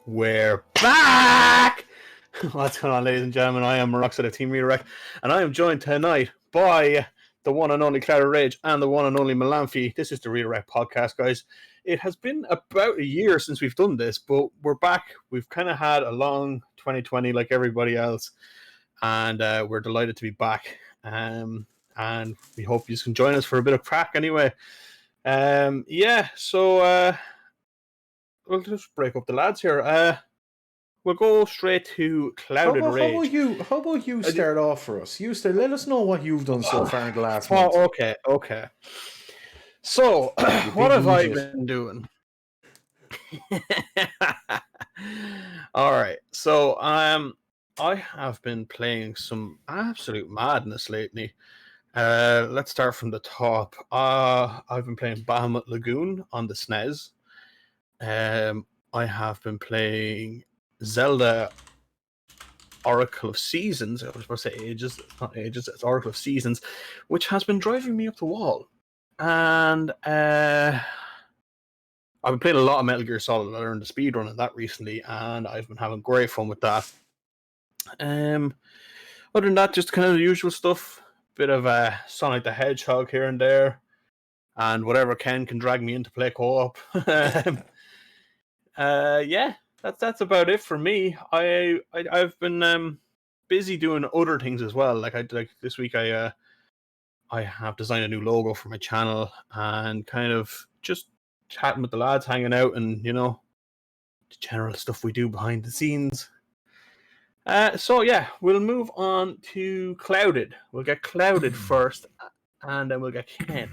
We're back! What's going on, ladies and gentlemen? I am Roxette of Team Redirect, and I am joined tonight by the one and only Cloud of Rage and the one and only Melanphy. This is the Redirect podcast, guys. It has been about a year since we've done this, but we're back. We've kind of had a long 2020 like everybody else, and we're delighted to be back. And we hope you can join us for a bit of crack anyway. So we'll just break up the lads here. We'll go straight to Clouded Rage. How about you start off for us? Let us know what you've done so far in the last month. Okay. So, what have I been doing? All right. So, I have been playing some absolute madness lately. Let's start from the top. I've been playing Bahamut Lagoon on the SNES. I have been playing Zelda Oracle of Seasons. I was supposed to say Ages. It's not Ages, it's Oracle of Seasons, which has been driving me up the wall. And I've been playing a lot of Metal Gear Solid. I learned the speedrun of that recently, and I've been having great fun with that. Other than that, just kind of the usual stuff. Bit of Sonic the Hedgehog here and there, and whatever Ken can drag me in to play co-op. Yeah, that's about it for me. I've been busy doing other things as well. Like this week, I have designed a new logo for my channel and kind of just chatting with the lads, hanging out, and the general stuff we do behind the scenes. So yeah, we'll move on to Clouded. We'll get Clouded first, and then we'll get Ken.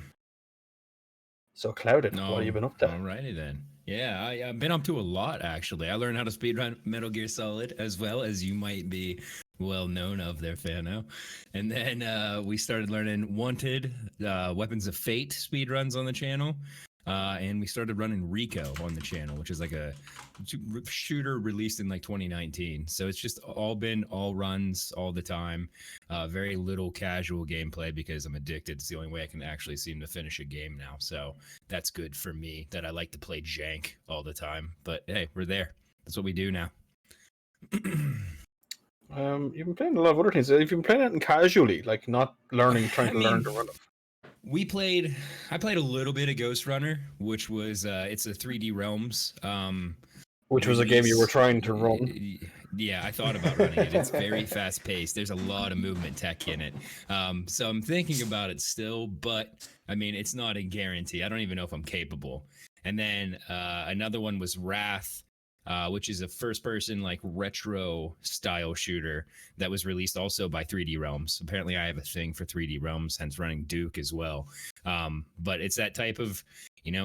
So Clouded, what have you been up to? Alrighty then. Yeah, I've been up to a lot, actually. I learned how to speedrun Metal Gear Solid, as well as you might be well known of there, Fano. And then we started learning Wanted, Weapons of Fate speedruns on the channel. And we started running Rico on the channel, which is like a shooter released in like 2019. So it's just all runs all the time. Very little casual gameplay because I'm addicted. It's the only way I can actually seem to finish a game now. So that's good for me, that I like to play jank all the time. But hey, we're there. That's what we do now. You've been playing a lot of other things. You've been playing it casually, like not learning, trying to learn to run it. I played a little bit of Ghost Runner, which was it's a 3D Realms. Which was a game you were trying to run. Yeah, I thought about running it. It's very fast paced. There's a lot of movement tech in it. So I'm thinking about it still, but I mean, it's not a guarantee. I don't even know if I'm capable. And then another one was Wrath, which is a first-person like retro style shooter that was released also by 3D Realms. Apparently, I have a thing for 3D Realms, hence running Duke as well. But it's that type of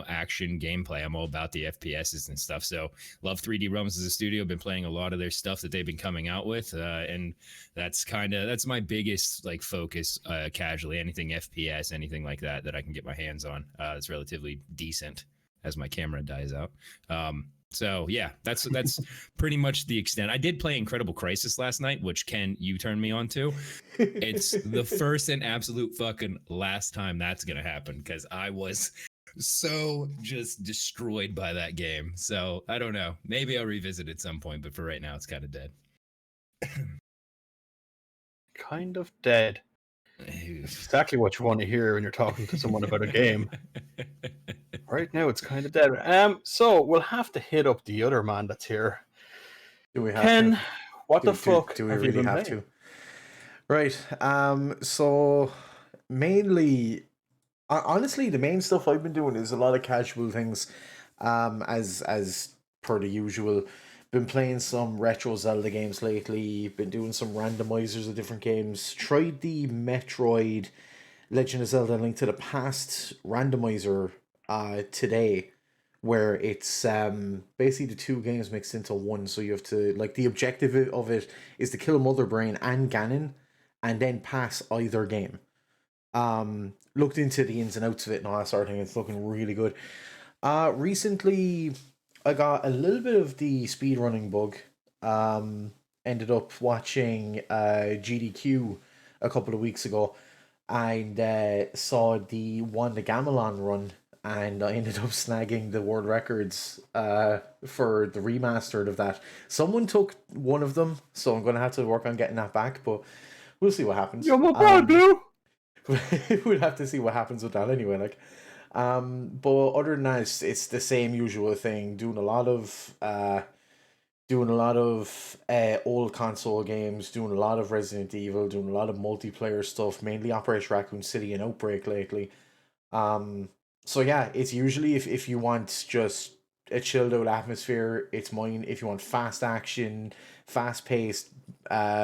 action gameplay. I'm all about the FPSs and stuff. So love 3D Realms as a studio. Been playing a lot of their stuff that they've been coming out with, and that's my biggest like focus. Casually, anything FPS, anything like that I can get my hands on. It's relatively decent as my camera dies out. So yeah, that's pretty much the extent. I did play Incredible Crisis last night, which Ken, you turned me on to. It's the first and absolute fucking last time that's gonna happen, because I was so just destroyed by that game. So I don't know. Maybe I'll revisit it at some point, but for right now, it's kind of dead. Kind of dead. It's exactly what you want to hear when you're talking to someone about a game. Right now, it's kind of dead. So we'll have to hit up the other man that's here. Do we have Ken, to? what the fuck do we have really you been have playing? to? Right. So mainly, honestly, the main stuff I've been doing is a lot of casual things. As per the usual, been playing some retro Zelda games lately. Been doing some randomizers of different games. Tried the Metroid Legend of Zelda: Link to the Past randomizer today, where it's basically the two games mixed into one. So you have to, like, the objective of it is to kill Mother Brain and Ganon, and then pass either game. Looked into the ins and outs of it and all that sort of thing. It's looking really good. Recently, I got a little bit of the speedrunning bug. Ended up watching GDQ a couple of weeks ago, and saw the Wanda Gamelon run and I ended up snagging the world records for the remastered of that. Someone took one of them, so I'm going to have to work on getting that back, but we'll see what happens. You're my boy, Blue. We'll have to see what happens with that anyway. Like, but other than that, it's the same usual thing. Doing a lot of old console games, doing a lot of Resident Evil, doing a lot of multiplayer stuff, mainly Operation Raccoon City and Outbreak lately. So yeah, it's usually if you want just a chilled out atmosphere, it's mine. If you want fast action, fast paced,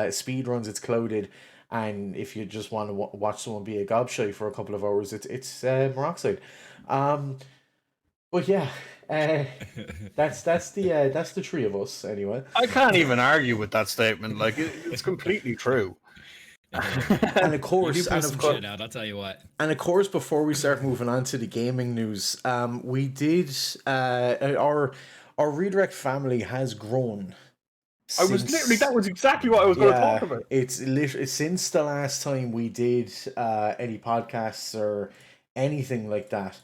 speed runs, it's Clouded. And if you just want to watch someone be a gobshite for a couple of hours, it's Moroxide. But yeah, that's the three of us anyway. I can't even argue with that statement. Like it's completely true. And of course, shit out, I'll tell you what. And of course, before we start moving on to the gaming news, we did our redirect family has grown. That was exactly what I was going to talk about. It's literally since the last time we did any podcasts or anything like that.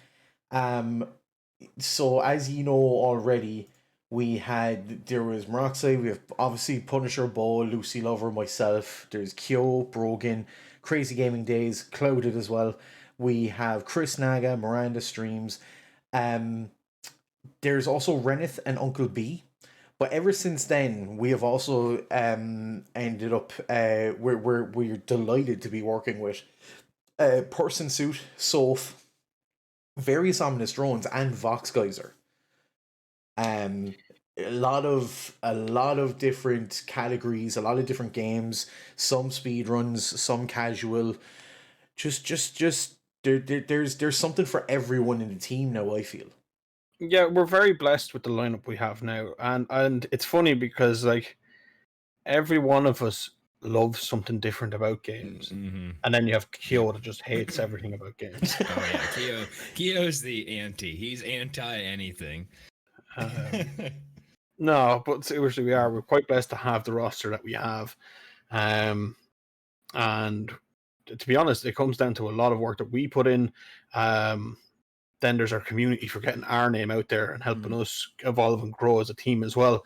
So as you know already, there was Moroxide, we have obviously Punisher, Bo, Lucy Lover, myself, there's Kyo, Brogan, Crazy Gaming Days, Clouded as well. We have Chris Naga, Miranda Streams. There's also Reneth and Uncle B. But ever since then, we have also ended up we're delighted to be working with Person Suit, Soph, Various Ominous Drones, and Vox Geyser. A lot of different categories, a lot of different games, some speed runs, some casual. Just there's something for everyone in the team now, I feel. Yeah, we're very blessed with the lineup we have now, and it's funny because like every one of us loves something different about games, and then you have Kyo that just hates everything about games. Oh yeah, Kyo's the anti. He's anti anything. No, but seriously, we're quite blessed to have the roster that we have, and to be honest, it comes down to a lot of work that we put in. Then there's our community for getting our name out there and helping us evolve and grow as a team as well.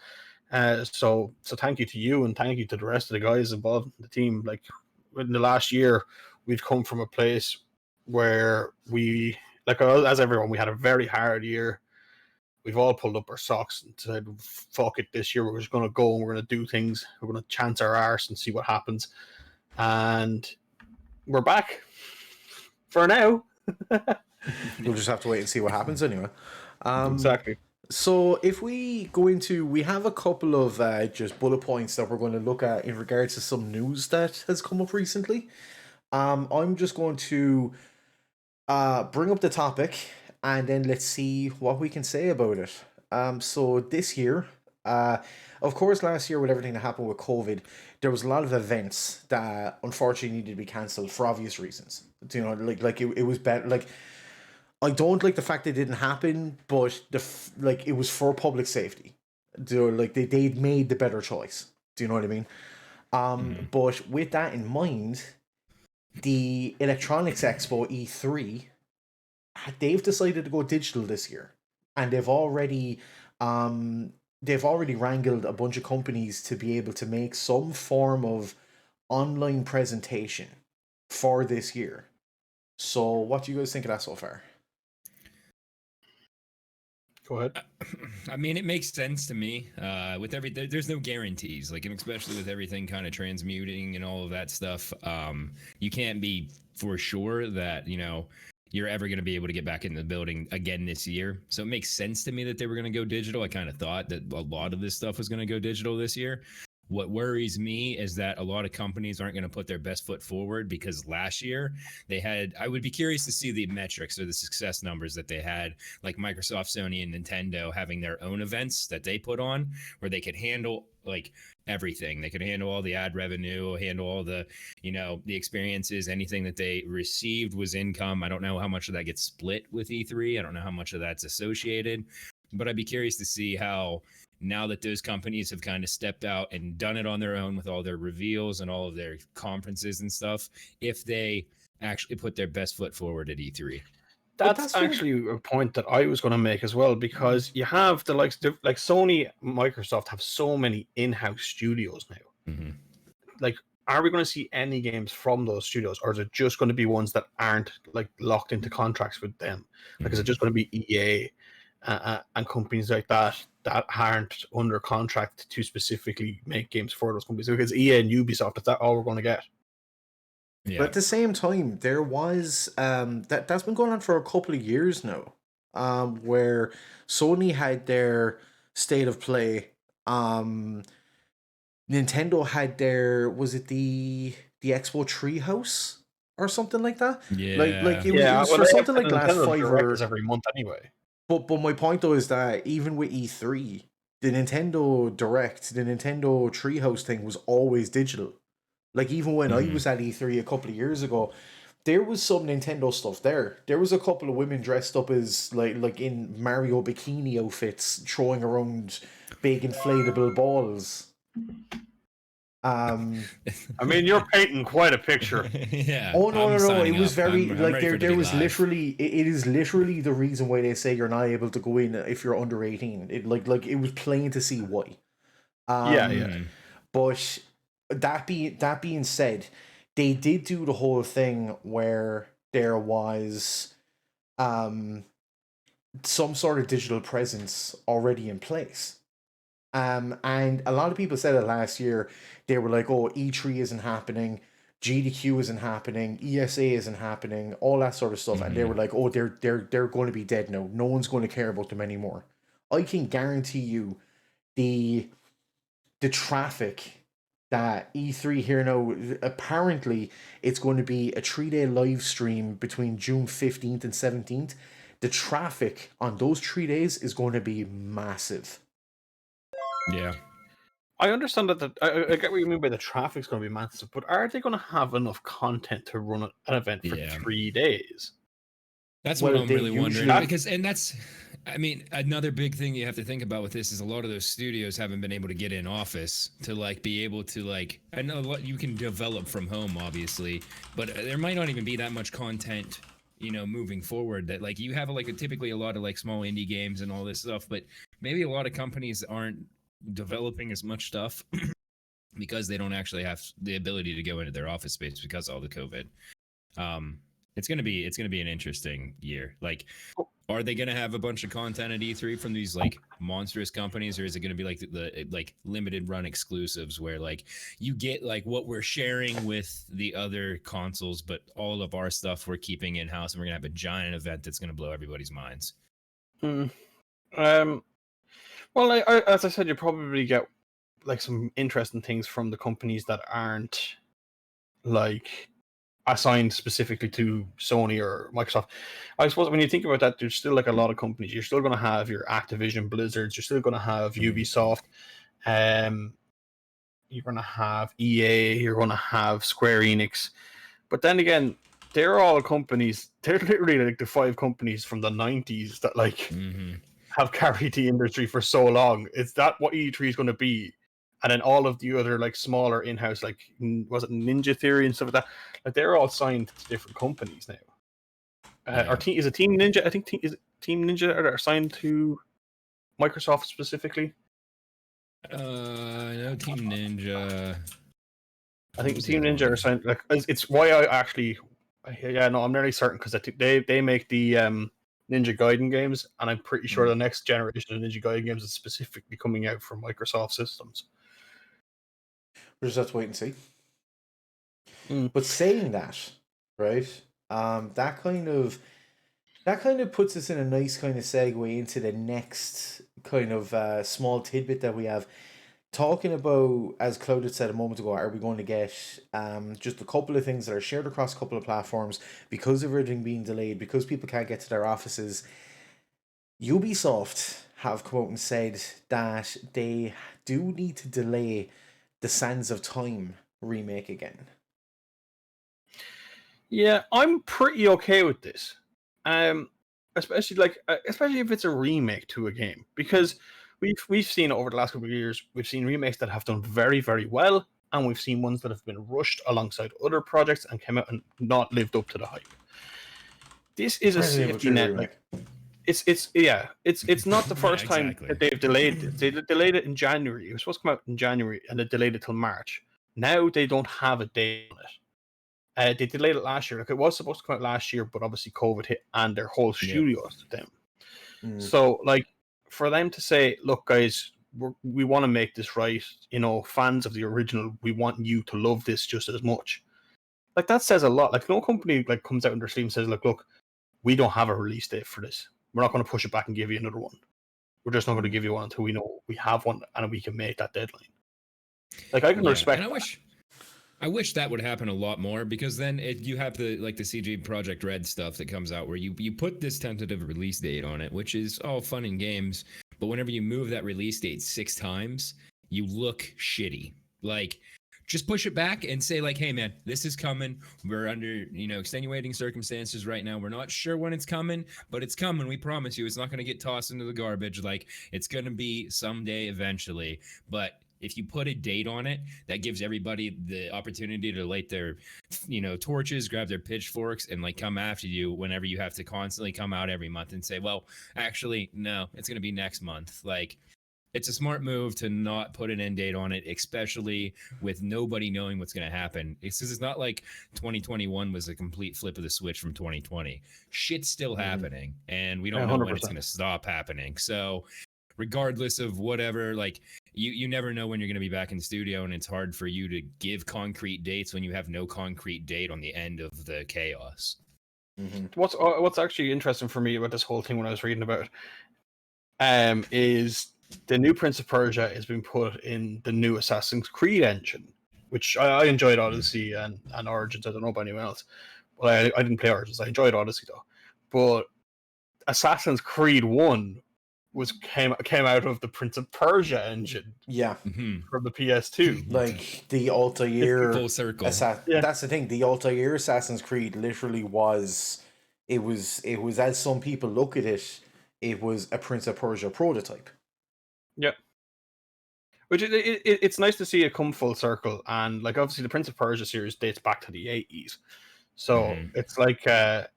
So thank you to you, and thank you to the rest of the guys involved in the team. Like in the last year, we've come from a place where we, like as everyone, we had a very hard year. We've all pulled up our socks and said, fuck it, this year we're just going to go and we're going to do things. We're going to chance our arse and see what happens. And we're back for now. We'll just have to wait and see what happens anyway. Exactly. So if we have a couple of just bullet points that we're going to look at in regards to some news that has come up recently. I'm just going to bring up the topic and then let's see what we can say about it. So this year, of course, last year with everything that happened with COVID, there was a lot of events that unfortunately needed to be cancelled for obvious reasons. You know, like it was better. Like I don't like the fact it didn't happen, but it was for public safety. Like they'd made the better choice. Do you know what I mean? But with that in mind, the Electronics Expo E3, they've decided to go digital this year, and they've already wrangled a bunch of companies to be able to make some form of online presentation for this year. So what do you guys think of that so far? Go ahead. I mean, it makes sense to me. With there's no guarantees, like, and especially with everything kind of transmuting and all of that stuff. You can't be for sure that you're ever going to be able to get back in the building again this year. So it makes sense to me that they were going to go digital. I kind of thought that a lot of this stuff was going to go digital this year. What worries me is that a lot of companies aren't going to put their best foot forward, because last year I would be curious to see the metrics or the success numbers that they had, like Microsoft, Sony, and Nintendo having their own events that they put on where they could handle like everything. They could handle all the ad revenue, handle all the, the experiences, anything that they received was income. I don't know how much of that gets split with E3. I don't know how much of that's associated, but I'd be curious to see how, now that those companies have kind of stepped out and done it on their own with all their reveals and all of their conferences and stuff, if they actually put their best foot forward at E3. That's actually a point that I was going to make as well, because you have the likes like Sony, Microsoft have so many in-house studios now. Mm-hmm. Like, are we going to see any games from those studios, or is it just going to be ones that aren't like locked into contracts with them? Like, is it just going to be EA and companies like that aren't under contract to specifically make games for those companies? Because EA and Ubisoft, is that all we're going to get? Yeah. But at the same time, there was that's been going on for a couple of years now, where Sony had their state of play. Nintendo had their, was it the Expo Treehouse or something like that? Like it was for something like the last Nintendo 5 Direct or is every month anyway. But my point though is that even with E3, the Nintendo Direct, the Nintendo Treehouse thing was always digital. Like even when I was at E3 a couple of years ago, there was some Nintendo stuff there. There was a couple of women dressed up as like in Mario bikini outfits, throwing around big inflatable balls. I mean, you're painting quite a picture. Yeah. Oh no! It was up. very I'm like ready for it to there be was live. literally it is literally the reason why they say you're not able to go in if you're under 18. It like it was plain to see why. Yeah. But that being said, they did do the whole thing where there was some sort of digital presence already in place. And a lot of people said it last year. They were like, "Oh, E3 isn't happening, GDQ isn't happening, ESA isn't happening, all that sort of stuff." And they were like, "Oh, they're going to be dead now. No one's going to care about them anymore." I can guarantee you, the traffic that E3 here now. Apparently, it's going to be a 3-day live stream between June 15th and 17th. The traffic on those 3 days is going to be massive. Yeah. I understand that I get what you mean by the traffic's going to be massive, but are they going to have enough content to run an event for 3 days? That's Well, what I'm they really wondering. usually- Because I mean, another big thing you have to think about with this is a lot of those studios haven't been able to get in office to like be able to like, I know what you can develop from home, obviously, but there might not even be that much content, you know, moving forward. That like you have like typically a lot of like small indie games and all this stuff, but maybe a lot of companies aren't developing as much stuff because they don't actually have the ability to go into their office space because of all the COVID. It's gonna be an interesting year. Like, are they gonna have a bunch of content at E3 from these like monstrous companies, or is it gonna be like the like limited run exclusives where like you get like what we're sharing with the other consoles, but all of our stuff we're keeping in house, and we're gonna have a giant event that's gonna blow everybody's minds. Well, as I said, you probably get like some interesting things from the companies that aren't like assigned specifically to Sony or Microsoft. I suppose when you think about that, there's still like a lot of companies. You're still going to have your Activision Blizzards. You're still going to have Ubisoft. You're going to have EA. You're going to have Square Enix. But then again, they're all companies. They're literally like the 5 companies from the 90s that like have carried the industry for so long. Is that what E3 is going to be? And then all of the other like smaller in-house, like was it Ninja Theory and stuff like that? Like they're all signed to different companies now. Or is it Team Ninja? I think is it Team Ninja that are signed to Microsoft specifically. No, Team Ninja. I think Team Ninja are signed. Like it's why I actually, I'm nearly certain because I think they make the Ninja Gaiden games, and I'm pretty sure the next generation of Ninja Gaiden games is specifically coming out for Microsoft systems. We'll just have to wait and see. But saying that, right? That kind of puts us in a nice kind of segue into the next kind of small tidbit that we have. Talking about, as Claude had said a moment ago, are we going to get just a couple of things that are shared across a couple of platforms because of everything being delayed, because people can't get to their offices? Ubisoft have come out and said that they do need to delay the Sands of Time remake again. Yeah, I'm pretty okay with this. Especially if it's a remake to a game, because we've seen over the last couple of years, we've seen remakes that have done very, very well, and we've seen ones that have been rushed alongside other projects and came out and not lived up to the hype. this is a Resident Evil safety 3 net. remake. Like it's not the first time exactly. that they've delayed it. They delayed it in January. It was supposed to come out in January, and they delayed it till March. Now they don't have a date on it. They delayed it last year. Like it was supposed to come out last year, but obviously COVID hit, and their whole studio stood down. So, like, for them to say, "Look, guys, we want to make this right. You know, fans of the original, we want you to love this just as much." Like that says a lot. Like no company like comes out in their sleeve and says, "Like, look, we don't have a release date for this. We're not going to push it back and give you another one. We're just not going to give you one until we know we have one and we can make that deadline." Like I can respect. And I wish that would happen a lot more, because then you have the CG Project Red stuff that comes out where you put this tentative release date on it, which is all fun and games, but whenever you move that release date 6 times, you look shitty. Like, just push it back and say, like, hey man, this is coming. We're under, extenuating circumstances right now. We're not sure when it's coming, but it's coming. We promise you, it's not going to get tossed into the garbage. Like, it's going to be someday eventually. But if you put a date on it, that gives everybody the opportunity to light their, torches, grab their pitchforks, and like come after you whenever you have to constantly come out every month and say, well, actually, no, it's going to be next month. Like, it's a smart move to not put an end date on it, especially with nobody knowing what's going to happen. It's not like 2021 was a complete flip of the switch from 2020. Shit's still happening, and we don't know when it's going to stop happening. So regardless of whatever, like, you never know when you're going to be back in the studio, and it's hard for you to give concrete dates when you have no concrete date on the end of the chaos. What's actually interesting for me about this whole thing when I was reading about it, is the new Prince of Persia is being put in the new Assassin's Creed engine, which I enjoyed Odyssey and Origins. I don't know about anyone else. Well, I didn't play Origins. I enjoyed Odyssey though. But Assassin's Creed 1 came out of the Prince of Persia engine. Yeah. From the PS2. Like the Altair full circle. That's the thing. The Altair Assassin's Creed literally was as some people look at it, it was a Prince of Persia prototype. Yeah. Which it's nice to see it come full circle, and like obviously the Prince of Persia series dates back to the 80s. So it's like a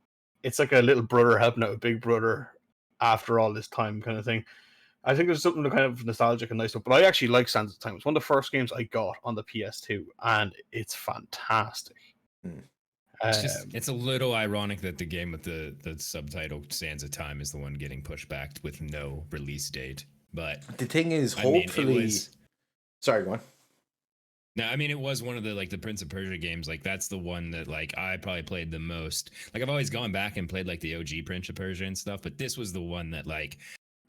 little brother helping out a big brother after all this time kind of thing. I think there's something kind of nostalgic and nice, but I actually like Sands of Time. It's one of the first games I got on the PS2, and it's fantastic. It's a little ironic that the game with the subtitle Sands of Time is the one getting pushed back with no release date. But the thing is, hopefully, sorry, go on. No, I mean, it was one of the Prince of Persia games. Like, that's the one that like I probably played the most. Like, I've always gone back and played like the OG Prince of Persia and stuff, but this was the one that like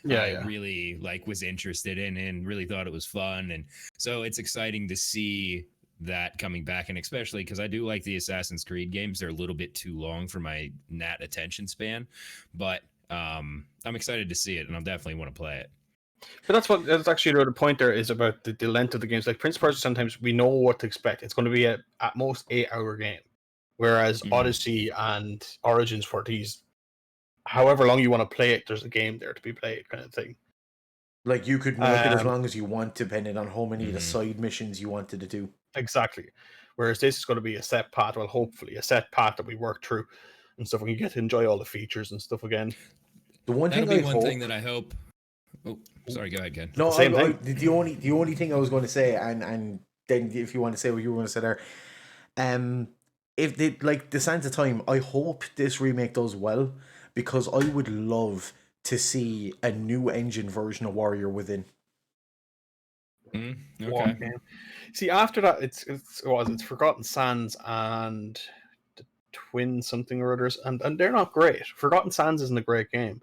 I really like was interested in and really thought it was fun. And so it's exciting to see that coming back, and especially because I do like the Assassin's Creed games. They're a little bit too long for my gnat attention span, but I'm excited to see it, and I'll definitely want to play it. But that's actually the other point there is about the length of the games. Like Prince of Persia, sometimes we know what to expect. It's going to be at most 8-hour game, whereas Odyssey and Origins, for these, however long you want to play it, there's a game there to be played, kind of thing. Like you could make it as long as you want, depending on how many of the side missions you wanted to do. Exactly. Whereas this is going to be a set path. Well, hopefully a set path that we work through and stuff. And you get to enjoy all the features and stuff again. The one thing that I hope. Oh, sorry. Go ahead, Ken. No, the only thing I was going to say, and then if you want to say what you were going to say there, if they like the Sands of Time, I hope this remake does well, because I would love to see a new engine version of Warrior Within. Okay. See, after that, it's Forgotten Sands and the Twin something or others, and they're not great. Forgotten Sands isn't a great game.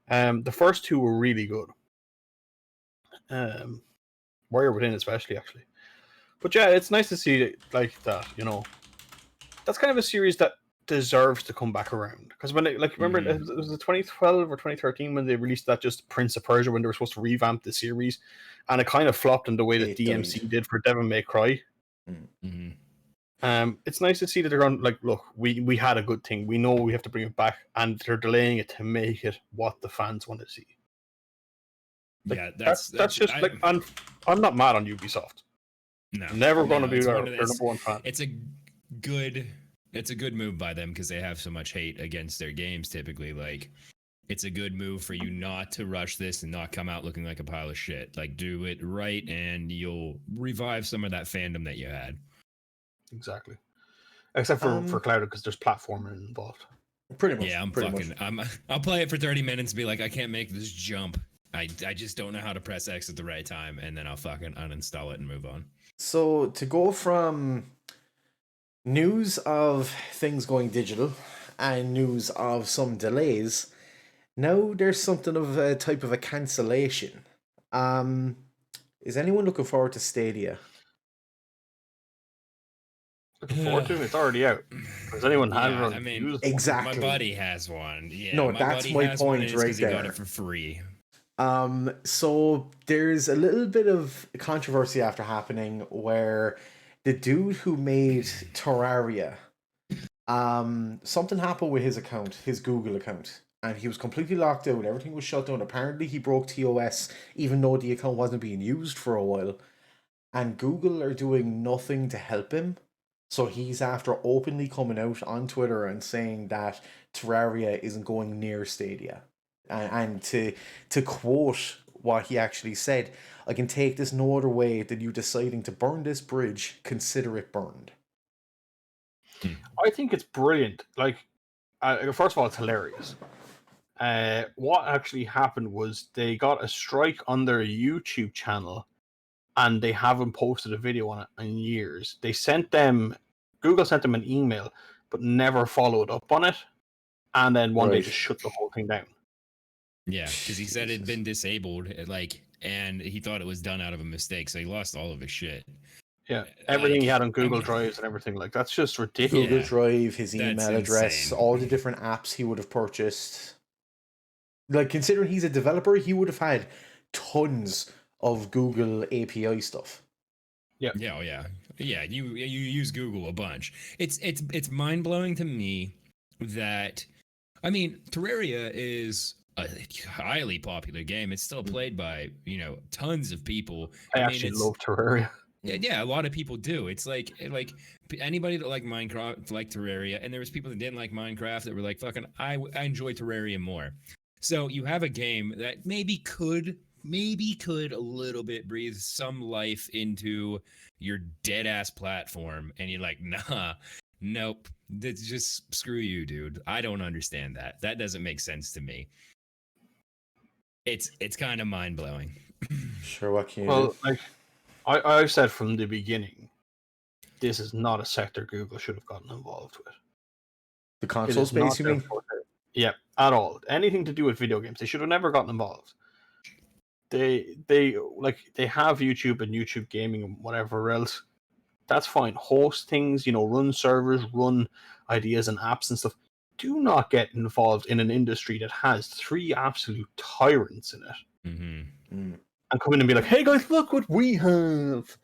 The first two were really good. Warrior Within especially, actually. But yeah, it's nice to see it like that, That's kind of a series that deserves to come back around. Because when remember, it was 2012 or 2013 when they released that just Prince of Persia, when they were supposed to revamp the series, and it kind of flopped in the way that DMC did for Devil May Cry. It's nice to see that they're going, like, look, we had a good thing. We know we have to bring it back, and they're delaying it to make it what the fans want to see. Like, yeah, that's just I'm not mad on Ubisoft. No, never going to be their number one fan. It's a good it's a good move by them because they have so much hate against their games typically. Like, it's a good move for you not to rush this and not come out looking like a pile of shit. Like, do it right, and you'll revive some of that fandom that you had. Exactly. Except for Clouded, because there's platforming involved. Pretty much. Yeah, I'll play it for 30 minutes and be like, I can't make this jump. I just don't know how to press X at the right time, and then I'll fucking uninstall it and move on. So to go from news of things going digital and news of some delays, now there's something of a type of a cancellation. Is anyone looking forward to Stadia? Looking forward to it. It's already out. Has anyone had it? I mean, used exactly. My buddy has one. Yeah, No, my that's buddy my has one, point and it's right 'cause he got there. it for free. So there's a little bit of controversy after happening where the dude who made Terraria, something happened with his account, his Google account, and he was completely locked out. Everything was shut down. Apparently, he broke TOS, even though the account wasn't being used for a while. And Google are doing nothing to help him. So he's after openly coming out on Twitter and saying that Terraria isn't going near Stadia. And to quote what he actually said, I can take this no other way than you deciding to burn this bridge, consider it burned. I think it's brilliant. Like, first of all, it's hilarious. What actually happened was they got a strike on their YouTube channel, and they haven't posted a video on it in years. Google sent them an email, but never followed up on it, and then one day just shut the whole thing down. Yeah, because he said it'd been disabled, and he thought it was done out of a mistake, so he lost all of his shit. Yeah, everything he had on Google Drives and everything, like, that's just ridiculous. Google Drive, his email address, insane. all the different apps he would have purchased. Like, considering he's a developer, he would have had tons of Google API stuff. Yeah, yeah. You use Google a bunch. It's mind blowing to me that, I mean, Terraria is a highly popular game. It's still played by tons of people. I actually love Terraria. Yeah, a lot of people do. It's like anybody that liked Minecraft liked Terraria, and there was people that didn't like Minecraft that were like, fucking, I enjoy Terraria more. So you have a game that maybe could a little bit breathe some life into your dead ass platform, and you're like, nah, nope, that's just screw you, dude. I don't understand that. That doesn't make sense to me. It's kind of mind blowing. Sure, what can you do? Like, I've said from the beginning, this is not a sector Google should have gotten involved with. The console space, you mean? Yeah, at all. Anything to do with video games, they should have never gotten involved. They have YouTube and YouTube Gaming and whatever else. That's fine. Host things, run servers, run ideas and apps and stuff. Do not get involved in an industry that has 3 absolute tyrants in it. Mm-hmm. And come in and be like, hey guys, look what we have.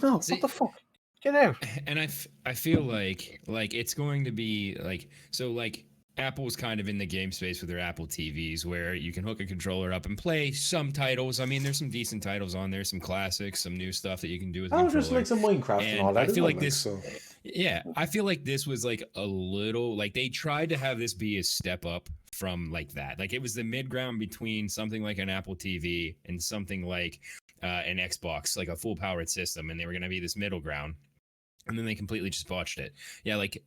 No, See, what the fuck? Get out. And I feel like it's going to be like Apple's kind of in the game space with their Apple TVs, where you can hook a controller up and play some titles. I mean, there's some decent titles on there, some classics, some new stuff that you can do with. Just like some Minecraft and all that. I feel like this. Yeah, I feel like this was like a little, like, they tried to have this be a step up from like that. Like, it was the mid ground between something like an Apple TV and something like an Xbox, like a full powered system, and they were going to be this middle ground. And then they completely just botched it. Yeah, like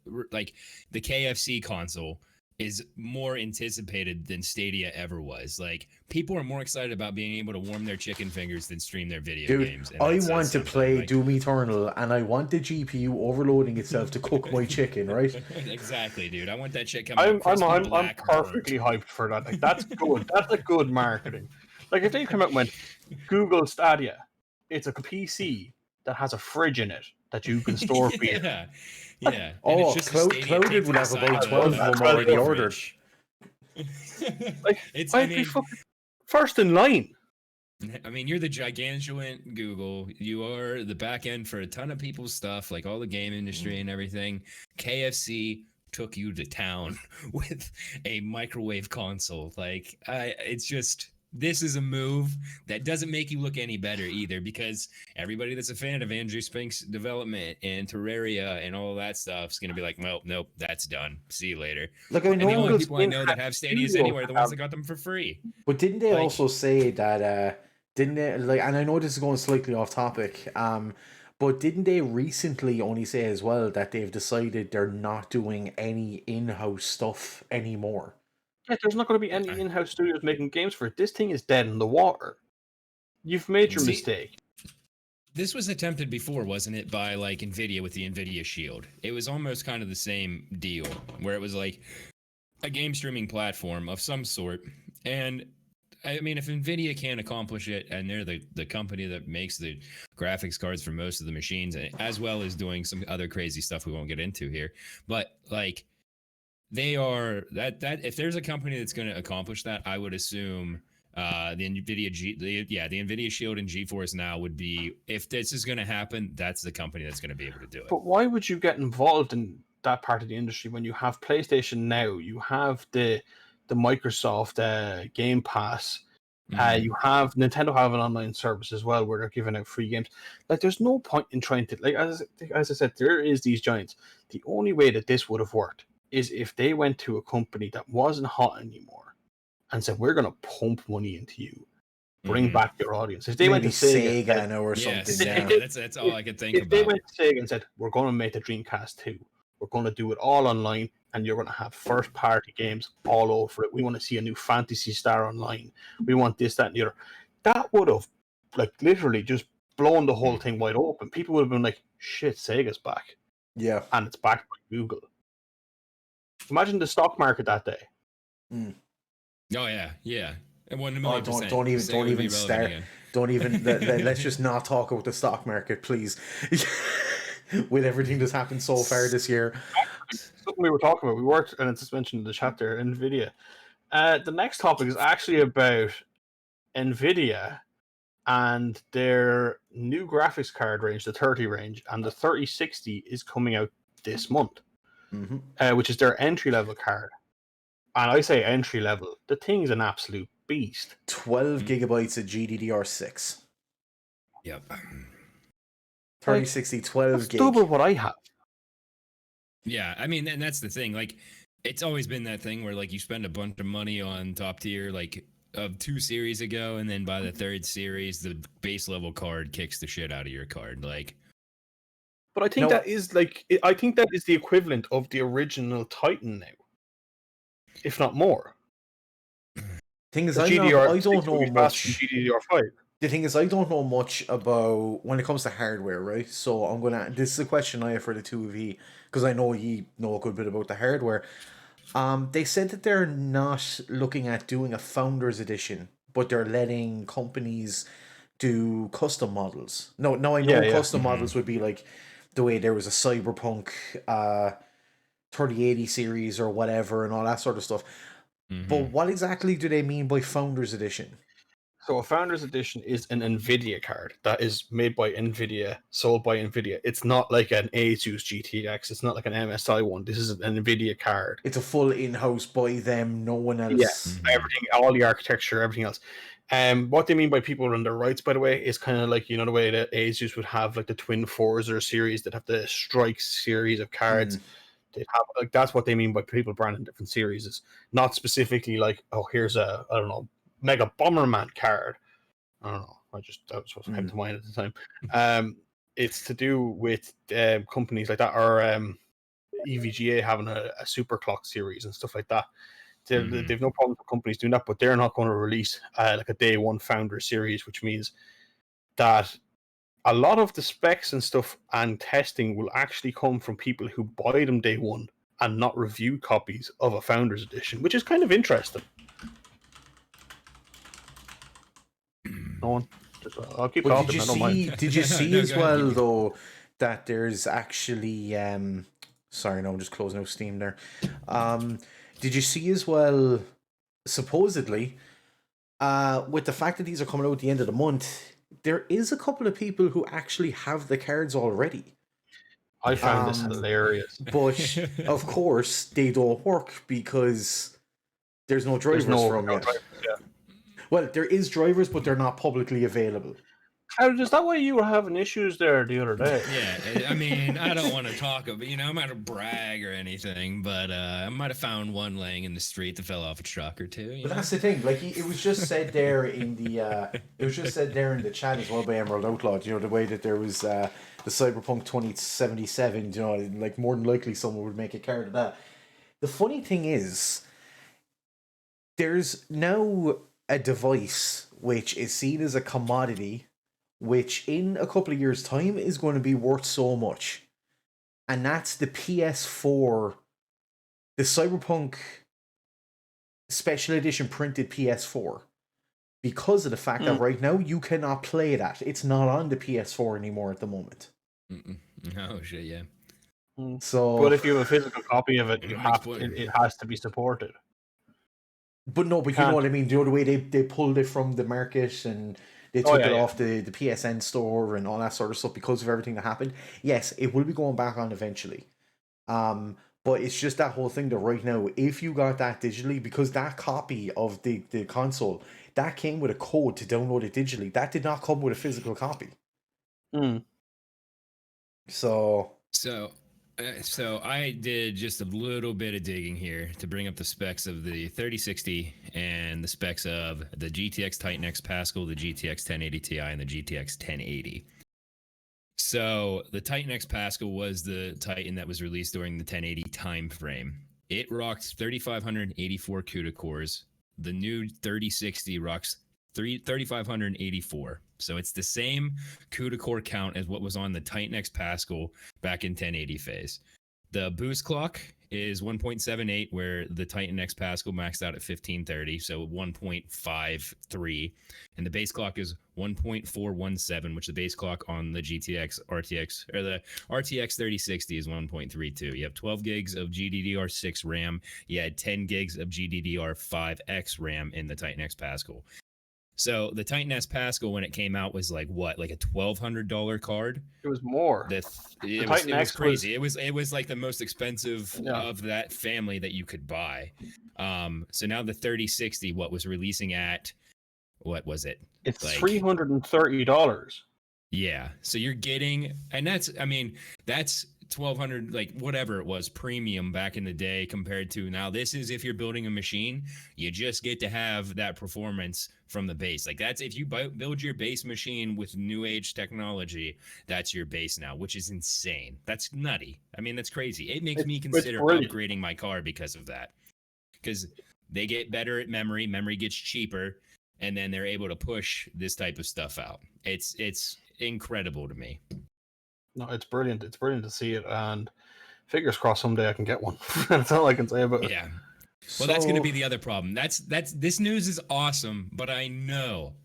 the KFC console is more anticipated than Stadia ever was. Like, people are more excited about being able to warm their chicken fingers than stream their video games. And I want to play Doom Eternal, and I want the GPU overloading itself to cook my chicken, right? Exactly, dude. I want that shit coming. I'm perfectly hyped for that. Like, that's good. That's a good marketing. Like, if they come out and went, Google Stadia, it's a PC that has a fridge in it that you can store beer. Yeah. Clouded would have about 12 of them already ordered. Like, I'd be fucking first in line. I mean, you're the gigantuan Google. You are the back end for a ton of people's stuff, like all the game industry and everything. KFC took you to town with a microwave console. Like, it's just, this is a move that doesn't make you look any better either, because everybody that's a fan of Andrew Spink's development and Terraria and all that stuff is going to be like, well, nope, that's done. See you later. Like, I And the know, only people I know that have Stadias anyway are the ones that got them for free. but didn't they Like- also say that? Didn't they, like? And I know this is going slightly off topic. But didn't they recently only say as well that they've decided they're not doing any in-house stuff anymore? Yeah, there's not going to be any in-house studios making games for it. This thing is dead in the water. You've made your mistake. This was attempted before, wasn't it, by like Nvidia with the Nvidia Shield? It was almost kind of the same deal, where it was like a game streaming platform of some sort. And I mean, if Nvidia can't accomplish it, and they're the company that makes the graphics cards for most of the machines, as well as doing some other crazy stuff we won't get into here, but like they are that if there's a company that's going to accomplish that, I would assume the Nvidia the Nvidia Shield and GeForce Now would be, if this is going to happen, that's the company that's going to be able to do it. But why would you get involved in that part of the industry when you have PlayStation Now, you have the Microsoft Game Pass, you have Nintendo have an online service as well where they're giving out free games. Like, there's no point in trying to, like, as I said, there is these giants. The only way that this would have worked is if they went to a company that wasn't hot anymore and said, we're going to pump money into you, bring back your audience. If they went to Sega now or something, that's all I could think about. If they went to Sega and said, we're going to make the Dreamcast 2, we're going to do it all online, and you're going to have first-party games all over it. We want to see a new Phantasy Star Online. We want this, that, and the other. That would have, like, literally just blown the whole thing wide open. People would have been like, shit, Sega's back. Yeah. And it's backed by Google. Imagine the stock market that day. Oh, yeah. And 1 million percent. Don't even start. Again. Don't even. Let's just not talk about the stock market, please. With everything that's happened so far this year. Something we were talking about. We worked, and it's just mentioned in the chat there, NVIDIA. The next topic is actually about NVIDIA and their new graphics card range, the 30 range, and the 3060 is coming out this month, which is their entry-level card. And I say entry-level. The thing's an absolute beast. 12 gigabytes of GDDR6. Yep. 3060, 12 gig. Double what I have. Yeah, I mean, and that's the thing. Like, it's always been that thing where, like, you spend a bunch of money on top tier, like, of 2 series ago, and then by the 3rd series, the base level card kicks the shit out of your card. Like, but I think that is the equivalent of the original Titan now, if not more. Thing is, I don't know much. GDDR5. The thing is, I don't know much about when it comes to hardware, right? So this is a question I have for the two of you, because I know you know a good bit about the hardware. They said that they're not looking at doing a Founders Edition, but they're letting companies do custom models. No, I know custom models would be like the way there was a Cyberpunk 3080 series or whatever and all that sort of stuff. But what exactly do they mean by Founders Edition? So a Founders Edition is an NVIDIA card that is made by NVIDIA, sold by NVIDIA. It's not like an Asus GTX. It's not like an MSI one. This is an NVIDIA card. It's a full in-house by them, no one else. Yes, everything, all the architecture, everything else. What they mean by people on their rights, by the way, is kind of like, you know, the way that Asus would have like the Twin Forza series that have the Strike series of cards. They have, like, that's what they mean by people branding different series. It's not specifically like, oh, here's a, I don't know, Mega Bomberman card. I don't know. That was what came to mind at the time. It's to do with companies like that, or EVGA having a super clock series and stuff like that. They've no problem with companies doing that, but they're not going to release like a day one founder series, which means that a lot of the specs and stuff and testing will actually come from people who buy them day one and not review copies of a founders edition, which is kind of interesting. No one. I'll keep talking. Did you see as well though that there's actually sorry, no, I'm just closing out Steam there. Did you see as well, supposedly, with the fact that these are coming out at the end of the month, there is a couple of people who actually have the cards already. I found this hilarious. But of course they don't work because there's no drivers from it. Well, there is drivers, but they're not publicly available. Is that why you were having issues there the other day? Yeah, I mean, I don't want to talk about, I'm not to brag or anything, but I might have found one laying in the street that fell off a truck or two. But that's the thing. Like, it was just said there in the chat as well by Emerald Outlaw. You know, the way that there was the Cyberpunk 2077. You know, like more than likely someone would make a card of that. The funny thing is, there's now a device which is seen as a commodity, which in a couple of years' time is going to be worth so much. And that's the PS4, the Cyberpunk Special Edition printed PS4. Because of the fact that right now you cannot play that. It's not on the PS4 anymore at the moment. Oh, shit, yeah. So, but if you have a physical copy of it, it has to be supported. But no, but you know what I mean? The other way they pulled it from the market and they took it off the PSN store and all that sort of stuff because of everything that happened. Yes, it will be going back on eventually. But it's just that whole thing that right now, if you got that digitally, because that copy of the console, that came with a code to download it digitally. That did not come with a physical copy. So I did just a little bit of digging here to bring up the specs of the 3060 and the specs of the GTX Titan X Pascal, the GTX 1080 Ti, and the GTX 1080. So the Titan X Pascal was the Titan that was released during the 1080 time frame. It rocks 3,584 CUDA cores. The new 3060 rocks 3,584. So it's the same CUDA core count as what was on the Titan X Pascal back in 1080 phase. The boost clock is 1.78, where the Titan X Pascal maxed out at 1530, so 1.53. And the base clock is 1.417, which the base clock on the GTX RTX, or the RTX 3060 is 1.32. You have 12 gigs of GDDR6 RAM. You had 10 gigs of GDDR5X RAM in the Titan X Pascal. So the Titan S Pascal, when it came out, was like what, like a $1,200 card? It was more. It was crazy. It was like the most expensive of that family that you could buy. So now the 3060, what was releasing at, what was it? It's like $330. Yeah. So you're getting, and that's $1,200, like whatever it was, premium back in the day compared to now. This is if you're building a machine, you just get to have that performance from the base. Like that's if you build your base machine with new age technology, that's your base now, which is insane. That's nutty. I mean, that's crazy. It makes me consider upgrading my car because of that. Because they get better at memory gets cheaper, and then they're able to push this type of stuff out. It's incredible to me. No, it's brilliant. It's brilliant to see it, and fingers crossed someday I can get one. That's all I can say about it. Yeah. Well, that's going to be the other problem. That's this news is awesome, but I know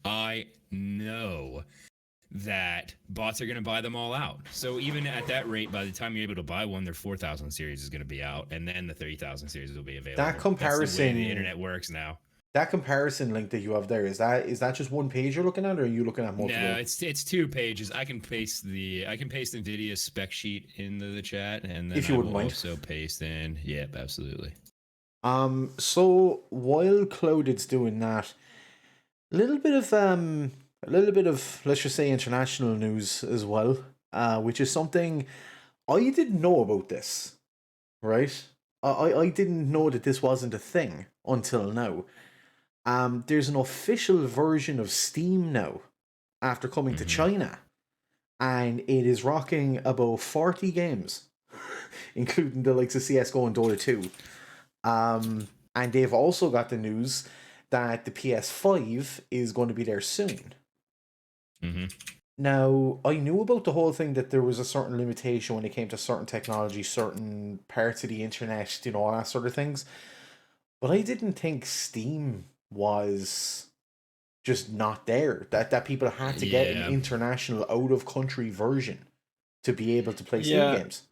that bots are going to buy them all out. So even at that rate, by the time you're able to buy one, their 4000 series is going to be out, and then the 3000 series will be available. That comparison, that's the way the internet works now. That comparison link that you have there, is that just one page you're looking at, or are you looking at multiple? No, it's 2 pages. I can paste NVIDIA's spec sheet into the chat, and then if you wouldn't mind, also paste in. Yep, absolutely. So while Clouded's doing that, a little bit of let's just say international news as well, which is something I didn't know about this, right? I didn't know that this wasn't a thing until now. There's an official version of Steam now after coming to China, and it is rocking about 40 games, including the likes of CSGO and Dota 2. And they've also got the news that the PS5 is going to be there soon. Now, I knew about the whole thing that there was a certain limitation when it came to certain technology, certain parts of the internet, you know, all that sort of things. But I didn't think Steam was just not there. That people had to get an international out-of-country version to be able to play Steam games.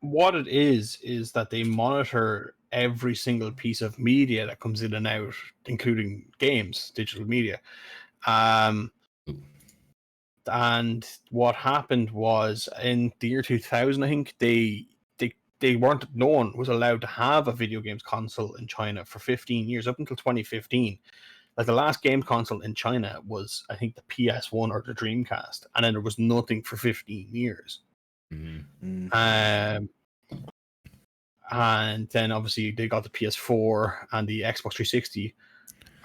What it is that they monitor every single piece of media that comes in and out, including games, digital media. And what happened was in the year 2000, I think no one was allowed to have a video games console in China for 15 years, up until 2015. Like the last game console in China was, I think, the PS1 or the Dreamcast, and then there was nothing for 15 years. Mm-hmm. And then obviously they got the PS4 and the Xbox 360,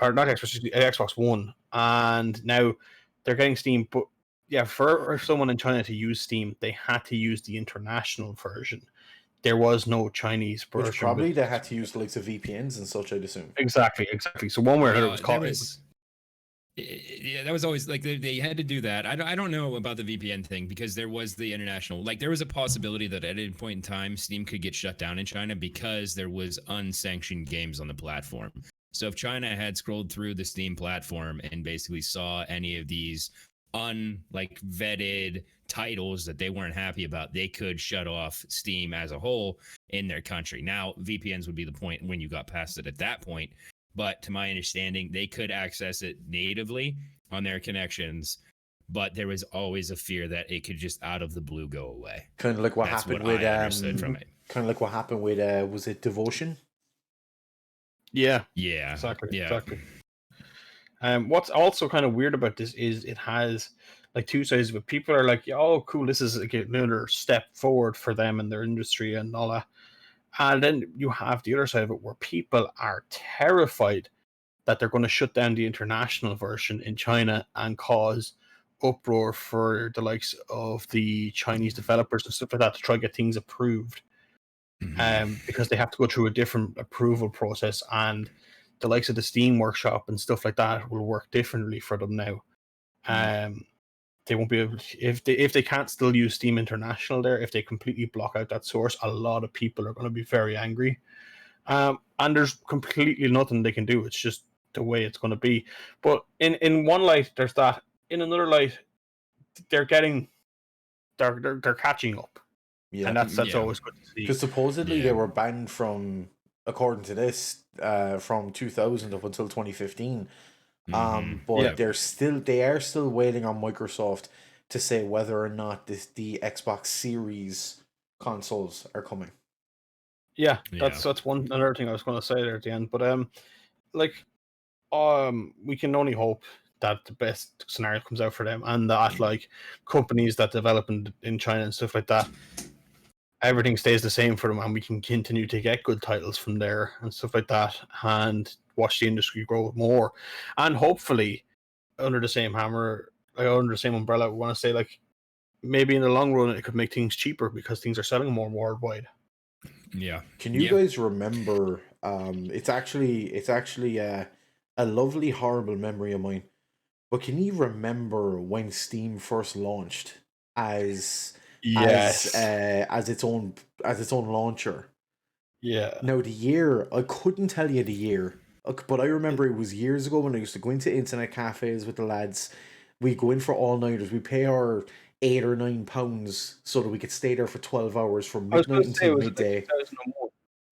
or not Xbox 360, Xbox One, and now they're getting Steam. But yeah, for someone in China to use Steam, they had to use the international version. There was no Chinese version. Which probably they had to use the likes of VPNs and such, I'd assume. Exactly. So one way or another, it was called. Yeah, that was always like they had to do that. I don't know about the VPN thing because there was the international, like there was a possibility that at any point in time Steam could get shut down in China because there was unsanctioned games on the platform. So if China had scrolled through the Steam platform and basically saw any of these vetted titles that they weren't happy about, they could shut off Steam as a whole in their country. Now VPNs would be the point when you got past it at that point. But to my understanding, they could access it natively on their connections, but there was always a fear that it could just out of the blue go away. Kind of like what happened with from it. Kind of like what happened with was it Devotion? Yeah. Exactly. What's also kind of weird about this is it has like two sides, but people are like, "Oh, cool! This is like another step forward for them and their industry and all that." And then you have the other side of it where people are terrified that they're going to shut down the international version in China and cause uproar for the likes of the Chinese developers and stuff like that to try to get things approved. Because they have to go through a different approval process, and the likes of the Steam Workshop and stuff like that will work differently for them now. They won't be able to, if they can't still use Steam International there, if they completely block out that source, a lot of people are going to be very angry. And there's completely nothing they can do. It's just the way it's going to be. But in one light, there's that. In another light, they're catching up. Yeah, and that's always good to see. Because supposedly they were banned from, according to this, from 2000 up until 2015. But they are still waiting on Microsoft to say whether or not the Xbox Series consoles are coming. Yeah, that's another thing I was going to say there at the end. But we can only hope that the best scenario comes out for them, and that like companies that develop in China and stuff like that, everything stays the same for them, and we can continue to get good titles from there and stuff like that, and watch the industry grow more. And hopefully, under the same hammer, under the same umbrella, we want to say like maybe in the long run it could make things cheaper because things are selling more worldwide. Yeah. Can you guys remember? It's actually a lovely, horrible memory of mine. But can you remember when Steam first launched as its own launcher? Yeah. Now the year, I couldn't tell you the year, but I remember it was years ago when I used to go into internet cafes with the lads. We go in for all-nighters. We pay our £8 or £9 so that we could stay there for 12 hours from midnight until midday.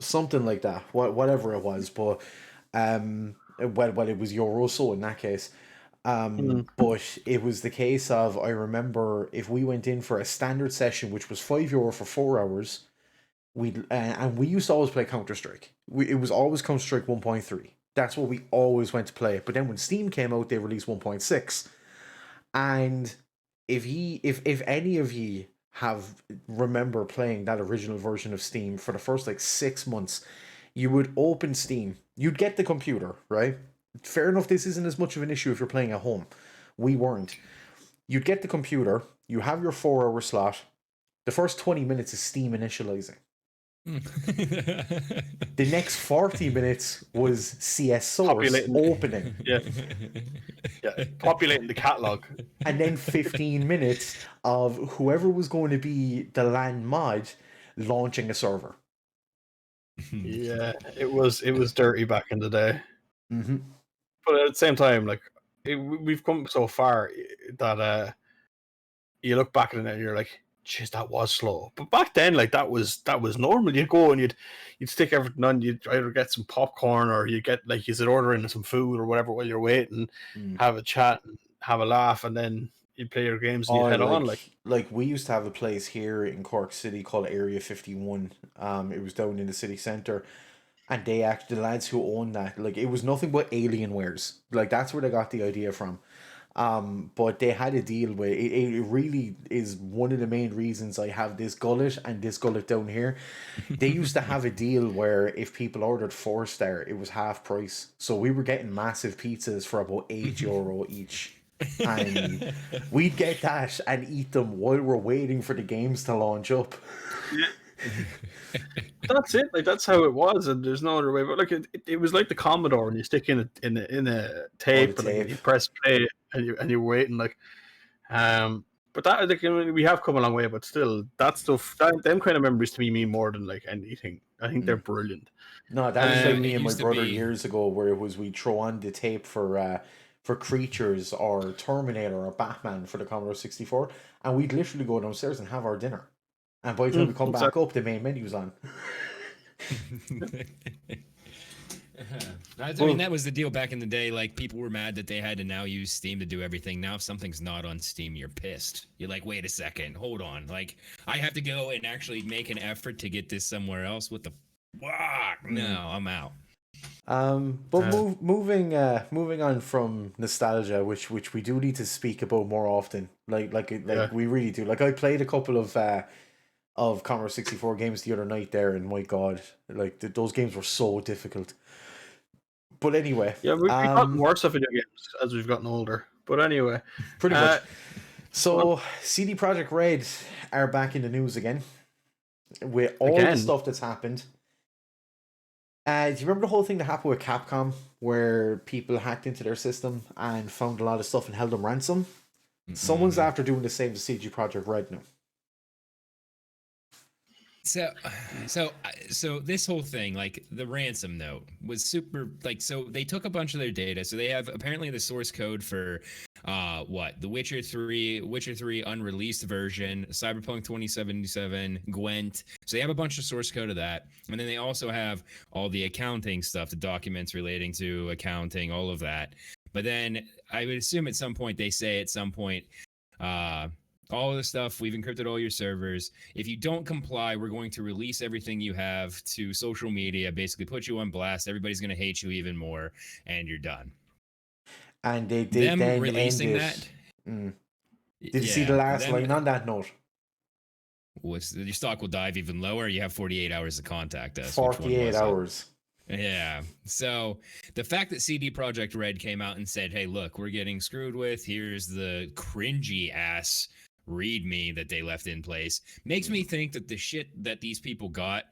Something like that. Whatever it was, but well, it was Euro, so in that case. But it was the case of, I remember if we went in for a standard session, which was €5 for 4 hours, and we used to always play Counter-Strike. It was always Counter-Strike 1.3. That's what we always went to play. But then when Steam came out, they released 1.6. And if any of you remember playing that original version of Steam for the first 6 months, you would open Steam, you'd get the computer, right? Fair enough, this isn't as much of an issue if you're playing at home. We weren't. You'd get the computer, you have your 4-hour slot, the first 20 minutes is Steam initializing. The next 40 minutes was CS Source opening. Yeah. Populating the catalog. And then 15 minutes of whoever was going to be the LAN mod launching a server. Yeah, it was dirty back in the day. Mm-hmm. But at the same time, we've come so far that you look back at it and you're like, jeez, that was slow. But back then, that was normal. You'd go and you'd stick everything on. You'd either get some popcorn or you get you'd order in some food or whatever while you're waiting, have a chat, and have a laugh, and then you'd play your games and you'd head on. We used to have a place here in Cork City called Area 51. It was down in the city centre, And they actually, the lads who own that, like, it was nothing but Alienwares. Like, that's where they got the idea from. But they had a deal with it. It really is one of the main reasons I have this gullet and this gullet down here. They used to have a deal where if people ordered 4-star, it was half price. So we were getting massive pizzas for about €8 each. And we'd get that and eat them while we're waiting for the games to launch up. That's it. Like that's how it was, and there's no other way. But like it was like the Commodore, and you stick in a tape, and tape. you press play, and you're waiting. Like, but that like, I mean, we have come a long way, but still, that stuff, them kind of memories to me mean more than like anything. I think they're brilliant. No, that was like It me and my used to brother be- years ago, where it was we throw on the tape for Creatures or Terminator or Batman for the Commodore 64, and we'd literally go downstairs and have our dinner. And by the time we come back up, the main menu's on. I mean, that was the deal back in the day. Like, people were mad that they had to now use Steam to do everything. Now, if something's not on Steam, you're pissed. You're like, wait a second, hold on. Like, I have to go and actually make an effort to get this somewhere else. What the fuck? No, I'm out. But moving on from nostalgia, which we do need to speak about more often. We really do. Like, I played a couple of Commodore 64 games the other night there, and my god, like those games were so difficult. But anyway, Yeah, we've gotten worse at video games as we've gotten older. But anyway, pretty much. So CD Projekt Red are back in the news again with all the stuff that's happened. Do you remember the whole thing that happened with Capcom, where people hacked into their system and found a lot of stuff and held them ransom? Mm-hmm. Someone's after doing the same to CD Projekt Red now. So this whole thing, like the ransom note, was super. Like, so they took a bunch of their data. So they have apparently the source code for the Witcher 3 unreleased version, Cyberpunk 2077, Gwent. So they have a bunch of source code of that, and then they also have all the accounting stuff, the documents relating to accounting, all of that. But then I would assume at some point all of the stuff, we've encrypted all your servers. If you don't comply, we're going to release everything you have to social media, basically put you on blast. Everybody's going to hate you even more, and you're done. And they did them then releasing end that. Did you see the last line on that note? Your stock will dive even lower. You have 48 hours to contact us. 48 hours. Yeah. So the fact that CD Projekt Red came out and said, hey, look, we're getting screwed with. Here's the cringy ass README that they left in place makes me think that the shit that these people got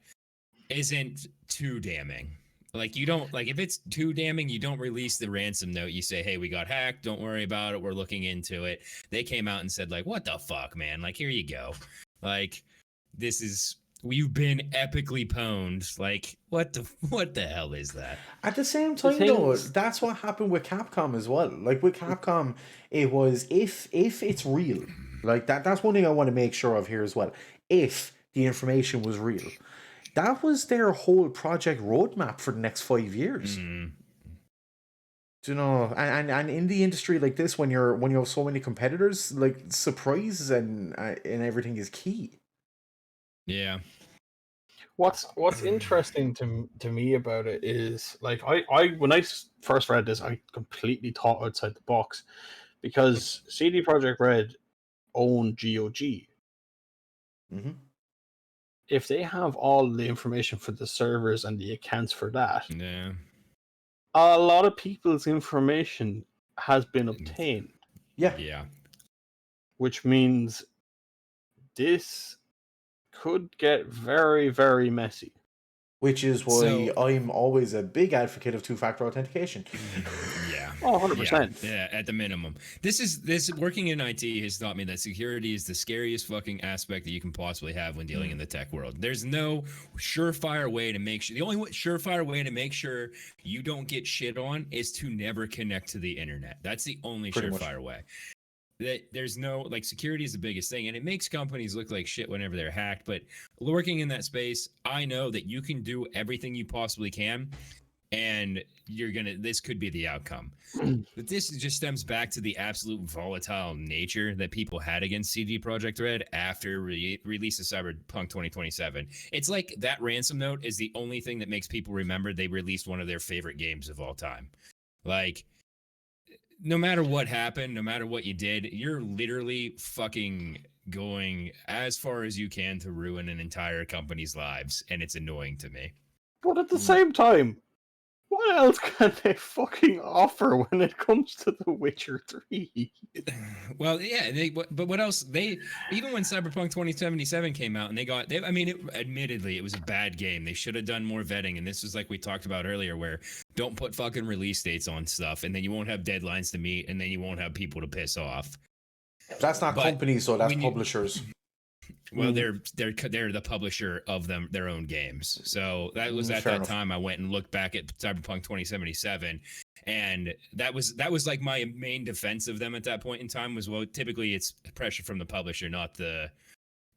isn't too damning. Like, you don't, like, if it's too damning, you don't release the ransom note. You say, hey, we got hacked. Don't worry about it. We're looking into it. They came out and said, like, what the fuck, man? Like, here you go. Like, you've been epically pwned. Like, what the hell is that? At the same time, though, that's what happened with Capcom as well. Like, with Capcom, it was, if it's real, like, that's one thing I want to make sure of here as well. If the information was real, that was their whole project roadmap for the next 5 years. Mm-hmm. Do you know? And in the industry like this, when you have so many competitors, like, surprises and everything is key. Yeah. What's interesting to me about it is, like, I when I first read this, I completely thought outside the box, because CD Projekt Red own GOG. Mm-hmm. If they have all the information for the servers and the accounts for that, yeah, a lot of people's information has been obtained. Yeah. Which means this could get very, very messy. Which is why I'm always a big advocate of two-factor authentication. Yeah. Oh, 100%. Yeah, at the minimum. This working in IT has taught me that security is the scariest fucking aspect that you can possibly have when dealing in the tech world. There's no surefire way to make sure. The only surefire way to make sure you don't get shit on is to never connect to the internet. That's the only surefire way. There's no, like, security is the biggest thing, and it makes companies look like shit whenever they're hacked. But working in that space, I know that you can do everything you possibly can, and this could be the outcome. But this just stems back to the absolute volatile nature that people had against CD Projekt Red after release of Cyberpunk 2027. It's like that ransom note is the only thing that makes people remember they released one of their favorite games of all time. Like, no matter what happened, no matter what you did, you're literally fucking going as far as you can to ruin an entire company's lives, and it's annoying to me. But at the same time, what else can they fucking offer when it comes to The Witcher 3? Well, yeah, but what else? Even when Cyberpunk 2077 came out, and admittedly, it was a bad game. They should have done more vetting, and this is like we talked about earlier, where don't put fucking release dates on stuff, and then you won't have deadlines to meet, and then you won't have people to piss off. That's not companies, though. That's publishers. Well, they're the publisher of their own games. So that was at that time I went and looked back at Cyberpunk 2077, and that was like my main defense of them at that point in time was, well, typically it's pressure from the publisher, not the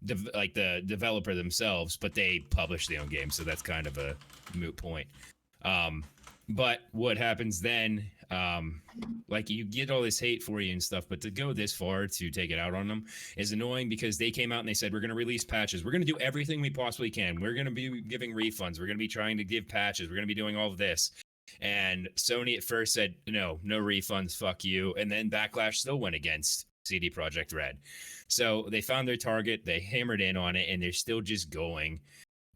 developer themselves, but they publish their own games, so that's kind of a moot point. But what happens then, like, you get all this hate for you and stuff, but to go this far to take it out on them is annoying, because they came out and they said, we're going to release patches. We're going to do everything we possibly can. We're going to be giving refunds. We're going to be trying to give patches. We're going to be doing all of this. And Sony at first said, no refunds, fuck you. And then Backlash still went against CD Projekt Red. So they found their target. They hammered in on it, and they're still just going.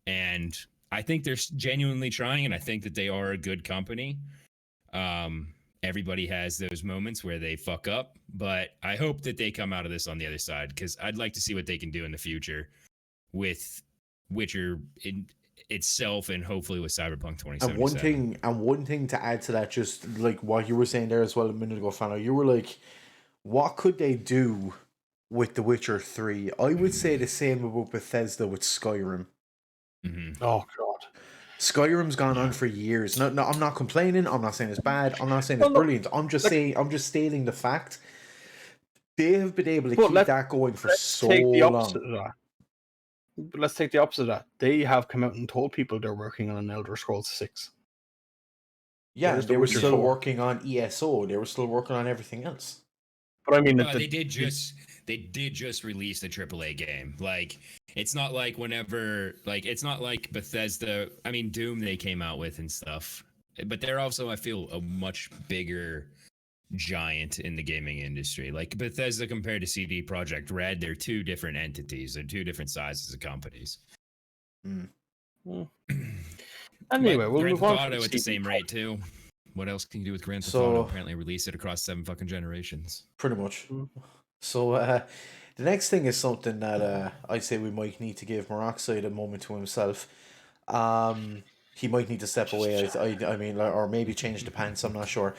And I think they're genuinely trying, and I think that they are a good company. Everybody has those moments where they fuck up, but I hope that they come out of this on the other side, because I'd like to see what they can do in the future with Witcher itself, and hopefully with Cyberpunk 2077. And one thing to add to that, just like what you were saying there as well a minute ago, Fano, you were like, what could they do with The Witcher 3? I would say the same about Bethesda with Skyrim. Mm-hmm. Oh god, Skyrim's gone on for years. No, I'm not complaining. I'm not saying it's bad. I'm not saying it's brilliant. I'm just stating the fact. They have been able to keep that going for so long. But let's take the opposite of that. They have come out and told people they're working on an Elder Scrolls 6. Yeah, they were still working on ESO. They were still working on everything else. But I mean, they did just release the AAA game. Like, it's not like it's not like Bethesda. I mean, Doom they came out with and stuff, but they're also, I feel, a much bigger giant in the gaming industry. Like Bethesda compared to CD Projekt Red, they're two different entities. They're two different sizes of companies. Anyway, we'll Grand move on. Theft Auto at the same rate too. What else can you do with Grand Theft Auto? Apparently release it across 7 fucking generations. Pretty much. So the next thing is something that I'd say we might need to give Moroxide a moment to himself. He might need to step away. I mean, or maybe change the pants. I'm not sure.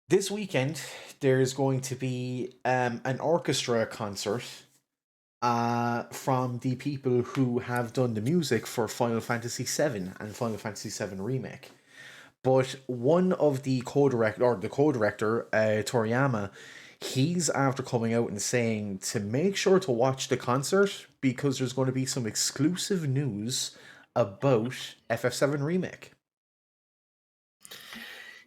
This weekend there's going to be an orchestra concert from the people who have done the music for Final Fantasy VII and Final Fantasy VII Remake. But one of the co-director, Toriyama, he's after coming out and saying to make sure to watch the concert, because there's going to be some exclusive news about FF7 Remake.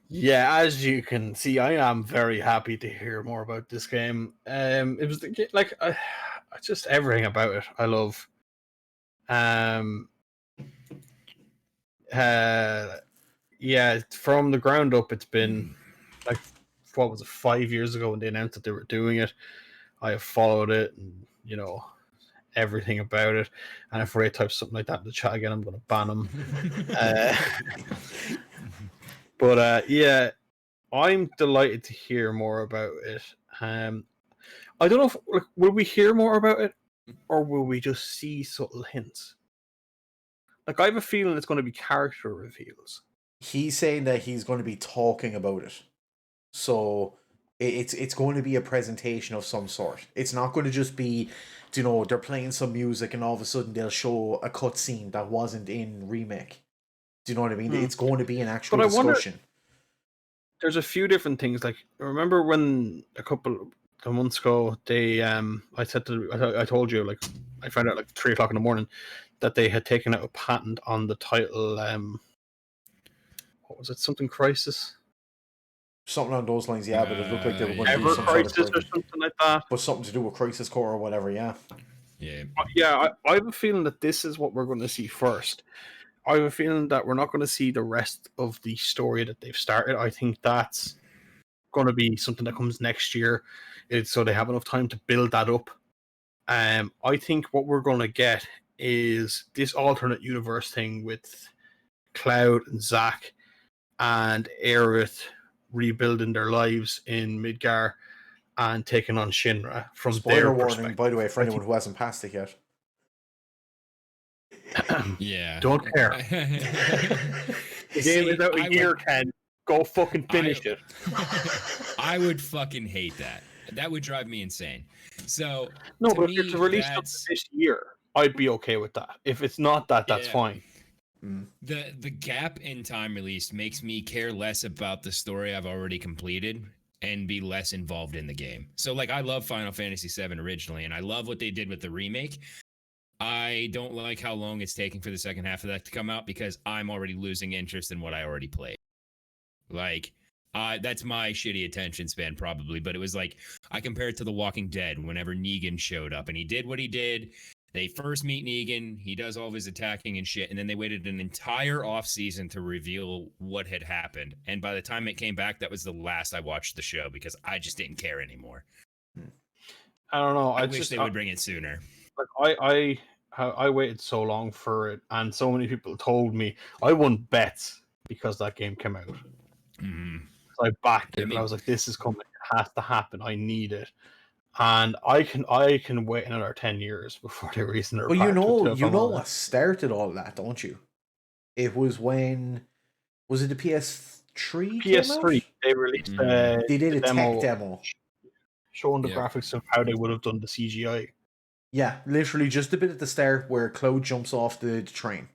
Yeah, as you can see, I am very happy to hear more about this game. It was like just everything about it I love. Yeah, from the ground up, it's been like, what was it, 5 years ago when they announced that they were doing it. I have followed it, and everything about it. And if Ray types something like that in the chat again, I'm going to ban him. But yeah, I'm delighted to hear more about it. I don't know if will we hear more about it, or will we just see subtle hints? Like, I have a feeling it's going to be character reveals. He's saying that he's going to be talking about it. So it's going to be a presentation of some sort. It's not going to just be, they're playing some music and all of a sudden they'll show a cutscene that wasn't in Remake. Do you know what I mean? It's going to be an actual discussion. There's a few different things. Like, remember when a couple of months ago they I told you, like, I found out like 3 o'clock in the morning that they had taken out a patent on the title. what was it? Something Crisis? Something on those lines, yeah. But it looked like they were going to do Ever some sort of Crisis or something like that. but something to do with Crisis Core or whatever. Yeah. Yeah, I have a feeling that this is what we're going to see first. I have a feeling that we're not going to see the rest of the story that they've started. I think that's going to be something that comes next year, so they have enough time to build that up. I think what we're going to get is this alternate universe thing with Cloud and Zack and Aerith rebuilding their lives in Midgar and taking on Shinra from Spoiler their warning, perspective. by the way, for anyone who hasn't passed it yet. Yeah. Don't care. The game is out a year, Ken. Go fucking finish it. I would fucking hate that. That would drive me insane. So no, but if it's released up this year, I'd be okay with that. If it's not that, that's fine. The gap in time release makes me care less about the story I've already completed and be less involved in the game. So like I love Final Fantasy VII originally, and I love what they did with the remake. I don't like how long it's taking for the second half of that to come out because I'm already losing interest in what I already played. Like, that's my shitty attention span probably, but it was like, I compare it to The Walking Dead whenever Negan showed up and he did what he did. They first meet Negan, he does all of his attacking and shit, and then they waited an entire off season to reveal what had happened. And by the time it came back, that was the last I watched the show because I just didn't care anymore. I don't know. I wish they would bring it sooner. Like I waited so long for it, and so many people told me I won bets because that game came out. Mm-hmm. So I backed it, and I was like, "This is coming. It has to happen. I need it." And I can wait another 10 years before they release another. But you know what started all that, don't you? It was when was it the PS3? PS3. They released. They did a demo, tech demo showing the graphics of how they would have done the CGI. Yeah, literally just a bit at the start where Cloud jumps off the train.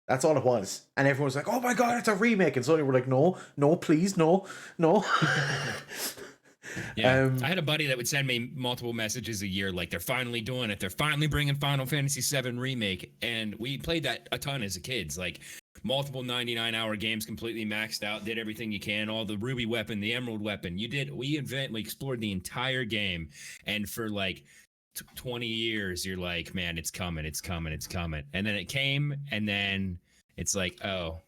That's all it was. And everyone's like, oh my god, it's a remake. And suddenly we're like, no, please, no. Yeah, I had a buddy that would send me multiple messages a year like, they're finally doing it. They're finally bringing Final Fantasy VII Remake. And we played that a ton as kids. Like, multiple 99-hour games completely maxed out, did everything you can, all the ruby weapon, the emerald weapon. We explored the entire game. And for like 20 years you're like, man, it's coming, and then it came, and then it's like, oh,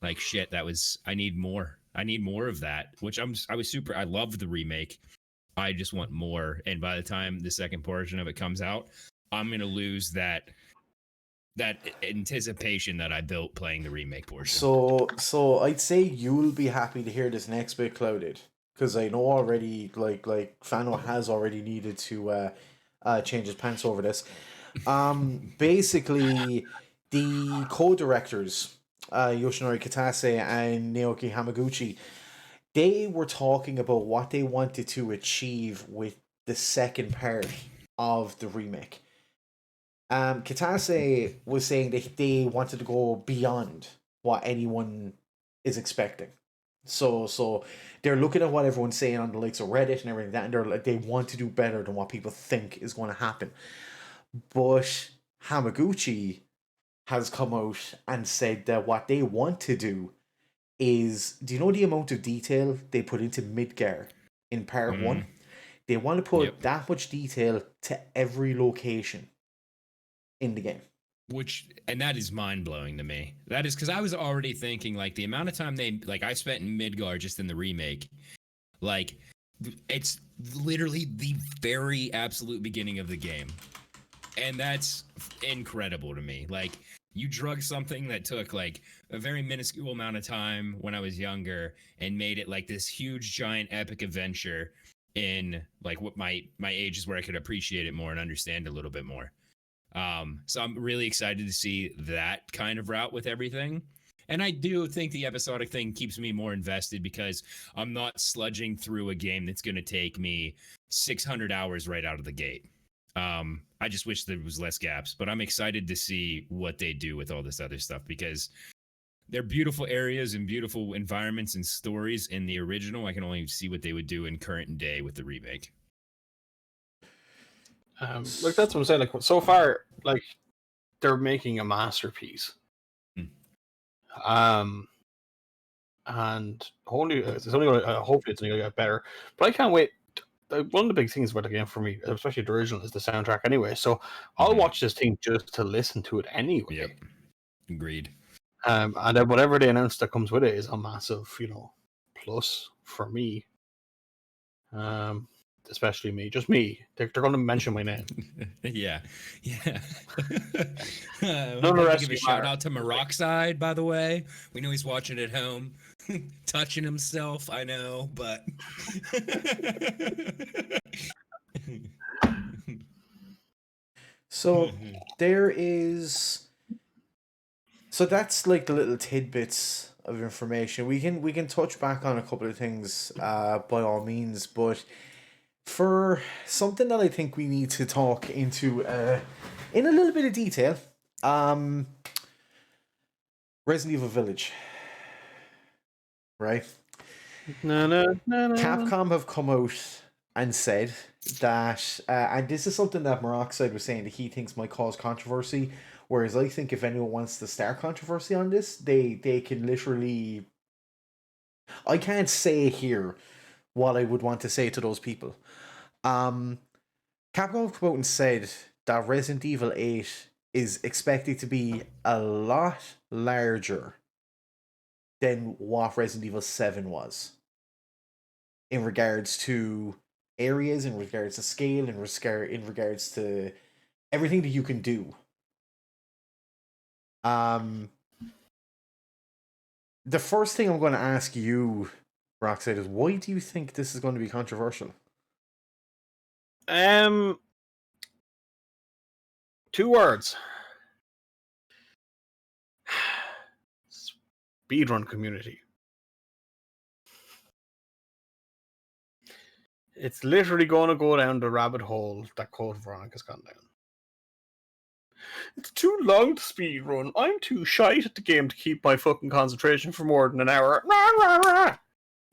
like shit, I need more of that, which I loved the remake. I just want more, and by the time the second portion of it comes out, I'm gonna lose that anticipation that I built playing the remake portion. So I'd say you'll be happy to hear this next bit, Clouded, because I know already like Fano has already needed to change his pants over this. Basically, the co-directors, Yoshinori Kitase and Naoki Hamaguchi, they were talking about what they wanted to achieve with the second part of the remake. Kitase was saying that they wanted to go beyond what anyone is expecting. So they're looking at what everyone's saying on the likes of Reddit and everything like that, and they want to do better than what people think is going to happen. But Hamaguchi has come out and said that what they want to do is, do you know the amount of detail they put into Midgar in part 1? They want to put that much detail to every location in the game. And that is mind-blowing to me. That is because I was already thinking, like, the amount of time I spent in Midgar just in the remake, like, it's literally the very absolute beginning of the game. And that's incredible to me. Like, you drug something that took, like, a very minuscule amount of time when I was younger and made it, like, this huge, giant, epic adventure in, like, what my age is where I could appreciate it more and understand a little bit more. So I'm really excited to see that kind of route with everything. And I do think the episodic thing keeps me more invested because I'm not sludging through a game that's going to take me 600 hours right out of the gate. I just wish there was less gaps, but I'm excited to see what they do with all this other stuff because they're beautiful areas and beautiful environments and stories in the original. I can only see what they would do in current day with the remake. Like that's what I'm saying. Like so far, like they're making a masterpiece. and hopefully it's only gonna get better. But I can't wait. One of the big things about the game for me, especially the original, is the soundtrack. Anyway, so I'll watch this thing just to listen to it anyway. Yep, agreed. And then whatever they announce that comes with it is a massive, plus for me. Especially me, just me. They're going to mention my name. yeah. None of the rest give a shout out to Maroxide, by the way. We know he's watching at home, touching himself. I know, but so there is. So that's like the little tidbits of information. We can touch back on a couple of things, by all means, but for something that I think we need to talk into in a little bit of detail, Resident Evil Village, right? No. Capcom have come out and said that, and this is something that Maroxide was saying that he thinks might cause controversy, whereas I think if anyone wants to start controversy on this, they can literally... I can't say here what I would want to say to those people. Capcom have come out and said that Resident Evil 8 is expected to be a lot larger than what Resident Evil 7 was. In regards to areas, in regards to scale, in regards to everything that you can do. The first thing I'm going to ask you, Roxette, is why do you think this is going to be controversial? 2 words. Speedrun community. It's literally going to go down the rabbit hole that Code Veronica's gone down. It's too long to speedrun. I'm too shite at the game to keep my fucking concentration for more than an hour.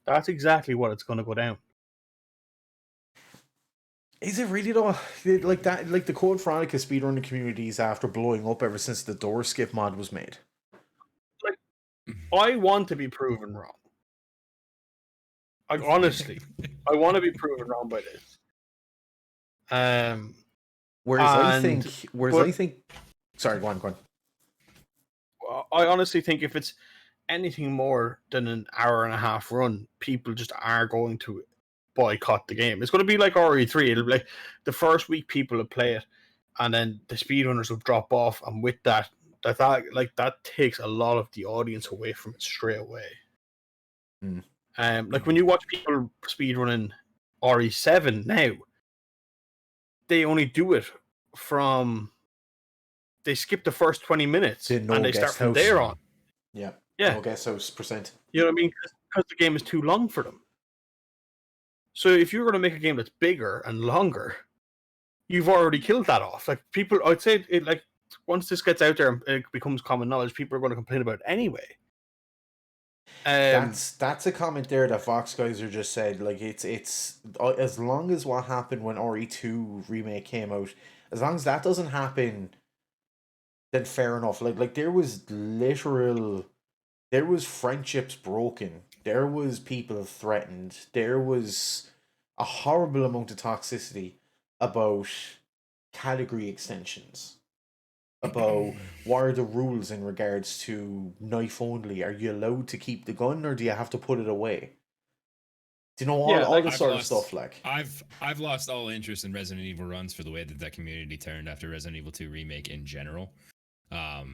That's exactly what it's going to go down. Is it really though? Like that, like the Code Veronica speedrunning communities after blowing up ever since the door skip mod was made. Like, I want to be proven wrong. Like, honestly, I want to be proven wrong by this. I think. Sorry, go on. I honestly think if it's anything more than an hour and a half run, people just are going to boycott the game. It's going to be like RE3. It'll be like the first week people will play it, and then the speedrunners will drop off, and with that takes a lot of the audience away from it straight away. Like when you watch people speedrunning RE7 now, they only do it from... They skip the first 20 minutes and they start from there on. Yeah. No guest house percent. You know what I mean? Because the game is too long for them. So if you're going to make a game that's bigger and longer, you've already killed that off. Like people, I'd say it, like once this gets out there and it becomes common knowledge, people are going to complain about it anyway. That's a comment there that Vox Geyser just said. Like it's as long as what happened when RE2 remake came out, as long as that doesn't happen, then fair enough. Like there was friendships broken. There was people threatened. There was a horrible amount of toxicity about category extensions. About what are the rules in regards to knife only? Are you allowed to keep the gun or do you have to put it away? Do you know all this sort of stuff? Like I've lost all interest in Resident Evil runs for the way that community turned after Resident Evil 2 remake in general. But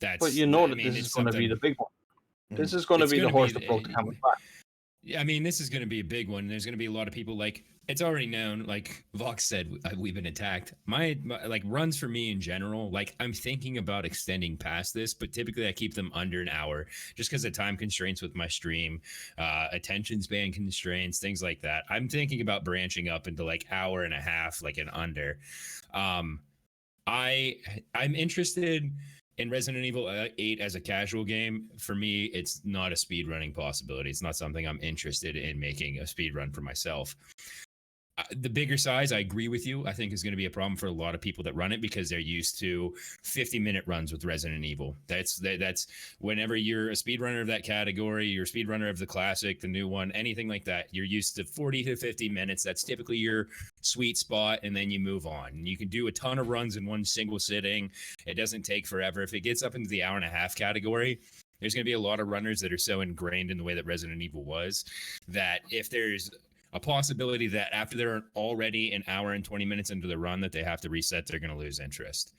this is going to be the big one. This is going to be the horse that broke the camel's back. Yeah, I mean, this is going to be a big one. There's going to be a lot of people, like, it's already known, like Vox said, we've been attacked. My like runs for me in general, like I'm thinking about extending past this, but typically I keep them under an hour just because of time constraints with my stream, attention span constraints, things like that. I'm thinking about branching up into like hour and a half, like an under. I'm interested in Resident Evil 8 as a casual game. For me, it's not a speedrunning possibility. It's not something I'm interested in making a speedrun for myself. The bigger size, I agree with you, I think is going to be a problem for a lot of people that run it because they're used to 50-minute runs with Resident Evil. That's whenever you're a speedrunner of that category, you're a speedrunner of the classic, the new one, anything like that, you're used to 40 to 50 minutes. That's typically your sweet spot, and then you move on. And you can do a ton of runs in one single sitting. It doesn't take forever. If it gets up into the hour and a half category, there's going to be a lot of runners that are so ingrained in the way that Resident Evil was that if there's a possibility that after they're already an hour and 20 minutes into the run that they have to reset, they're going to lose interest.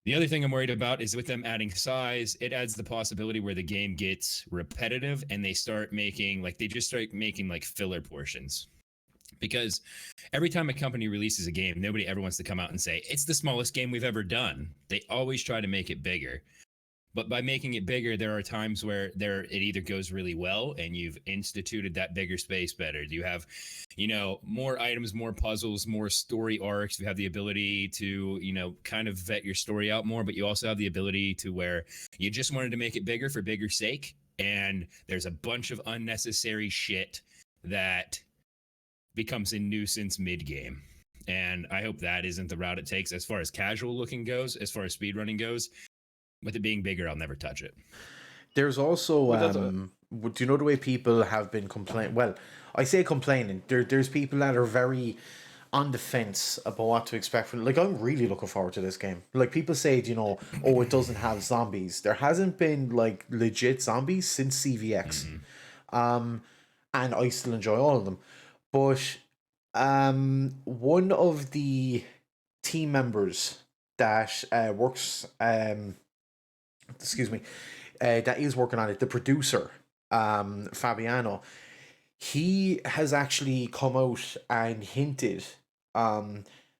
The other thing I'm worried about is with them adding size, it adds the possibility where the game gets repetitive and they start making like filler portions. Because every time a company releases a game, nobody ever wants to come out and say, it's the smallest game we've ever done. They always try to make it bigger. But by making it bigger, there are times where it either goes really well and you've instituted that bigger space better. You have, more items, more puzzles, more story arcs. You have the ability to, kind of vet your story out more, but you also have the ability to where you just wanted to make it bigger for bigger sake. And there's a bunch of unnecessary shit that becomes a nuisance mid-game. And I hope that isn't the route it takes as far as casual looking goes, as far as speedrunning goes. With it being bigger, I'll never touch it. There's also, do you know the way people have been complaining? Well, I say complaining. There's people that are very on the fence about what to expect from it. Like, I'm really looking forward to this game. Like, people say, oh, it doesn't have zombies. There hasn't been, like, legit zombies since CVX. Mm-hmm. And I still enjoy all of them. But one of the team members that works... that is working on it, the producer, Fabiano, he has actually come out and hinted,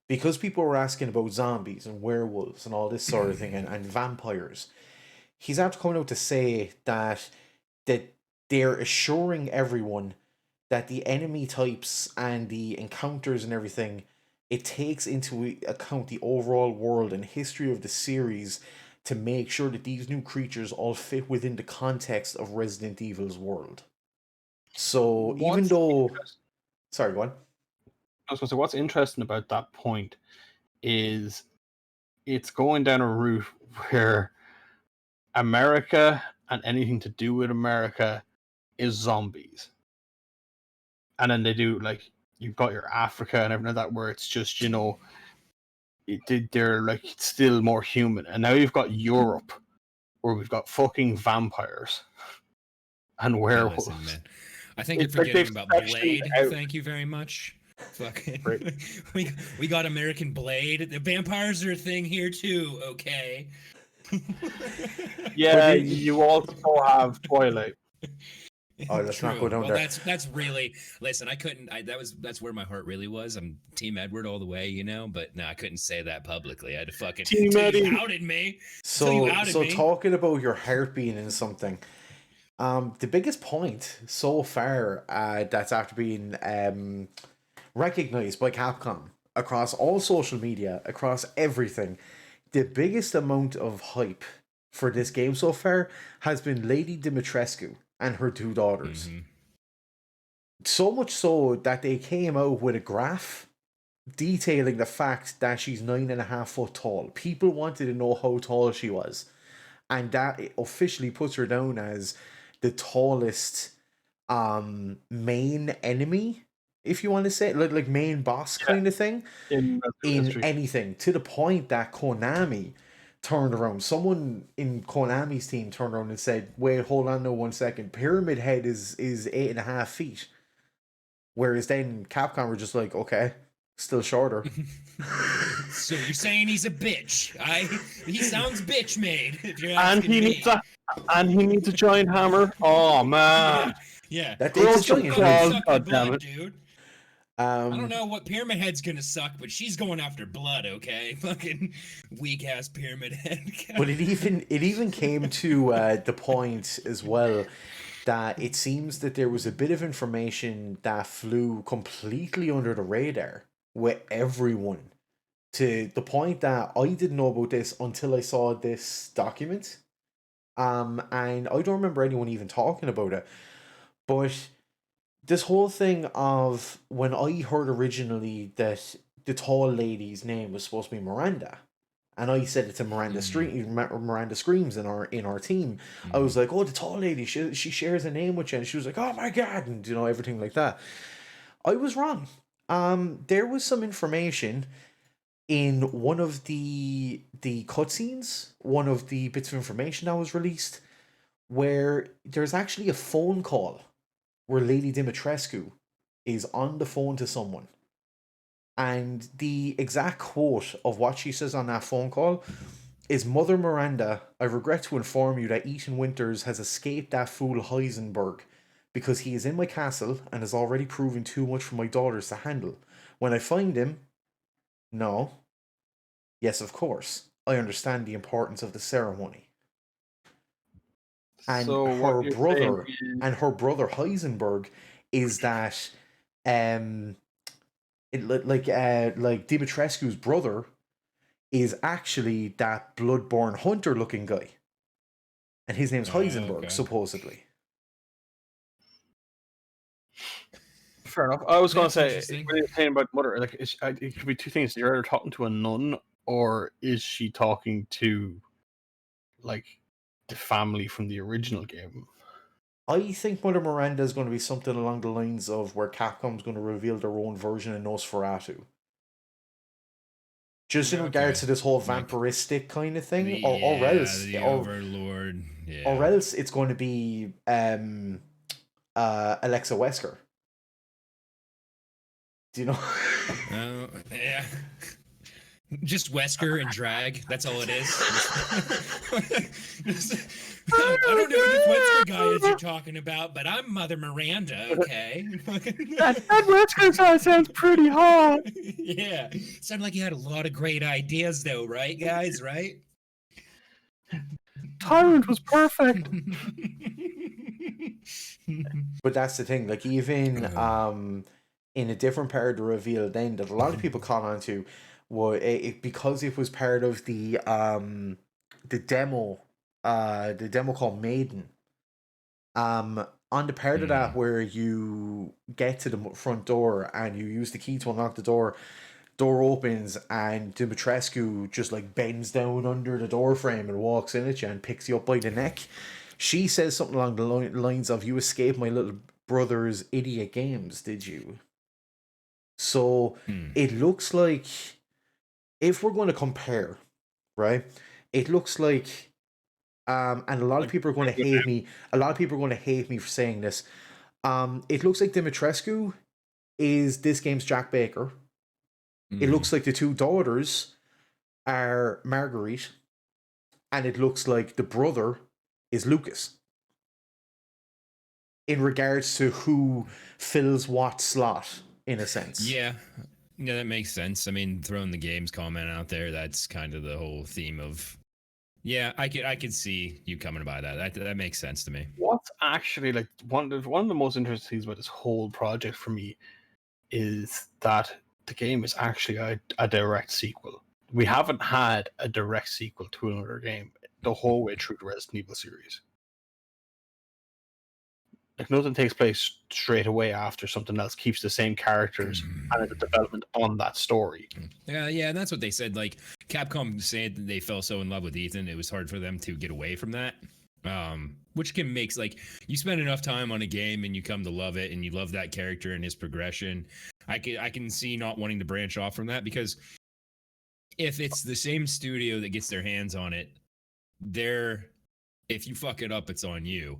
because people were asking about zombies and werewolves and all this sort of thing, and vampires, he's after coming out to say that they're assuring everyone that the enemy types and the encounters and everything, it takes into account the overall world and history of the series to make sure that these new creatures all fit within the context of Resident Evil's world. So even though... Sorry, go on. I was going to say, what's interesting about that point is it's going down a route where America and anything to do with America is zombies. And then they do, like, you've got your Africa and everything like that, where it's just, they're like still more human. And now you've got Europe, where we've got fucking vampires and werewolves. Listen, man. I think you're forgetting about Blade. Thank you very much. Fucking, we got American Blade. The vampires are a thing here too. Okay. Yeah, you also have Twilight. Oh, let's not go down there. That's really, listen, that's where my heart really was. I'm Team Edward all the way, but no, I couldn't say that publicly. I had to fucking Team Eddie. You outed me. So talking about your heart being in something, the biggest point so far that's after being recognized by Capcom across all social media, across everything, the biggest amount of hype for this game so far has been Lady Dimitrescu and her two daughters. Mm-hmm. So much so that they came out with a graph detailing the fact that she's 9.5 foot tall. People wanted to know how tall she was. And that officially puts her down as the tallest main enemy, if you want to say, like main boss kind of thing, in anything. To the point that Konami turned around. Someone in Konami's team turned around and said, wait, hold on no 1 second. Pyramid Head is 8.5 feet. Whereas then Capcom were just like, okay, still shorter. So you're saying he's a bitch? He sounds bitch made. And he needs a giant hammer. Oh man. Yeah. That takes a giant hammer. God damn it, dude. I don't know what Pyramid Head's gonna suck, but she's going after blood, okay? Fucking weak ass Pyramid Head. But it even came to the point as well that it seems that there was a bit of information that flew completely under the radar with everyone, to the point that I didn't know about this until I saw this document. And I don't remember anyone even talking about it. But this whole thing of when I heard originally that the tall lady's name was supposed to be Miranda, and I said it to Miranda Screams in our team. I was like, "Oh, the tall lady, she shares a name with you," and she was like, "Oh my god," and everything like that. I was wrong. There was some information in one of the cutscenes, one of the bits of information that was released, where there's actually a phone call where Lady Dimitrescu is on the phone to someone. And the exact quote of what she says on that phone call is, "Mother Miranda, I regret to inform you that Ethan Winters has escaped that fool Heisenberg because he is in my castle and has already proven too much for my daughters to handle. When I find him, no. Yes, of course. I understand the importance of the ceremony." And So what her you're saying brother is, and her brother Heisenberg is that um like Dimitrescu's brother is actually that bloodborne hunter looking guy. And his name's Heisenberg, Okay. supposedly. fair enough. I was going to That's say, interesting. when you're saying about mother, like it could be two things. You're either talking to a nun, or is she talking to like the family from the original game? I think Mother Miranda is going to be something along the lines of where Capcom's going to reveal their own version of Nosferatu. Just in regards Okay. to this whole Like vampiristic kind of thing, the Overlord. or Yeah. else it's going to be Alexa Wesker. Do you know? Oh, yeah. Just Wesker and drag. That's all it is. I don't know who this Wesker guy is you're talking about, but I'm Mother Miranda, okay? that Wesker guy sounds pretty hot. Yeah. Sounded like you had a lot of great ideas, though, right, guys? Right? Tyrant was perfect. But that's the thing. Like even in a different part of the reveal, then that a lot of people caught on to, because it was part of the demo, the demo called Maiden. On the part of that where you get to the front door and you use the key to unlock the door, door opens and Dimitrescu just like bends down under the door frame and walks in at you and picks you up by the neck. She says something along the lines of, "You escaped my little brother's idiot games, did you?" So it looks like, if we're going to compare, right, it looks like and a lot of people are going to hate me. A lot of people are going to hate me for saying this. It looks like Dimitrescu is this game's Jack Baker. It looks like the two daughters are Marguerite, and it looks like the brother is Lucas. In regards to who fills what slot, in a sense. Yeah. Yeah, that makes sense. I mean, throwing the games comment out there, that's kind of the whole theme of. Yeah, I could see you coming by that. That makes sense to me. What's actually like one of the most interesting things about this whole project for me is that the game is actually a direct sequel. We haven't had a direct sequel to another game the whole way through the Resident Evil series. Like nothing takes place straight away after something else, keeps the same characters and the development on that story. Yeah, and that's what they said. Like Capcom said that they fell so in love with Ethan, it was hard for them to get away from that. Which can make, like, you spend enough time on a game and you come to love it and you love that character and his progression. I can see not wanting to branch off from that, because if it's the same studio that gets their hands on it, if you fuck it up, it's on you.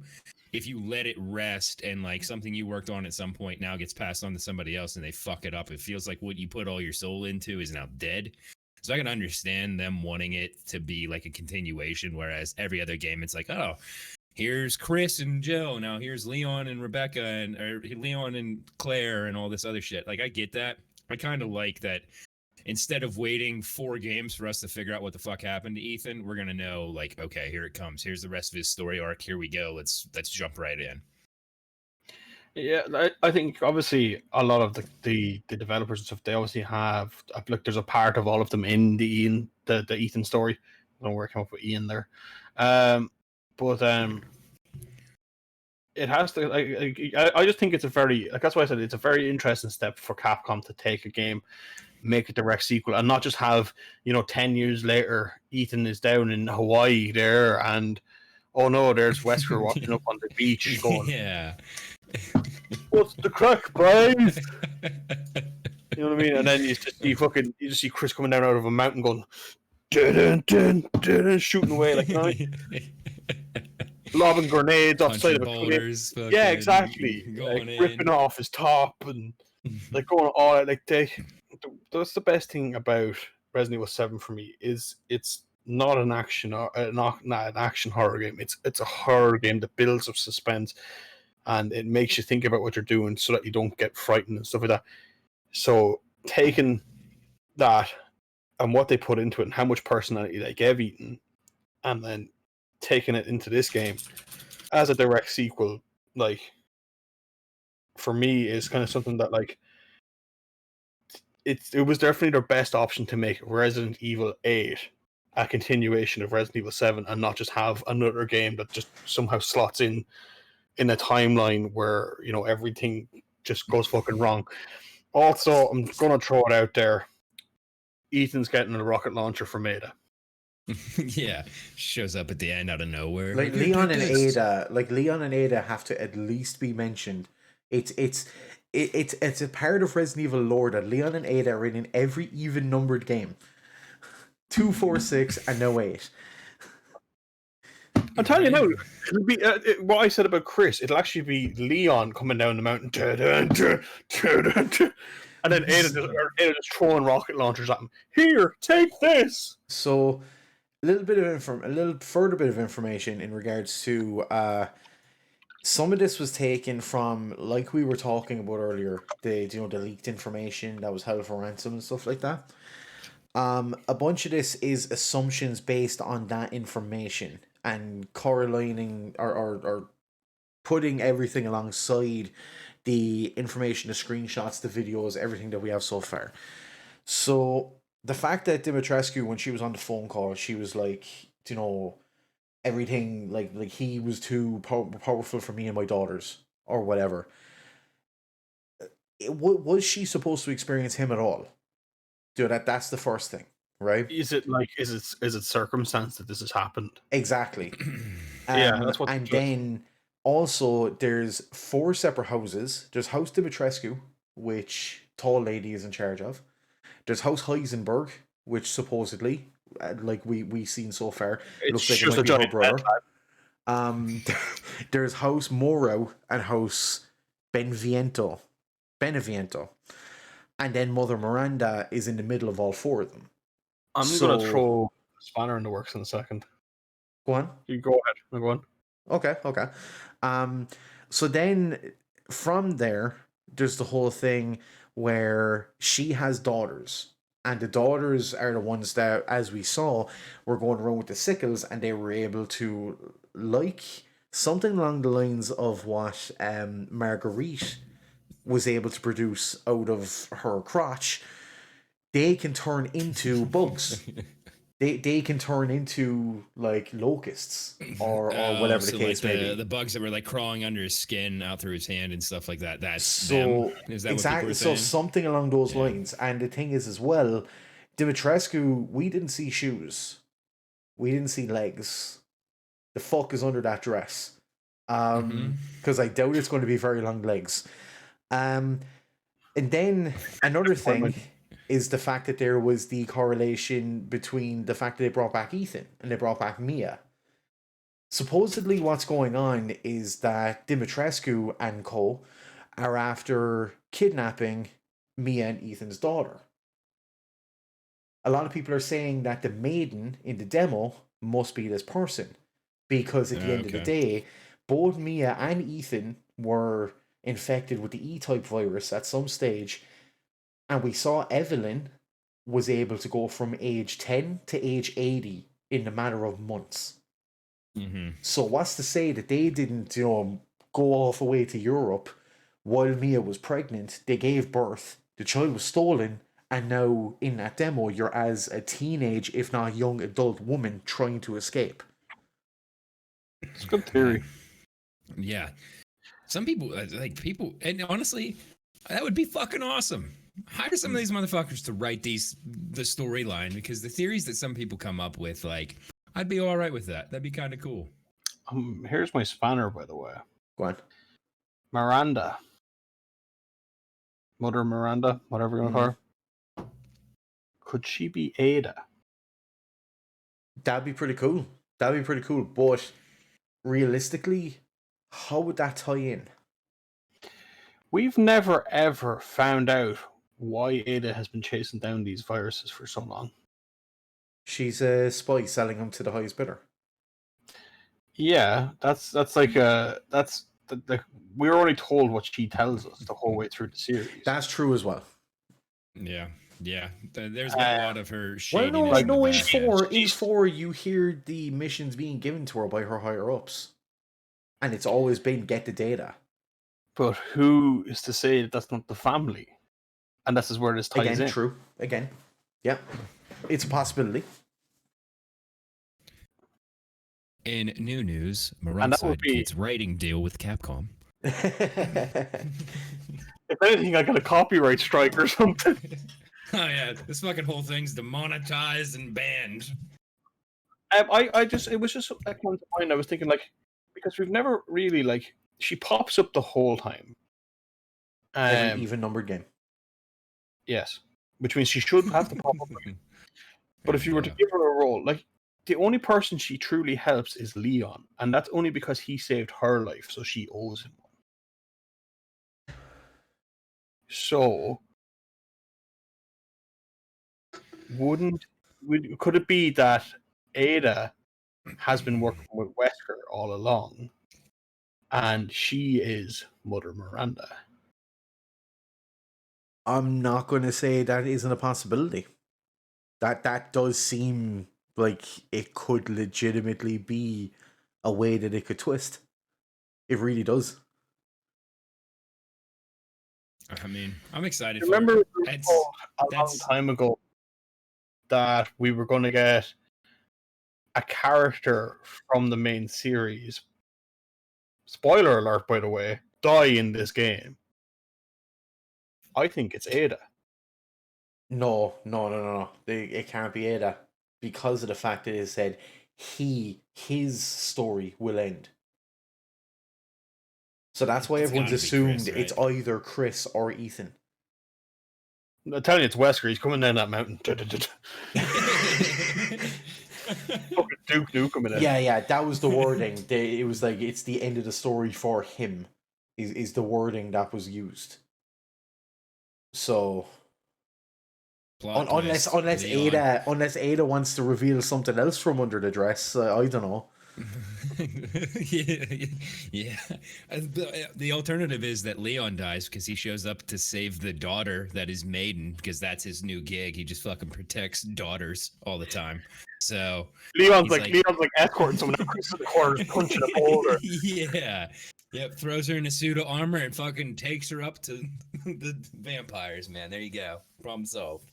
If you let it rest and like something you worked on at some point now gets passed on to somebody else and they fuck it up, it feels like what you put all your soul into is now dead. So I can understand them wanting it to be like a continuation, whereas every other game it's like, oh, here's Chris and Jill, now here's Leon and Rebecca, and or Leon and Claire and all this other shit. Like I get that. I kind of like that. Instead of waiting 4 games for us to figure out what the fuck happened to Ethan, we're gonna know, like, okay, here it comes. Here's the rest of his story arc. Here we go. Let's jump right in. Yeah, I think obviously a lot of the developers and stuff, they obviously have, like, there's a part of all of them in the Ethan story. I don't know where I came up with Ian there, but it has to. I just think it's a very like that's why I said it's a very interesting step for Capcom to take a game, make a direct sequel, and not just have 10 years later Ethan is down in Hawaii there, and oh no, there's Wesker washing up on the beach going, Yeah. "What's the crack, boys?" You know what I mean? And then you just see Chris coming down out of a mountain going, dun, dun, dun, dun, shooting away like lobbing grenades outside of a boulders, yeah, exactly. going Like ripping in. off his top and like going all out. Like that's the best thing about Resident Evil 7 for me is it's not an action or not an action horror game. It's a horror game that builds up suspense and it makes you think about what you're doing so that you don't get frightened and stuff like that. So taking that and what they put into it and how much personality they gave Ethan, and then taking it into this game as a direct sequel, like for me, is kind of something that like it was definitely their best option to make Resident Evil 8 a continuation of Resident Evil 7 and not just have another game that just somehow slots in a timeline where everything just goes fucking wrong. Also, I'm gonna throw it out there. Ethan's getting a rocket launcher from Ada. Yeah, shows up at the end out of nowhere. Like Leon and Ada have to at least be mentioned. It's a part of Resident Evil lore that Leon and Ada are in every even numbered game. 2, 4, 6, and no 8. I'm telling you now, it'll be what I said about Chris. It'll actually be Leon coming down the mountain, and then Ada just throwing rocket launchers at him. Here, take this. So, a little further bit of information in regards to some of this was taken from, like we were talking about earlier, the leaked information that was held for ransom and stuff like that. A bunch of this is assumptions based on that information and correlating or putting everything alongside the information, the screenshots, the videos, everything that we have so far. So the fact that Dimitrescu, when she was on the phone call, she was like, everything like he was too powerful for me and my daughters or whatever. Was she supposed to experience him at all? That's the first thing, right? Is it circumstance that this has happened? Exactly. Yeah, that's what. And then also there's 4 separate houses. There's House Dimitrescu, which Tall Lady is in charge of. There's House Heisenberg, which supposedly, like we seen so far, looks like it might be her brother. There's House Moro and House Beneviento, and then Mother Miranda is in the middle of all 4 of them. I'm gonna throw a spanner in the works in a second. Go on. You go ahead. Go on. Okay. So then from there, there's the whole thing where she has daughters. And the daughters are the ones that, as we saw, were going around with the sickles, and they were able to, like, something along the lines of what Marguerite was able to produce out of her crotch. They can turn into bugs. They can turn into like locusts or whatever the case may be. The bugs that were like crawling under his skin out through his hand and stuff like that. That's them. Is that exactly? What people are saying? So something along those lines. And the thing is as well, Dimitrescu, we didn't see shoes, we didn't see legs. The fuck is under that dress? Because I doubt it's going to be very long legs. And then another thing is the fact that there was the correlation between the fact that they brought back Ethan and they brought back Mia. Supposedly what's going on is that Dimitrescu and co are after kidnapping Mia and Ethan's daughter. A lot of people are saying that the maiden in the demo must be this person, because at the end of the day, both Mia and Ethan were infected with the E-type virus at some stage. And we saw Evelyn was able to go from age 10 to age 80 in a matter of months. So what's to say that they didn't, go off away to Europe while Mia was pregnant? They gave birth, the child was stolen, and now in that demo you're as a teenage, if not young adult woman trying to escape. It's a good theory. Yeah. Some people and honestly, that would be fucking awesome. Hire some of these motherfuckers to write the storyline, because the theories that some people come up with, like, I'd be all right with that. That'd be kind of cool. Here's my spanner, by the way. Go on. Miranda. Mother Miranda, whatever you want to call her. Could she be Ada? That'd be pretty cool. But realistically, how would that tie in? We've never ever found out why Ada has been chasing down these viruses for so long. She's a spy selling them to the highest bidder. Yeah, that's like we were only told what she tells us the whole way through the series. That's true as well. Yeah. There's been a lot of her Well, shadiness. in 4, you hear the missions being given to her by her higher ups, and it's always been get the data. But who is to say that that's not the family? And this is where this ties Again, in. true. Again, yeah, it's a possibility. In new news, Moronside quits writing deal with Capcom. If anything, I got a copyright strike or something. Oh yeah, this fucking whole thing's demonetized and banned. It was just something that came to mind. I was thinking, like, because we've never really, like, she pops up the whole time. Every even numbered game. Yes, which means she should have to pop up. But if you were to give her a role, like, the only person she truly helps is Leon, and that's only because he saved her life, so she owes him one. So, could it be that Ada has been working with Wesker all along, and she is Mother Miranda? I'm not going to say that isn't a possibility. That does seem like it could legitimately be a way that it could twist. It really does. I mean, I'm excited. Remember a long time ago that we were going to get a character from the main series, spoiler alert, by the way, die in this game. I think it's Ada. No. It can't be Ada, because of the fact that it said his story will end. So that's why everyone's assumed Chris, right? It's either Chris or Ethan. I'm telling you, it's Wesker. He's coming down that mountain. Duke Nukem in it. Yeah, that was the wording. It was like, it's the end of the story for him, is the wording that was used. So unless Ada wants to reveal something else from under the dress, I don't know. yeah. The alternative is that Leon dies because he shows up to save the daughter that is Maiden, because that's his new gig. He just fucking protects daughters all the time. So Leon's like escorting someone across the corner, punching a boulder. Yeah. Yep, throws her in a suit of armor and fucking takes her up to the vampires, man. There you go. Problem solved.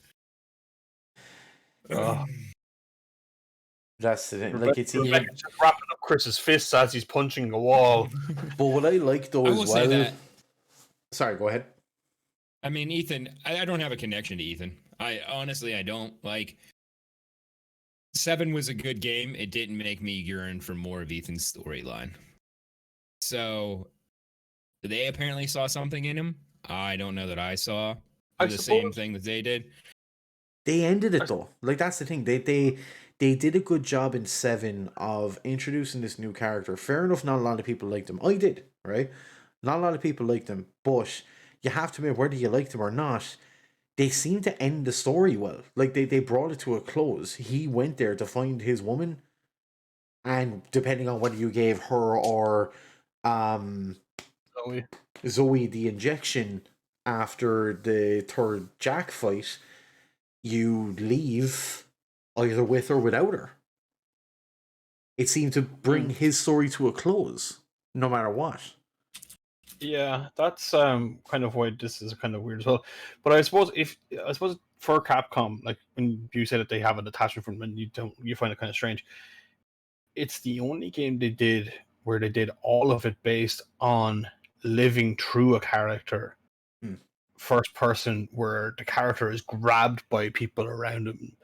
That's the thing. Like, it's just wrapping up Chris's fists as he's punching a wall. But what I like though as well. Sorry, go ahead. I mean, Ethan, I don't have a connection to Ethan. I don't. Like, 7 was a good game. It didn't make me yearn for more of Ethan's storyline. So they apparently saw something in him. I don't know that I saw the same thing that they did. They ended it though. Like, that's the thing. They did a good job in 7 of introducing this new character. Fair enough, not a lot of people liked him. I did, right? Not a lot of people liked him, but you have to admit, whether you liked him or not, they seemed to end the story well. Like, they brought it to a close. He went there to find his woman, and depending on whether you gave her or Zoe the injection after the third Jack fight, you leave either with or without her. It seemed to bring his story to a close, no matter what. Yeah, that's kind of why this is kind of weird as well. But I suppose for Capcom, like when you said that they have an attachment from them, and you find it kind of strange. It's the only game they did where they did all of it based on living through a character, Hmm. first person, where the character is grabbed by people around him,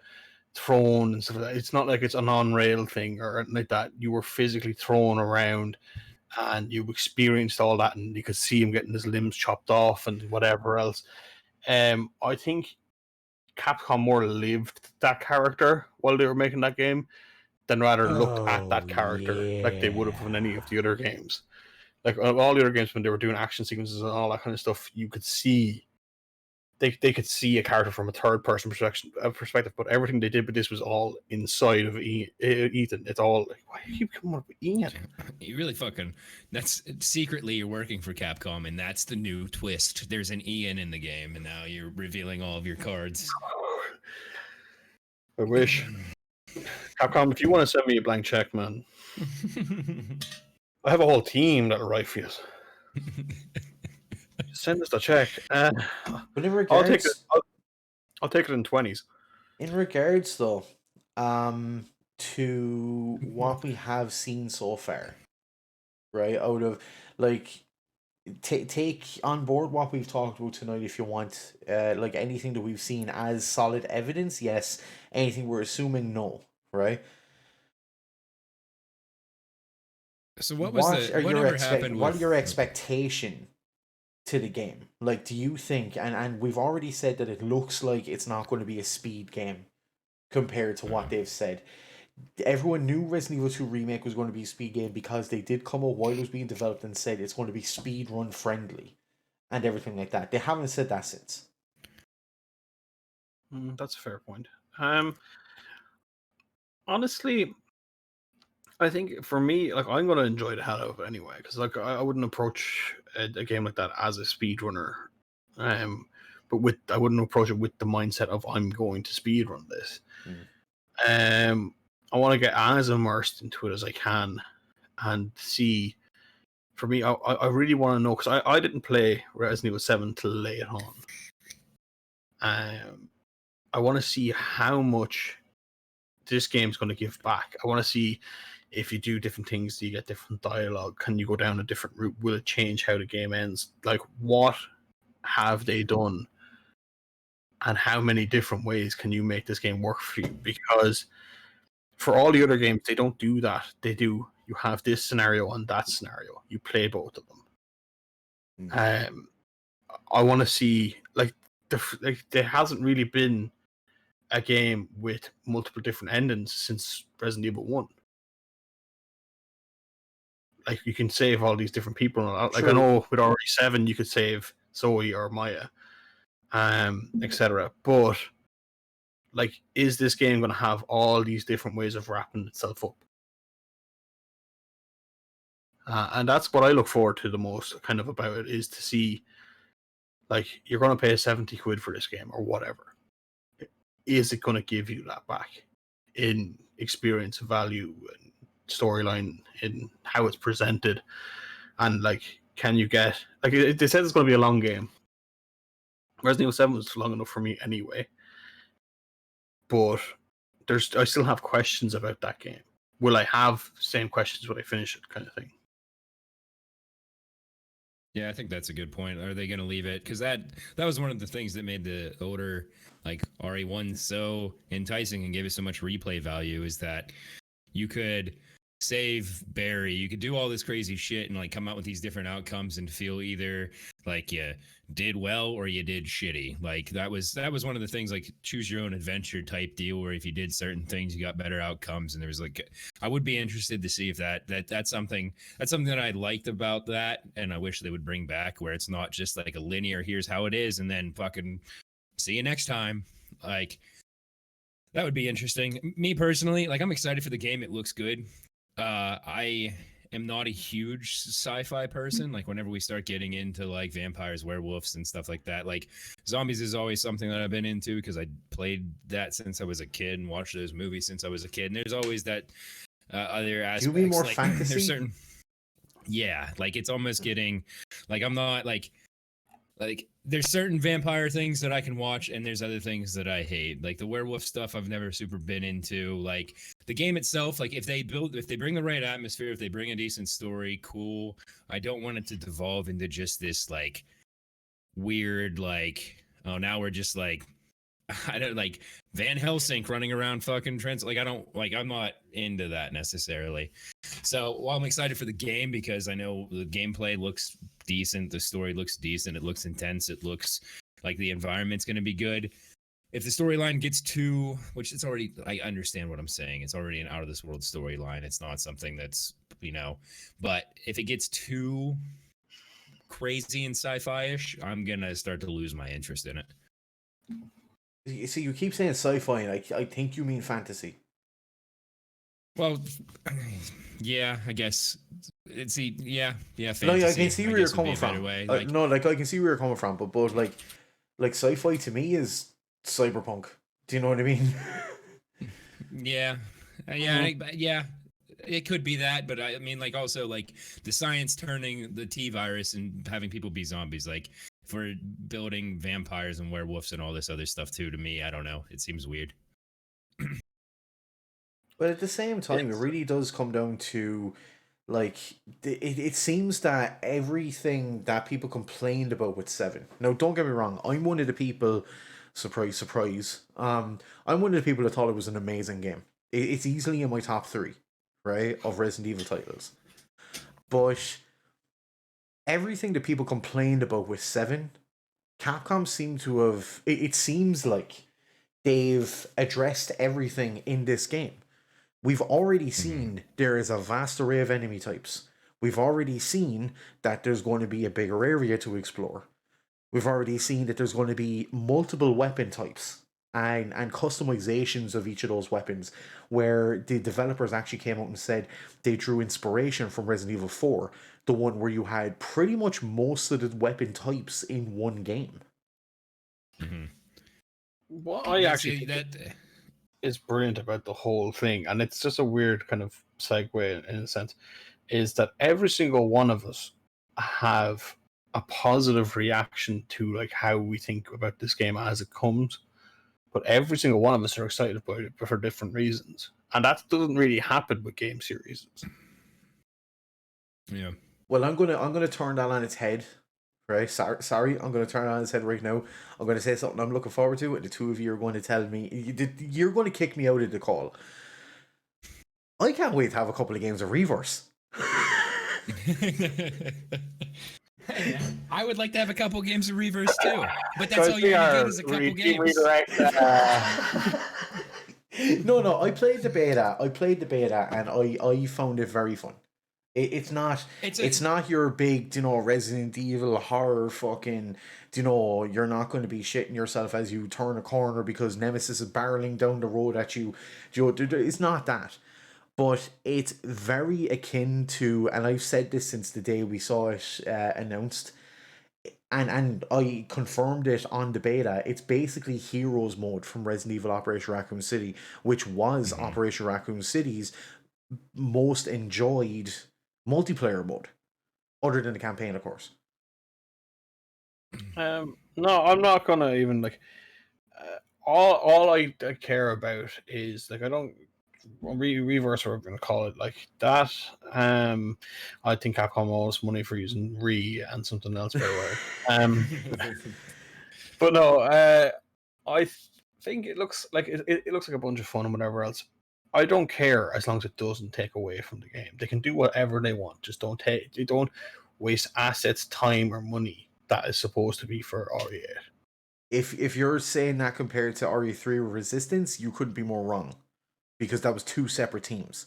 thrown and stuff like that. It's not like it's an on-rail thing or anything like that. You were physically thrown around and you experienced all that, and you could see him getting his limbs chopped off and whatever else. I think Capcom more lived that character while they were making that game than rather looked at that character like they would have in any of the other games. Like all the other games, when they were doing action sequences and all that kind of stuff, you could see they could see a character from a third person perspective, but everything they did with this was all inside of Ethan. It's all like, why do you keep coming up with Ian? You really fucking. That's secretly you're working for Capcom, and that's the new twist. There's an Ian in the game, and now you're revealing all of your cards. I wish. Capcom, if you want to send me a blank check, man, I have a whole team that'll write for you. Send us the check. But in I'll regards, take it. I'll take it in 20s. in regards though, to what we have seen so far, right? Out of like, take on board what we've talked about tonight if you want. Like anything that we've seen as solid evidence, yes. Anything we're assuming, no. Right? So what was whatever happened? What are your expectation to the game? Like, do you think? And we've already said that it looks like it's not going to be a speed game compared to what they've said. Everyone knew Resident Evil 2 Remake was going to be a speed game because they did come out while it was being developed and said it's going to be speed run friendly and everything like that. They haven't said that since. That's a fair point. Honestly, I think for me, like, I'm going to enjoy the hell out of it anyway, because like I wouldn't approach a game like that as a speedrunner. But I wouldn't approach it with the mindset of I'm going to speedrun this. I want to get as immersed into it as I can and see. For me, I really want to know, because I didn't play Resident Evil 7 till late on. I want to see how much this game's going to give back. I want to see if you do different things, do you get different dialogue? Can you go down a different route? Will it change how the game ends? Like, what have they done? And how many different ways can you make this game work for you? Because for all the other games, they don't do that. They do, you have this scenario and that scenario. You play both of them. I want to see, like there hasn't really been a game with multiple different endings since Resident Evil 1. Like, you can save all these different people and all that. Like, I know with RE7 you could save Zoe or Maya, etc. But like, is this game going to have all these different ways of wrapping itself up? And that's what I look forward to the most, kind of, about it, is to see, like, you're going to pay 70 quid for this game or whatever. Is it going to give you that back in experience, value, and storyline, in how it's presented? And like, can you get, like, they said it's going to be a long game. Resident Evil 7 was long enough for me anyway, but I still have questions about that game. Will I have the same questions when I finish it, kind of thing? Yeah, I think that's a good point. Are they going to leave it? Because that was one of the things that made the older, like, RE1 so enticing and gave it so much replay value, is that you could save Barry, you could do all this crazy shit and like come out with these different outcomes and feel either like you did well or you did shitty. Like that was one of the things, like, choose your own adventure type deal, where if you did certain things you got better outcomes. And there was, like, I would be interested to see if that's something that I liked about that, and I wish they would bring back, where it's not just like a linear, here's how it is and then fucking see you next time. Like, that would be interesting. Me personally, like, I'm excited for the game. It looks good. I am not a huge sci-fi person. Like, whenever we start getting into like vampires, werewolves, and stuff like that, like, zombies is always something that I've been into because I played that since I was a kid and watched those movies since I was a kid. And there's always that other aspects. You mean more like, fantasy? There's certain, yeah, like, it's almost getting, like, I'm not like, Like there's certain vampire things that I can watch, and there's other things that I hate. Like the werewolf stuff, I've never super been into. Like the game itself, like if they bring the right atmosphere, if they bring a decent story, cool. I don't want it to devolve into just this like weird, like, oh, now we're just like, I don't like Van Helsing running around fucking trends. Like I don't like, I'm not into that necessarily. So while I'm excited for the game because I know the gameplay looks decent, the story looks decent, it looks intense, it looks like the environment's going to be good. If the storyline gets too, which it's already, I understand what I'm saying, it's already an out of this world storyline. It's not something that's, but if it gets too crazy and sci-fi-ish, I'm gonna start to lose my interest in it. You see, you keep saying sci-fi, and I think you mean fantasy. Well, yeah, I guess it's yeah, fantasy. No, yeah, I can see where you're coming from. Like, no, like I can see where you're coming from, but like sci-fi to me is cyberpunk. Do you know what I mean? yeah, yeah. It could be that, but I mean, like, also, like, the science turning the T virus and having people be zombies, like, for building vampires and werewolves and all this other stuff, too, to me, I don't know. It seems weird. But at the same time, it really does come down to, like, it seems that everything that people complained about with 7. Now, don't get me wrong, I'm one of the people, surprise, surprise, I'm one of the people that thought it was an amazing game. It's easily in my top 3. Right, of Resident Evil titles. But everything that people complained about with 7, Capcom seem to have... It seems like they've addressed everything in this game. We've already seen there is a vast array of enemy types. We've already seen that there's going to be a bigger area to explore. We've already seen that there's going to be multiple weapon types and customizations of each of those weapons, where the developers actually came out and said they drew inspiration from Resident Evil 4, the one where you had pretty much most of the weapon types in one game. Mm-hmm. What I actually think is brilliant about the whole thing, and it's just a weird kind of segue in a sense, is that every single one of us have a positive reaction to like how we think about this game as it comes. But every single one of us are excited about it for different reasons, and that doesn't really happen with game series. Yeah. Well, I'm gonna turn that on its head, right? Sorry, I'm gonna turn it on its head right now. I'm gonna say something I'm looking forward to, and the two of you are going to tell me you're going to kick me out of the call. I can't wait to have a couple of games of Reverse. I would like to have a couple games of Reverse too, but that's all you're gonna get is a couple games. No, I played the beta, and I found it very fun. It's not your big, Resident Evil horror fucking, you're not going to be shitting yourself as you turn a corner because Nemesis is barreling down the road at you. It's not that. But it's very akin to, and I've said this since the day we saw it announced, and I confirmed it on the beta. It's basically Heroes mode from Resident Evil Operation Raccoon City, which was Operation Raccoon City's most enjoyed multiplayer mode, other than the campaign, of course. No, I'm not gonna even like. All I care about is like I don't. Reverse, or I'm going to call it like that. I think Capcom owes money for using and something else, by the way. But no, I think it looks like it looks like a bunch of fun and whatever else. I don't care as long as it doesn't take away from the game. They can do whatever they want. Just don't waste assets, time, or money that is supposed to be for RE8. If you're saying that compared to RE3 or Resistance, you couldn't be more wrong. Because that was 2 separate teams.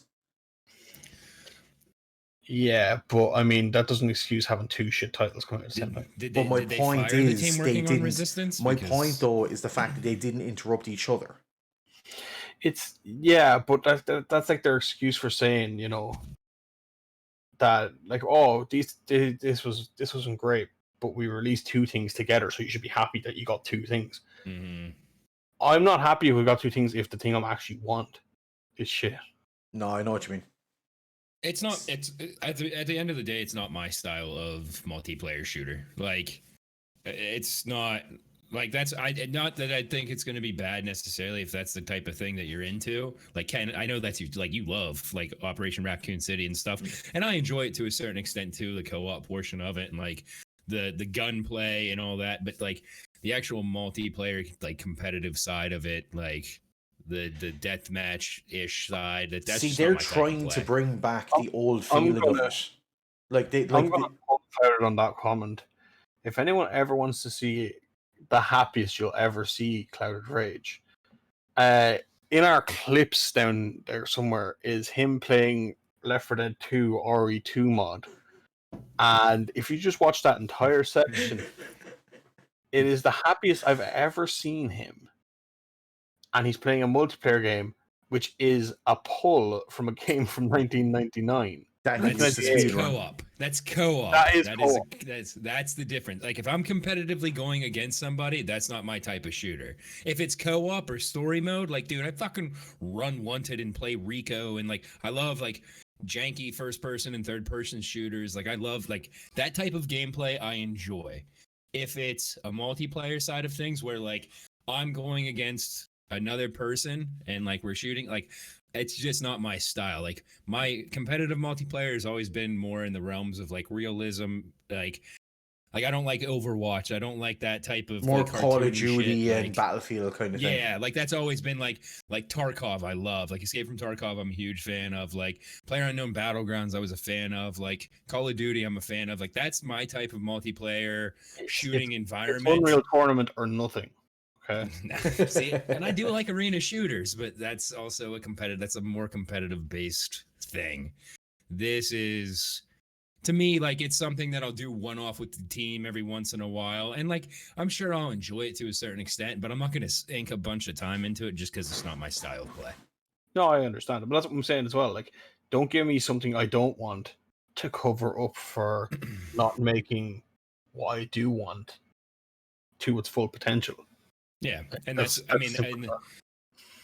Yeah, but I mean that doesn't excuse having 2 shit titles coming at the same time. But my point is they didn't. My point though is the fact that they didn't interrupt each other. It's but that's like their excuse for saying, that like, oh, this wasn't great, but we released 2 things together, so you should be happy that you got 2 things. Mm-hmm. I'm not happy if we got 2 things if the thing I'm actually want is shit. No, I know what you mean. It's not. It's at the end of the day, it's not my style of multiplayer shooter. Like, It's not like that's not that I think it's going to be bad necessarily if that's the type of thing that you're into. Like Ken, I know that's you love like Operation Raccoon City and stuff, and I enjoy it to a certain extent too, the co-op portion of it and like the gunplay and all that. But like the actual multiplayer, like competitive side of it, like the deathmatch ish side, that's See, just not they're my type of trying to play. bring back I'm, the old I'm feeling of gonna it. Like they I'm like gonna the, put out on that comment. If anyone ever wants to see the happiest you'll ever see Clouded Rage, uh, in our clips down there somewhere is him playing Left 4 Dead 2 RE2 mod. And if you just watch that entire section, it is the happiest I've ever seen him. And he's playing a multiplayer game, which is a pull from a game from 1999. that he needs to That's 1998. speed run. co-op. That's co-op. That is That co-op. that's the difference. Like if I'm competitively going against somebody, that's not my type of shooter. If it's co-op or story mode, like dude, I fucking run Wanted and play Rico and like I love like janky first person and third person shooters. Like I love like that type of gameplay I enjoy. If it's a multiplayer side of things where like I'm going against another person and like we're shooting like it's just not my style. Like my competitive multiplayer has always been more in the realms of like realism. Like I don't like Overwatch. I don't like that type of More like Call of cartoony Duty shit. and Like Battlefield kind of thing. yeah, like that's always been like Tarkov. I love like Escape from Tarkov. I'm a huge fan of like PlayerUnknown Battlegrounds. I was a fan of like Call of Duty. I'm a fan of like that's my type of multiplayer shooting It's environment. Unreal Tournament or nothing. Okay. See, and I do like arena shooters, but that's also a competitive. That's a more competitive based thing. This is to me like it's something that I'll do one off with the team every once in a while, and like I'm sure I'll enjoy it to a certain extent, but I'm not going to sink a bunch of time into it just because it's not my style of play. No, I understand it, but that's what I'm saying as well. Like, don't give me something I don't want to cover up for not making what I do want to its full potential. Yeah, and That's, I mean, simple.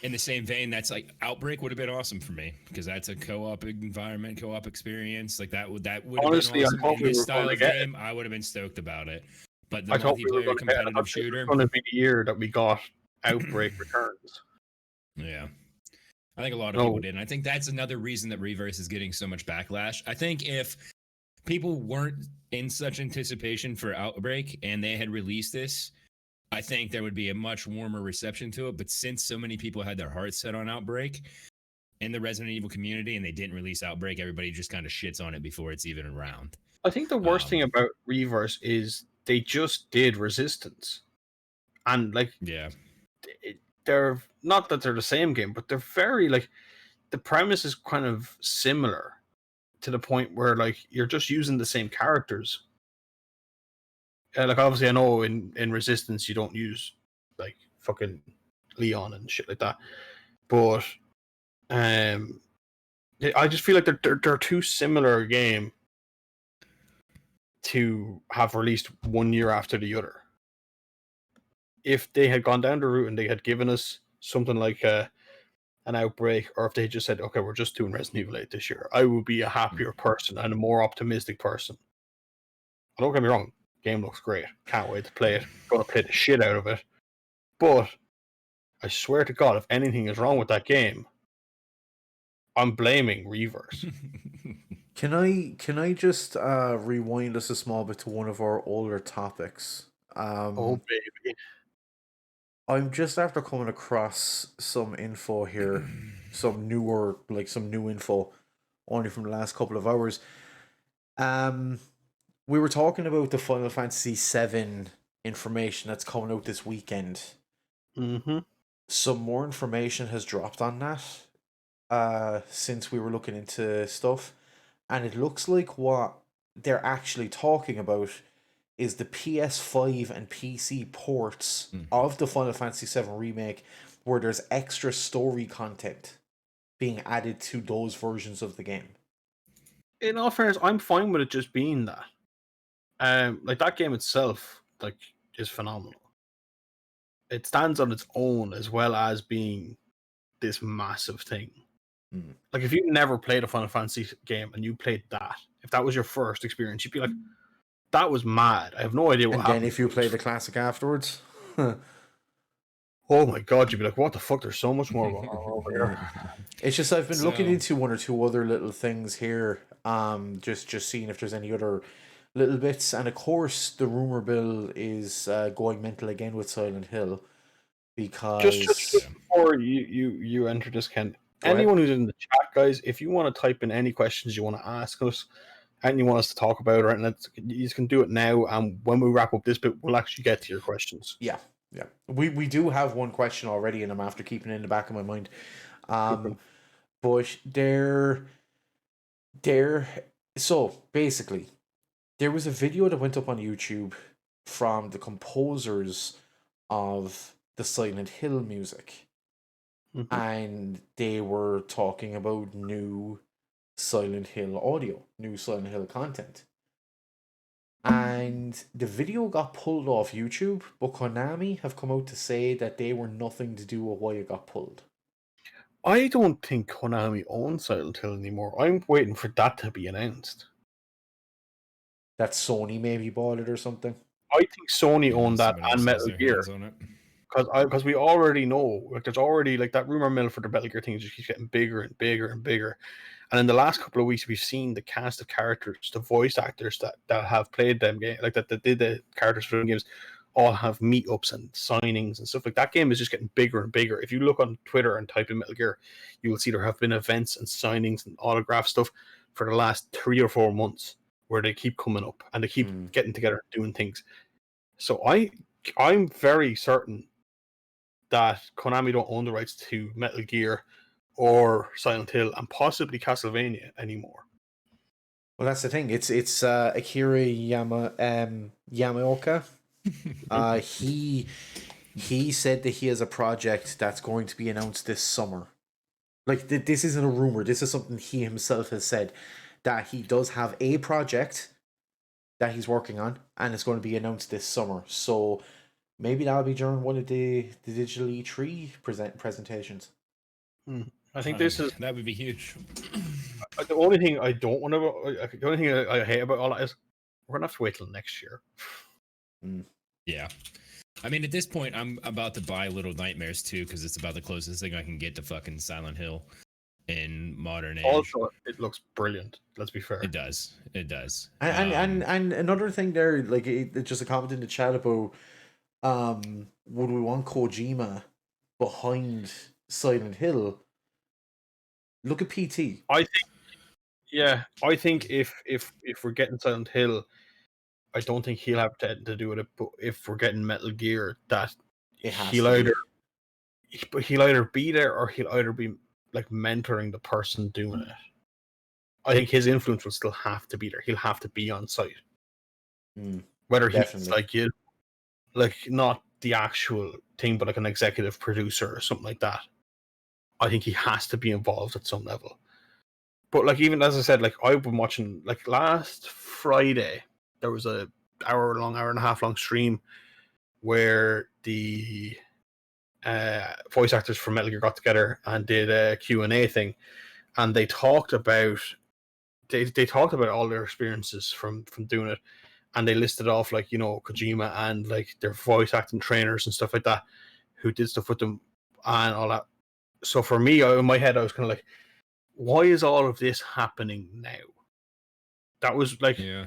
in the same vein, that's like Outbreak would have been awesome for me because that's a co-op environment, co-op experience. Like that would have Honestly, been I awesome thought in we this were going style to of get it. game. I would have been stoked about it. But the I thought we were going multiplayer to get it. I competitive thought this was shooter, going to be the year that we got Outbreak Returns. yeah, I think a lot of No, people did. And I think that's another reason that Reverse is getting so much backlash. I think if people weren't in such anticipation for Outbreak and they had released this, I think there would be a much warmer reception to it. But since so many people had their hearts set on Outbreak in the Resident Evil community and they didn't release Outbreak, everybody just kind of shits on it before it's even around. I think the worst thing about Reverse is they just did Resistance. And, like, Yeah. they're not that they're the same game, but they're very, like, the premise is kind of similar to the point where, like, you're just using the same characters. Like, obviously, I know in Resistance you don't use, like, fucking Leon and shit like that. But I just feel like they're too similar a game to have released 1 year after the other. If they had gone down the route and they had given us something like an Outbreak, or if they just said, okay, we're just doing Resident Evil 8 this year, I would be a happier person and a more optimistic person. Don't get me wrong, game looks great. Can't wait to play it. Gonna play the shit out of it. But I swear to God, if anything is wrong with that game, I'm blaming Reverse. Can I just rewind us a small bit to one of our older topics? Oh baby. I'm just after coming across some info here, some new info, only from the last couple of hours. We were talking about the Final Fantasy VII information that's coming out this weekend. Mm-hmm. Some more information has dropped on that since we were looking into stuff, and it looks like what they're actually talking about is the PS5 and PC ports of the Final Fantasy VII Remake, where there's extra story content being added to those versions of the game. In all fairness, I'm fine with it just being that. Like, that game itself, like, is phenomenal. It stands on its own as well as being this massive thing. Like, if you never played a Final Fantasy game and you played that, if that was your first experience, you'd be like, that was mad. I have no idea what And happened. then if you play the classic afterwards, Oh my god, you'd be like, what the fuck? There's so much more going on over here. it's just I've been looking So- into one or two other little things here. Just seeing if there's any other little bits, and of course the rumor bill is going mental again with Silent Hill because Just before you enter this, Ken, Go ahead. anyone who's in the chat, guys, if you want to type in any questions you want to ask us and you want us to talk about it, and you can do it now, and when we wrap up this bit, we'll actually get to your questions. Yeah. We do have one question already, and I'm after keeping it in the back of my mind. But so basically, there was a video that went up on YouTube from the composers of the Silent Hill music, and they were talking about new Silent Hill audio, new Silent Hill content. And the video got pulled off YouTube, but Konami have come out to say that they were nothing to do with why it got pulled. I don't think Konami owns Silent Hill anymore. I'm waiting for that to be announced. That Sony maybe bought it or something. I think Sony owned that somebody else and has Metal their Gear. hands on it. Because we already know, like, there's already, like, that rumor mill for the Metal Gear thing just keeps getting bigger and bigger and bigger. And in the last couple of weeks, we've seen the cast of characters, the voice actors that have played them game, like that did the characters for the games, all have meetups and signings and stuff like that. Game is just getting bigger and bigger. If you look on Twitter and type in Metal Gear, you will see there have been events and signings and autograph stuff for the last 3 or 4 months where they keep coming up and they keep getting together and doing things. So I'm very certain that Konami don't own the rights to Metal Gear or Silent Hill and possibly Castlevania anymore. Well, that's the thing. It's Akira Yamaoka. He said that he has a project that's going to be announced this summer. Like, this isn't a rumor. This is something he himself has said, that he does have a project that he's working on, and it's going to be announced this summer. So maybe that'll be during one of the Digital E3 presentations. I think this is that would be huge. the only thing I don't want to. The only thing I hate about all that is we're gonna have to wait till next year. Yeah. I mean, at this point, I'm about to buy Little Nightmares too, because it's about the closest thing I can get to fucking Silent Hill in modern age. Also, it looks brilliant. Let's be fair. It does. It does. And another thing there, like, just a comment in the chat about would we want Kojima behind Silent Hill? Look at PT. I think if we're getting Silent Hill, I don't think he'll have to do with it. But if we're getting Metal Gear, that he'll either be there or he'll either be like mentoring the person doing it. I think his influence will still have to be there. He'll have to be on site. Whether he's like not the actual thing, but like an executive producer or something like that. I think he has to be involved at some level. But like, even as I said, like, I've been watching, like, last Friday there was a hour and a half long stream where the voice actors from Metal Gear got together and did a Q&A thing, and they talked about all their experiences from doing it, and they listed off, like, you know, Kojima and like their voice acting trainers and stuff like that who did stuff with them and all that. So for me, in my head, I was kind of like, why is all of this happening now? That was like, yeah.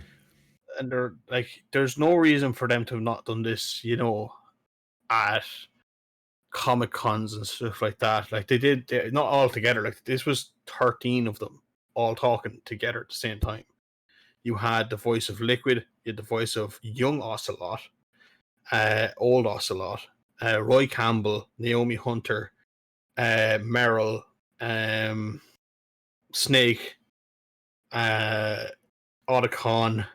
And they're like, there's no reason for them to have not done this, you know, at Comic Cons and stuff like that. Like, they not all together. Like, this was 13 of them all talking together at the same time. You had the voice of Liquid, you had the voice of young Ocelot, old Ocelot, Roy Campbell, Naomi Hunter, Meryl, Snake, Otacon.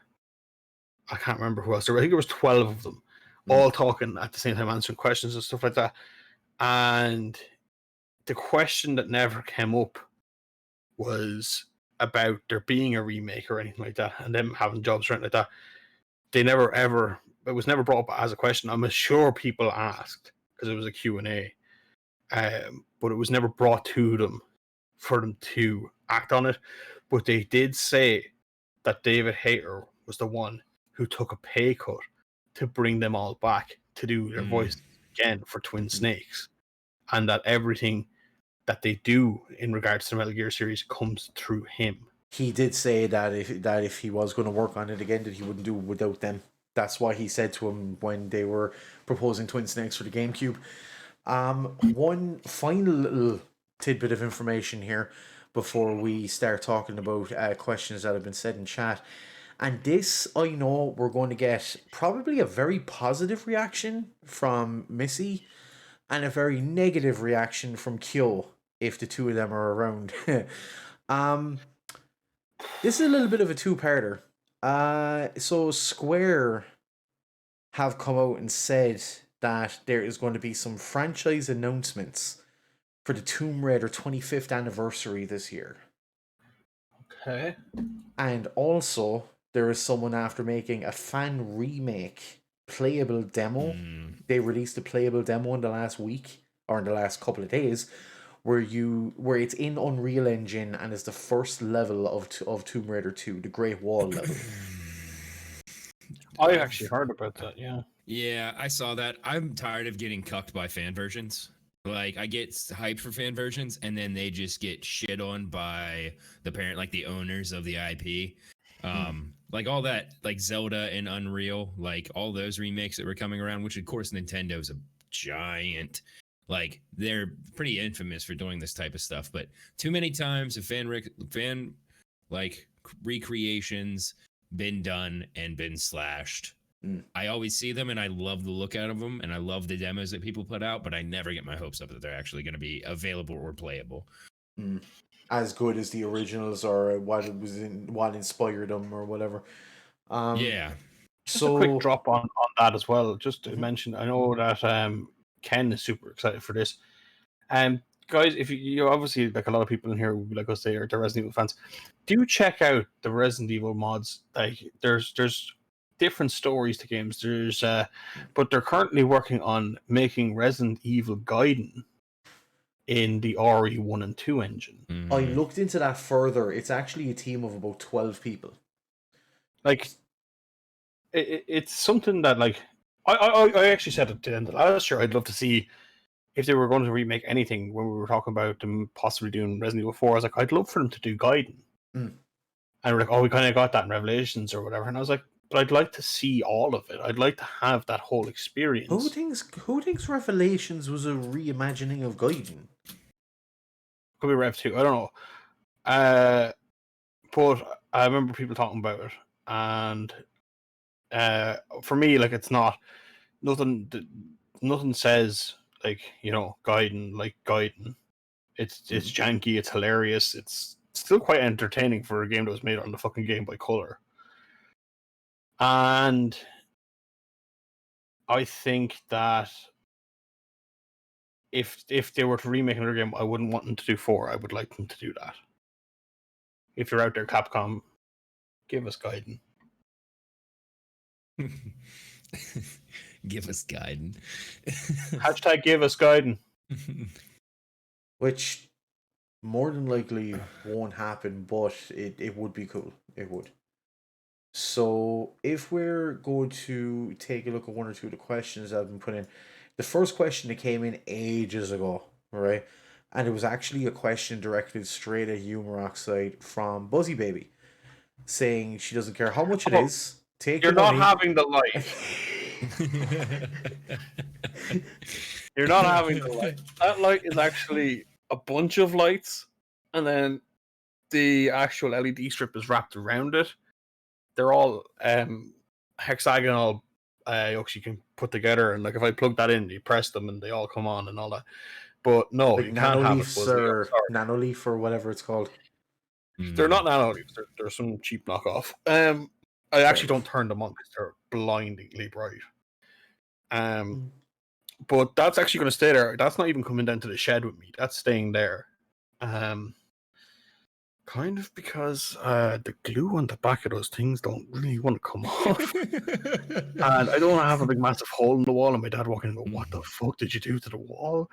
I can't remember who else. I think there was 12 of them, all talking at the same time, answering questions and stuff like that. And the question that never came up was about there being a remake or anything like that, and them having jobs or anything like that. They never ever. It was never brought up as a question. I'm sure people asked because it was a Q&A, but it was never brought to them for them to act on it. But they did say that David Hayter was the one who took a pay cut to bring them all back to do their voice again for Twin Snakes, and that everything that they do in regards to the Metal Gear series comes through him. He did say that if he was going to work on it again, that he wouldn't do it without them. That's what he said to him when they were proposing Twin Snakes for the GameCube. One final little tidbit of information here before we start talking about questions that have been said in chat. And this, I know we're going to get probably a very positive reaction from Missy and a very negative reaction from Kyo if the two of them are around. This is a little bit of a two-parter. So Square have come out and said that there is going to be some franchise announcements for the Tomb Raider 25th anniversary this year. Okay. And also, there is someone after making a fan remake playable demo. They released a playable demo in the last week, or in the last couple of days, where it's in Unreal Engine and is the first level of Tomb Raider 2, the Great Wall level. I actually heard about that, yeah. Yeah, I saw that. I'm tired of getting cucked by fan versions. Like, I get hyped for fan versions, and then they just get shit on by the parent, like the owners of the IP. Like all that, like Zelda and Unreal, like all those remakes that were coming around, which of course Nintendo's a giant, like they're pretty infamous for doing this type of stuff. But too many times have fan like recreations been done and been slashed. I always see them and I love the look out of them and I love the demos that people put out, but I never get my hopes up that they're actually going to be available or playable. As good as the originals or what inspired them or whatever. Yeah. Just a quick drop on that as well. Just to mention, I know that Ken is super excited for this. Guys, if you obviously, like a lot of people in here, like us say, are the Resident Evil fans, do check out the Resident Evil mods. Like, there's different stories to games. There's but they're currently working on making Resident Evil Gaiden in the RE1 and 2 engine. I looked into that further. It's actually a team of about 12 people. Like, it's something that, like, I actually said at the end of last year, I'd love to see if they were going to remake anything when we were talking about them possibly doing Resident Evil 4. I was like, I'd love for them to do Gaiden. And we're like, oh, we kind of got that in Revelations or whatever. And I was like, but I'd like to see all of it. I'd like to have that whole experience. Who thinks Revelations was a reimagining of Gaiden? Could be Rev 2. I don't know. But I remember people talking about it. And for me, like, it's not... Nothing says, like, you know, Gaiden, like Gaiden. It's janky, it's hilarious. It's still quite entertaining for a game that was made on the fucking Game Boy Color. And I think that if they were to remake another game, I wouldn't want them to do 4. I would like them to do that. If you're out there, Capcom, give us Gaiden. Give us Gaiden. Hashtag give us Gaiden. Which more than likely won't happen, but it would be cool. It would. So if we're going to take a look at one or two of the questions that have been put in, the first question that came in ages ago, right? And it was actually a question directed straight at Humor Oxide from Buzzy Baby, saying she doesn't care how much it is. Take You're the not money. having the light. You're not having the light. That light is actually a bunch of lights, and then the actual LED strip is wrapped around it. They're all hexagonal hooks you can put together, and like if I plug that in, you press them and they all come on and all that. But no, like you can't have it. Nanoleaf or whatever it's called. They're not Nanoleafs. They're some cheap knockoff. I actually don't turn them on because they're blindingly bright. But that's actually going to stay there. That's not even coming down to the shed with me. That's staying there. Kind of because the glue on the back of those things don't really want to come off. And I don't want to have a big massive hole in the wall and my dad walking and go, what the fuck did you do to the wall?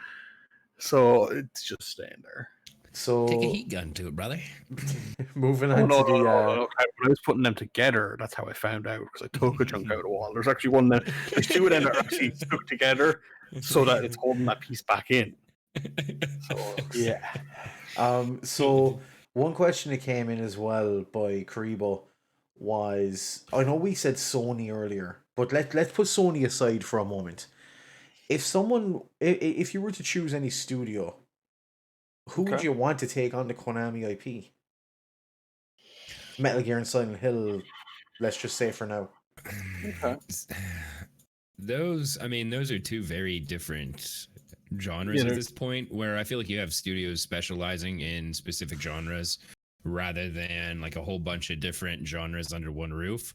So it's just staying there. So Take a heat gun to it, brother. moving Oh on no, to no, the no, no. Okay, when I was putting them together, that's how I found out because I took a chunk out of the wall. There's actually one that there's two of them that are actually stuck together so that it's holding that piece back in. So yeah. So one question that came in as well by Karibo was, I know we said Sony earlier, but let's put Sony aside for a moment. If you were to choose any studio, who would Okay. you want to take on the Konami IP? Metal Gear and Silent Hill, let's just say for now. Okay. Those are two very different genres Yeah, at they're- this point, where I feel like you have studios specializing in specific genres rather than like a whole bunch of different genres under one roof.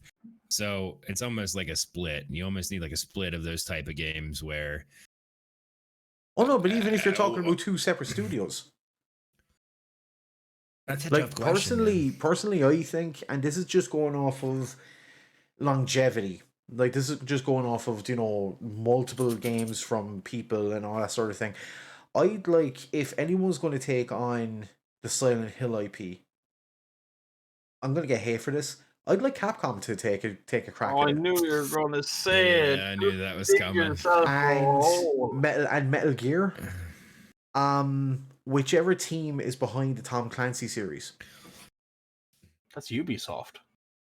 So it's almost like a split. You almost need like a split of those type of games where Oh no, but even if you're talking uh, about two separate studios. that's a Like tough question. Man. personally I think, and this is just going off of longevity. Like this is just going off of, multiple games from people and all that sort of thing. I'd like, if anyone's going to take on the Silent Hill IP, I'm going to get hate for this. I'd like Capcom to take a crack Oh, at I it. knew you were going to say it. Yeah, I knew that was Dig coming. yourself a And hole. Metal Gear, whichever team is behind the Tom Clancy series. That's Ubisoft.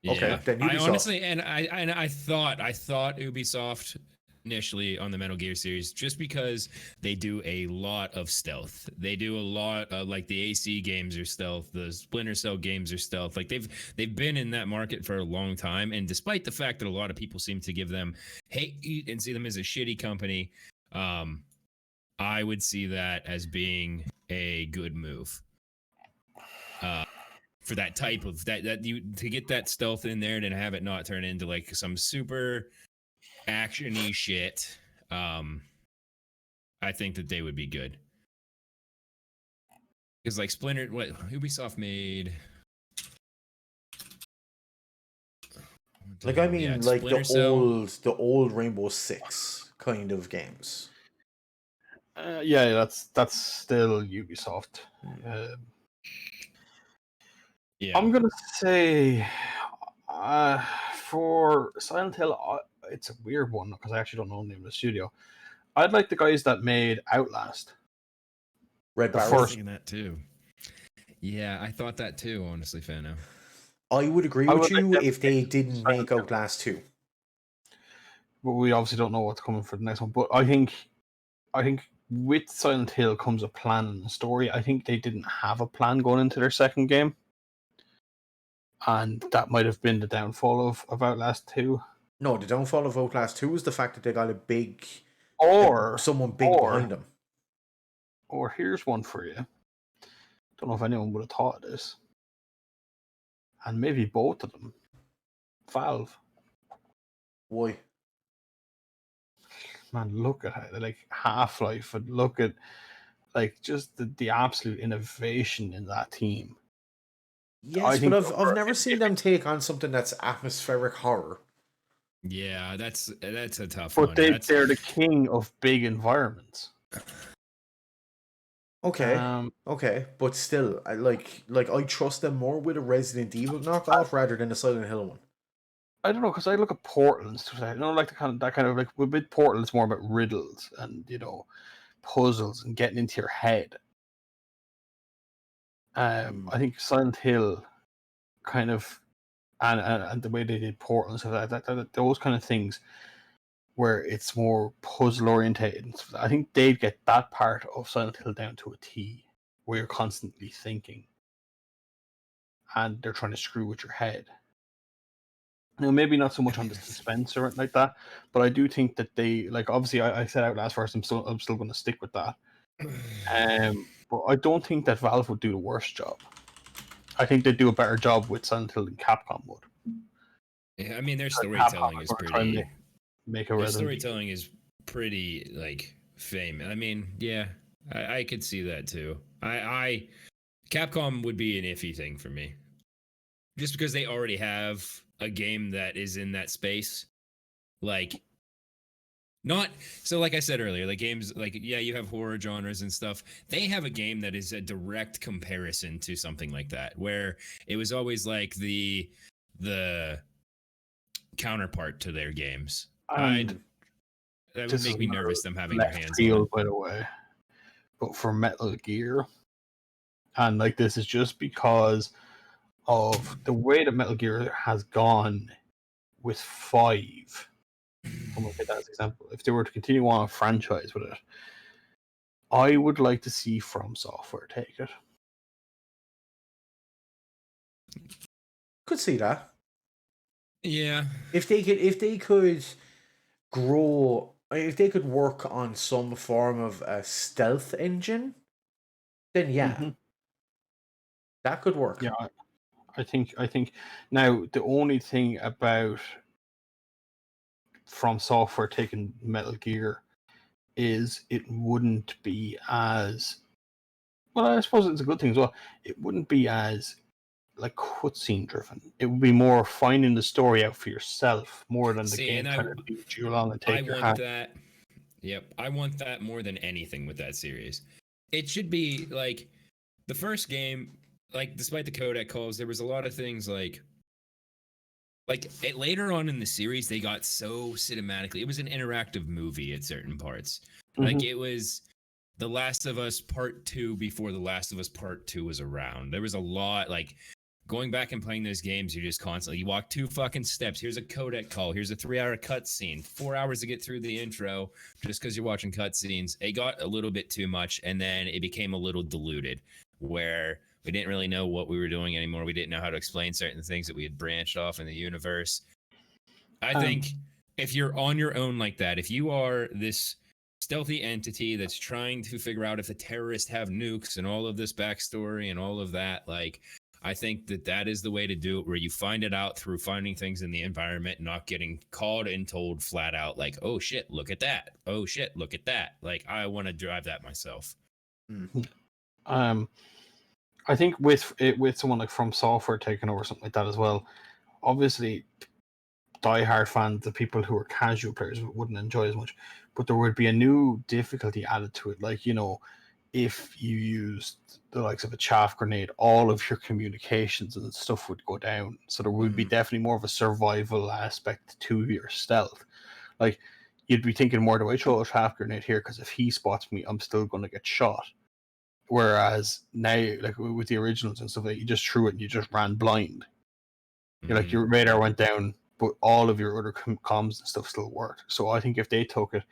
Okay, Yeah, then I Ubisoft. honestly, and I thought Ubisoft initially on the Metal Gear series, just because they do a lot of stealth. They do a lot of, like, the AC games are stealth, the Splinter Cell games are stealth. Like they've been in that market for a long time, and despite the fact that a lot of people seem to give them hate and see them as a shitty company, I would see that as being a good move. For that type of that you to get that stealth in there and have it not turn into like some super actiony shit. I think that they would be good because like Splinter, what Ubisoft made. Like I mean, Yeah, like Splinter Cell. the old Rainbow Six kind of games. Yeah, that's still Ubisoft. Yeah, I'm gonna say for Silent Hill, it's a weird one because I actually don't know the name of the studio. I'd like the guys that made Outlast. Red The I was Barrel. first, thinking that too. Yeah, I thought that too. Honestly, Fano. I would agree I with would like you them if to make they didn't Silent make Hill, Outlast 2. but we obviously don't know what's coming for the next one. But I think with Silent Hill comes a plan and a story. I think they didn't have a plan going into their second game, and that might have been the downfall of Outlast 2. No, the downfall of Outlast 2 was the fact that they got Or someone big or behind them. or here's one for you. Don't know if anyone would have thought of this, and maybe both of them. Valve, Why? man, look at how, like Half-Life, and look at like just the absolute innovation in that team. I Yes, but think I've never seen them take on something that's atmospheric horror. Yeah, that's a tough but one. they're the king of big environments. Okay. Um, Okay, but still, I trust them more with a Resident Evil knockoff rather than a Silent Hill one. I don't know because I look at Portal and stuff. I don't like that kind of like with Portal. It's more about riddles and puzzles and getting into your head. I think Silent Hill kind of and the way they did Portal and stuff like that, those kind of things where it's more puzzle orientated. I think they'd get that part of Silent Hill down to a T, where you're constantly thinking and they're trying to screw with your head. Maybe not so much on the suspense or anything like that, but I do think that they obviously I said Outlast first. I'm still going to stick with that. But I don't think that Valve would do the worst job. I think they'd do a better job with Silent Hill than Capcom would. Yeah, I mean, their Capcom storytelling are is gonna try and pretty. make a Their Resident Evil. storytelling is pretty like famous. I mean, yeah, I could see that too. I Capcom would be an iffy thing for me, just because they already have a game that is in that space. Like, Not so, like I said earlier, like games like, yeah, you have horror genres and stuff. They have a game that is a direct comparison to something like that, where it was always like the counterpart to their games. And That would this is make me another nervous them having their left hands on it. field, by the way, but for Metal Gear, and like this is just because of the way that Metal Gear has gone with 5. I'm gonna take that as an example. If they were to continue on a franchise with it, I would like to see From Software take it. Could see that. Yeah. If they could grow, if they could work on some form of a stealth engine, then yeah, that could work. Yeah, I think now the only thing about From Software taking Metal Gear is it wouldn't be as well. I suppose it's a good thing as well. It wouldn't be as like cutscene driven. It would be more finding the story out for yourself more than the See, game and trying to lead you along and take I your want hand. that. Yep, I want that more than anything with that series. It should be like the first game, like despite the codec calls, there was a lot of things like later on in the series they got so cinematically. It was an interactive movie at certain parts. Like it was The Last of Us Part 2 before The Last of Us Part 2 was around. There was a lot like going back and playing those games, you're just constantly, you walk 2 fucking steps. Here's a codec call. Here's a 3-hour cutscene. 4 hours to get through the intro just because you're watching cutscenes. It got a little bit too much, and then it became a little diluted, where we didn't really know what we were doing anymore. We didn't know how to explain certain things that we had branched off in the universe. I think if you're on your own like that, if you are this stealthy entity that's trying to figure out if the terrorists have nukes and all of this backstory and all of that, like, I think that is the way to do it, where you find it out through finding things in the environment, not getting called and told flat out, like, oh shit, look at that. Oh shit, look at that. Like, I want to drive that myself. I think with someone like From Software taking over something like that as well, obviously diehard fans, the people who are casual players, wouldn't enjoy as much, but there would be a new difficulty added to it. Like, you know, if you used the likes of a chaff grenade, all of your communications and stuff would go down. So there would be definitely more of a survival aspect to your stealth. Like, you'd be thinking more, do I throw a chaff grenade here? Because if he spots me, I'm still going to get shot. Whereas now, like with the originals and stuff, like, you just threw it and you just ran blind. You're like, your radar went down, but all of your other comms and stuff still worked. So I think if they took it,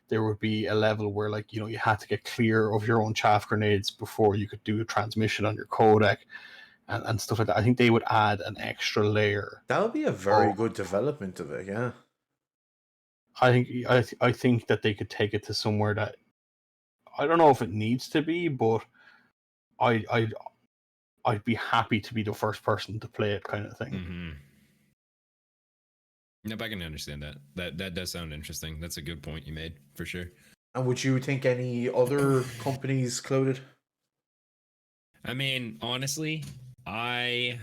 there would be a level where, like, you know, you had to get clear of your own chaff grenades before you could do a transmission on your codec and stuff like that. I think they would add an extra layer. That would be a very good development of it, yeah. I think that they could take it to somewhere that I don't know if it needs to be, but I'd be happy to be the first person to play it, kind of thing. Yep, I can understand that. That does sound interesting. That's a good point you made, for sure. And would you think any other companies clouded? I mean, honestly, I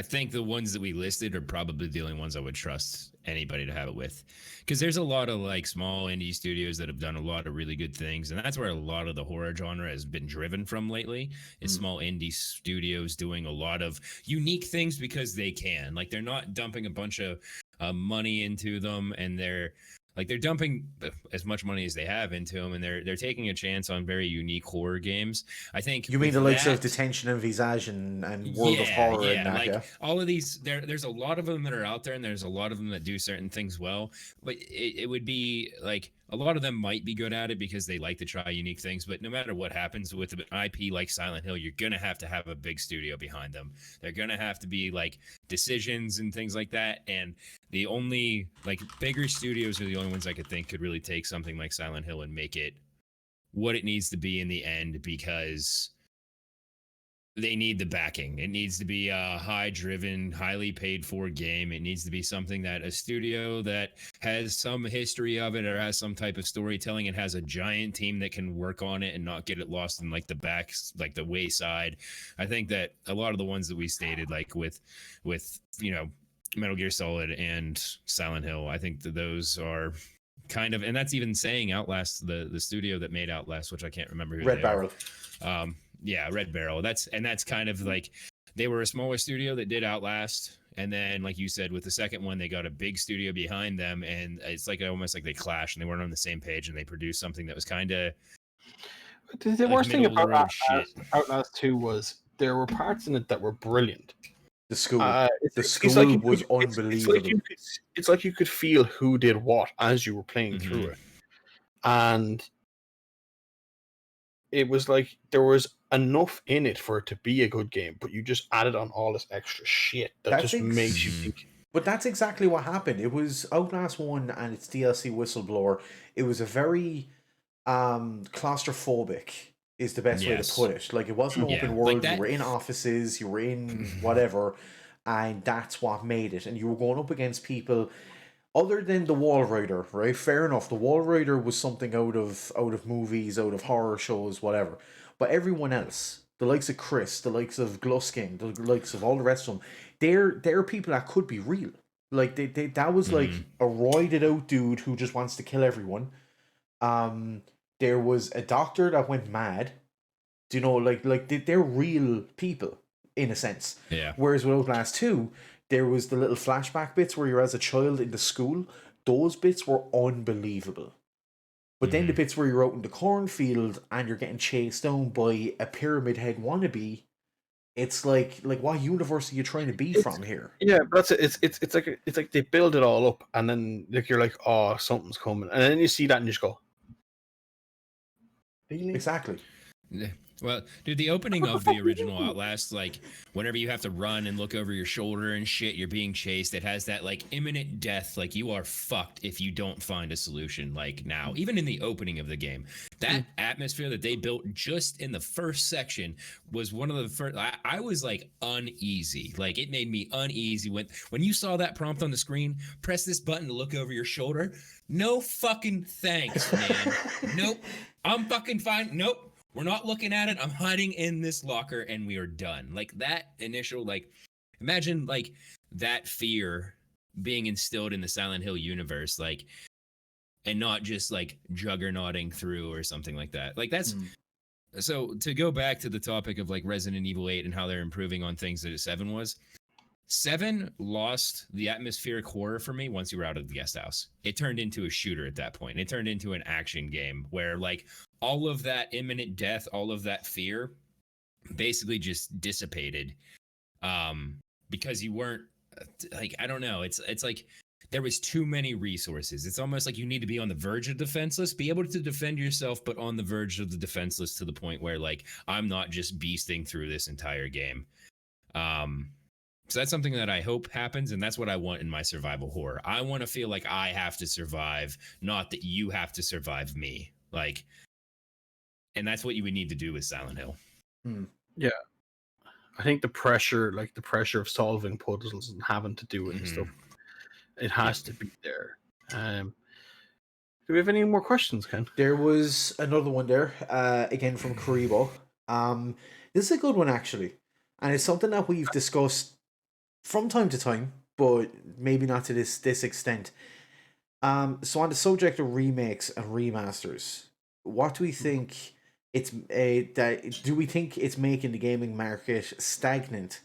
think the ones that we listed are probably the only ones I would trust anybody to have it with, because there's a lot of like small indie studios that have done a lot of really good things, and that's where a lot of the horror genre has been driven from lately, is small indie studios doing a lot of unique things because they can. Like, they're not dumping a bunch of money into them, and they're dumping as much money as they have into them, and they're taking a chance on very unique horror games. I think you mean the likes of Detention and Visage and World of Horror and that, like all of these. There's a lot of them that are out there, and there's a lot of them that do certain things well. But it would be like a lot of them might be good at it because they like to try unique things. But no matter what happens with an IP like Silent Hill, you're gonna have to have a big studio behind them. They're gonna have to be like decisions and things like that, and the only like bigger studios are the only ones I could think could really take something like Silent Hill and make it what it needs to be in the end, because they need the backing. It needs to be a high-driven, highly paid-for game. It needs to be something that a studio that has some history of it or has some type of storytelling and has a giant team that can work on it and not get it lost in like the back, like the wayside. I think that a lot of the ones that we stated, like with you know, Metal Gear Solid and Silent Hill. I think that those are kind of, and that's even saying Outlast, the studio that made Outlast, which I can't remember who Red they Barrel. are. Yeah, Red Barrel. That's kind of like they were a smaller studio that did Outlast, and then like you said, with the second one, they got a big studio behind them, and it's like almost like they clashed and they weren't on the same page, and they produced something that was kind of The like worst thing middle of the about road shit. Outlast 2 was there were parts in it that were brilliant. The school. The It's school like you was could, unbelievable. it's like you could feel who did what as you were playing through it, and it was like there was enough in it for it to be a good game, but you just added on all this extra shit that just makes you think. But that's exactly what happened. It was Outlast 1 and its DLC Whistleblower. It was a very claustrophobic is the best way to put it. Like, it wasn't open world. Like you were in offices, you were in whatever, and that's what made it. And you were going up against people other than the Wall Rider, right? Fair enough. The Wall Rider was something out of movies, out of horror shows, whatever. But everyone else, the likes of Chris, the likes of Gluskin, the likes of all the rest of them, they're people that could be real. Like they that was like a roided out dude who just wants to kill everyone. There was a doctor that went mad. Do you know, they're real people in a sense. Yeah. Whereas with Outlast 2, there was the little flashback bits where you're as a child in the school. Those bits were unbelievable. But then the bits where you're out in the cornfield and you're getting chased down by a Pyramid Head wannabe, it's like what universe are you trying to be from here? Yeah, but that's it. It's like they build it all up, and then like you're like, oh, something's coming, and then you see that and you just go, really? Exactly. Yeah. Well, dude, the opening of the original Outlast, like whenever you have to run and look over your shoulder and shit, you're being chased. It has that like imminent death, like you are fucked if you don't find a solution. Like now, even in the opening of the game, that atmosphere that they built just in the first section was one of the first. I was like uneasy. Like it made me uneasy when you saw that prompt on the screen. Press this button to look over your shoulder. No fucking thanks, man. Nope. I'm fucking fine. Nope. We're not looking at it. I'm hiding in this locker and we are done. Like that initial, like, imagine like that fear being instilled in the Silent Hill universe, like, and not just like juggernauting through or something like that. Like that's, so to go back to the topic of like Resident Evil 8 and how they're improving on things that 7 was, 7 lost the atmospheric horror for me once you were out of the guest house. It turned into a shooter at that point. It turned into an action game where like all of that imminent death, all of that fear basically just dissipated because you weren't like, I don't know. It's like there was too many resources. It's almost like you need to be on the verge of defenseless, be able to defend yourself, but on the verge of the defenseless to the point where like I'm not just beasting through this entire game. So that's something that I hope happens, and that's what I want in my survival horror. I want to feel like I have to survive, not that you have to survive me. Like, and that's what you would need to do with Silent Hill. Yeah. I think the pressure of solving puzzles and having to do it and stuff, it has to be there. Do we have any more questions, Ken? There was another one there, again from Karibo. This is a good one actually, and it's something that we've discussed from time to time, but maybe not to this extent. So on the subject of remakes and remasters, what do we think do we think it's making the gaming market stagnant,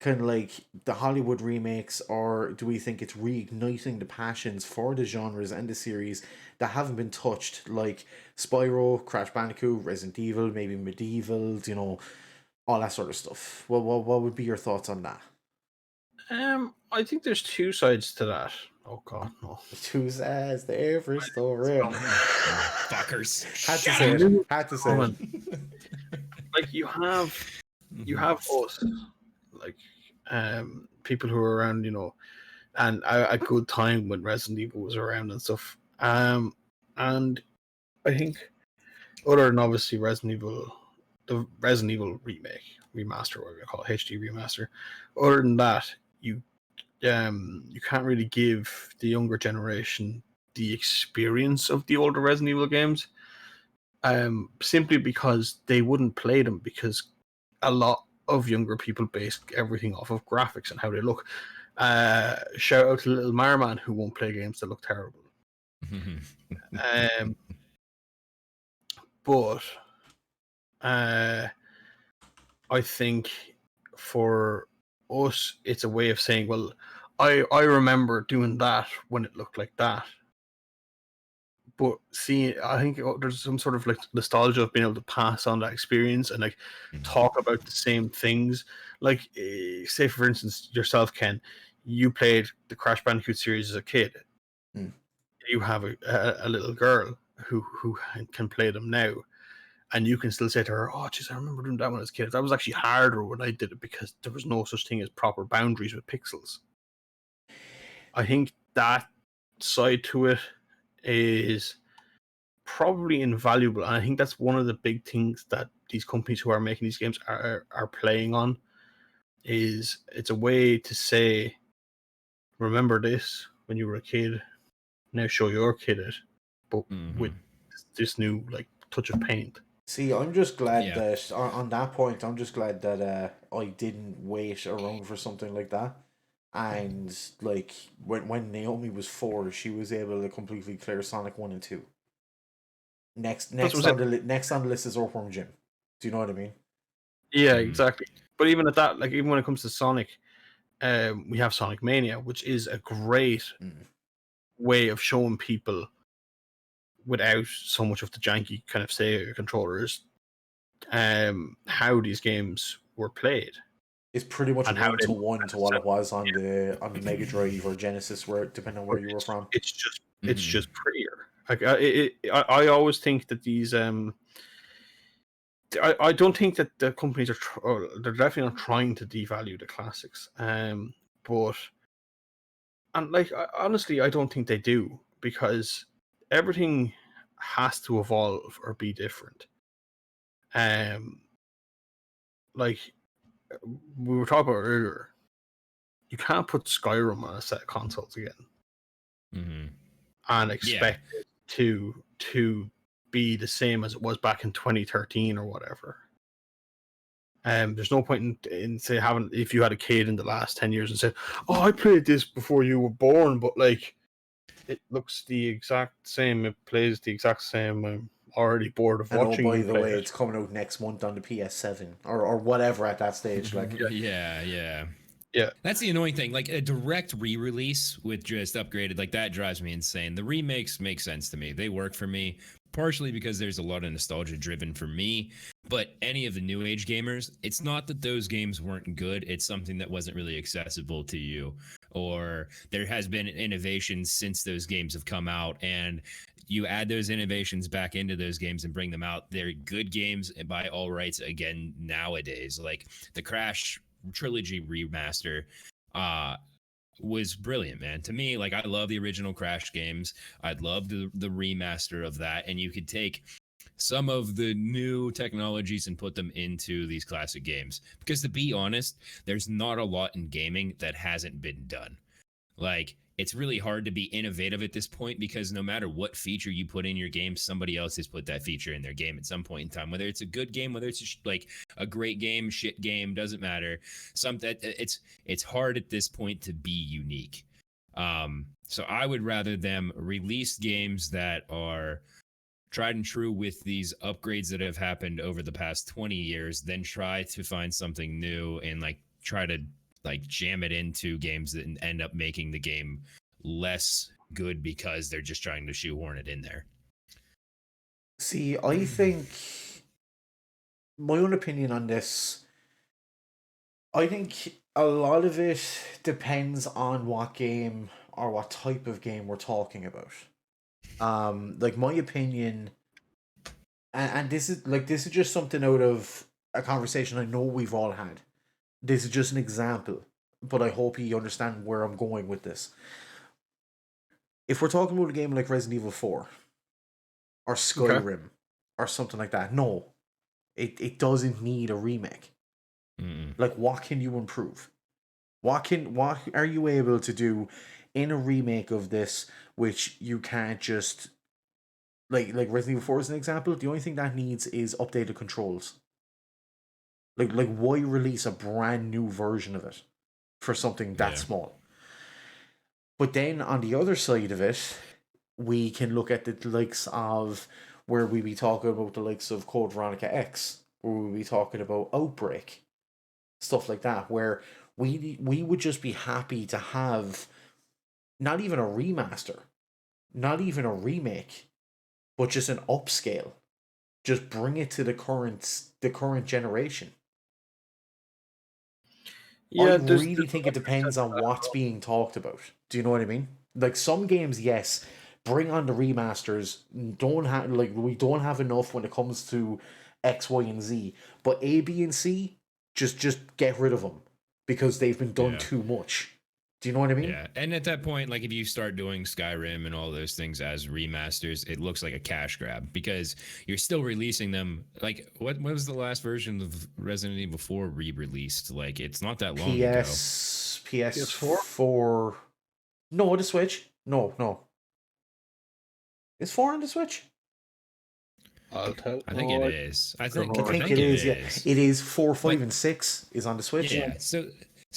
kind of like the Hollywood remakes, or do we think it's reigniting the passions for the genres and the series that haven't been touched, like Spyro, Crash Bandicoot, Resident Evil, maybe Medieval, you know, all that sort of stuff? What would be your thoughts on that? I think there's two sides to that. Oh god, no. Two sides to every story. Fuckers. Had to say it. Like you have us, like people who are around, you know, and a good time when Resident Evil was around and stuff. And I think other than obviously the Resident Evil remake, remaster, whatever you call it, HD remaster. Other than that, you can't really give the younger generation the experience of the older Resident Evil games, simply because they wouldn't play them, because a lot of younger people base everything off of graphics and how they look. Shout out to Little Marman who won't play games that look terrible. But I think for us, it's a way of saying, well, I remember doing that when it looked like that. But see, I think there's some sort of like nostalgia of being able to pass on that experience and like talk about the same things. Like, say for instance, yourself, Ken, you played the Crash Bandicoot series as a kid. You have a little girl who can play them now, and you can still say to her, "Oh, jeez, I remember doing that when I was a kid. That was actually harder when I did it because there was no such thing as proper boundaries with pixels." I think that side to it is probably invaluable, and I think that's one of the big things that these companies who are making these games are playing on. Is it's a way to say, remember this when you were a kid, now show your kid it, but with this new like touch of paint. See, I'm just glad that on that point, I'm just glad that I didn't wait around for something like that. And like when Naomi was 4, she was able to completely clear Sonic 1 and 2. Next on the list is Earthworm Jim. Do you know what I mean? Yeah, exactly. But even at that, like even when it comes to Sonic, we have Sonic Mania, which is a great way of showing people without so much of the janky kind of Sega controllers, how these games were played. It's pretty much 1-to-1 to what it was on the Mega Drive or Genesis, where depending on where you were from. It's just prettier. Like I always think that these I don't think that the companies they're definitely not trying to devalue the classics. But and like honestly, I don't think they do, because everything has to evolve or be different. Like we were talking about earlier, you can't put Skyrim on a set of consoles again and expect it to be the same as it was back in 2013 or whatever. There's no point in say having, if you had a kid in the last 10 years and said, "Oh, I played this before you were born," but like it looks the exact same, it plays the exact same. I'm already bored of watching. Oh, by the way, it's coming out next month on the PS7 or whatever at that stage. Like, yeah. Yeah, that's the annoying thing. Like a direct re-release with just upgraded, like that drives me insane. The remakes make sense to me. They work for me, partially because there's a lot of nostalgia driven for me. But any of the new age gamers, it's not that those games weren't good. It's something that wasn't really accessible to you, or there has been innovations since those games have come out, and you add those innovations back into those games and bring them out. They're good games by all rights again nowadays. Like the Crash trilogy remaster was brilliant, man. To me, like I love the original Crash games. I'd love the remaster of that, and you could take some of the new technologies and put them into these classic games, because to be honest, there's not a lot in gaming that hasn't been done. Like it's really hard to be innovative at this point, because no matter what feature you put in your game, somebody else has put that feature in their game at some point in time. Whether it's a good game, whether it's like a great game, shit game, doesn't matter. It's hard at this point to be unique. So I would rather them release games that are tried and true with these upgrades that have happened over the past 20 years than try to find something new and like try to like jam it into games that end up making the game less good because they're just trying to shoehorn it in there. See, I think my own opinion on this, I think a lot of it depends on what game or what type of game we're talking about. Like my opinion, and this is just something out of a conversation I know we've all had. This is just an example, but I hope you understand where I'm going with this. If we're talking about a game like Resident Evil 4 or Skyrim or something like that, no, it doesn't need a remake. Like, what can you improve? What are you able to do in a remake of this, which you can't just like Resident Evil 4 is an example? The only thing that needs is updated controls. Like why release a brand new version of it for something that small? But then on the other side of it, we can look at the likes of where we be talking about the likes of Code Veronica X, where we be talking about Outbreak, stuff like that, where we would just be happy to have not even a remaster, not even a remake, but just an upscale. Just bring it to the current generation. I Yeah, really think it depends on what's being talked about. Do you know what I mean? Like some games, yes, bring on the remasters. We don't have enough when it comes to X, Y, and Z. But A, B, and C, just get rid of them because they've been done Yeah. too much. Do you know what I mean? Yeah, and at that point, like if you start doing Skyrim and all those things as remasters, it looks like a cash grab because you're still releasing them. Like, what was the last version of Resident Evil 4 re-released? Like, it's not that long ago. PS4. No, the Switch. No. Is 4 on the Switch? I'll tell. I think it is. I think it is. Yeah, it is. 4, 5, and 6 is on the Switch. Yeah. So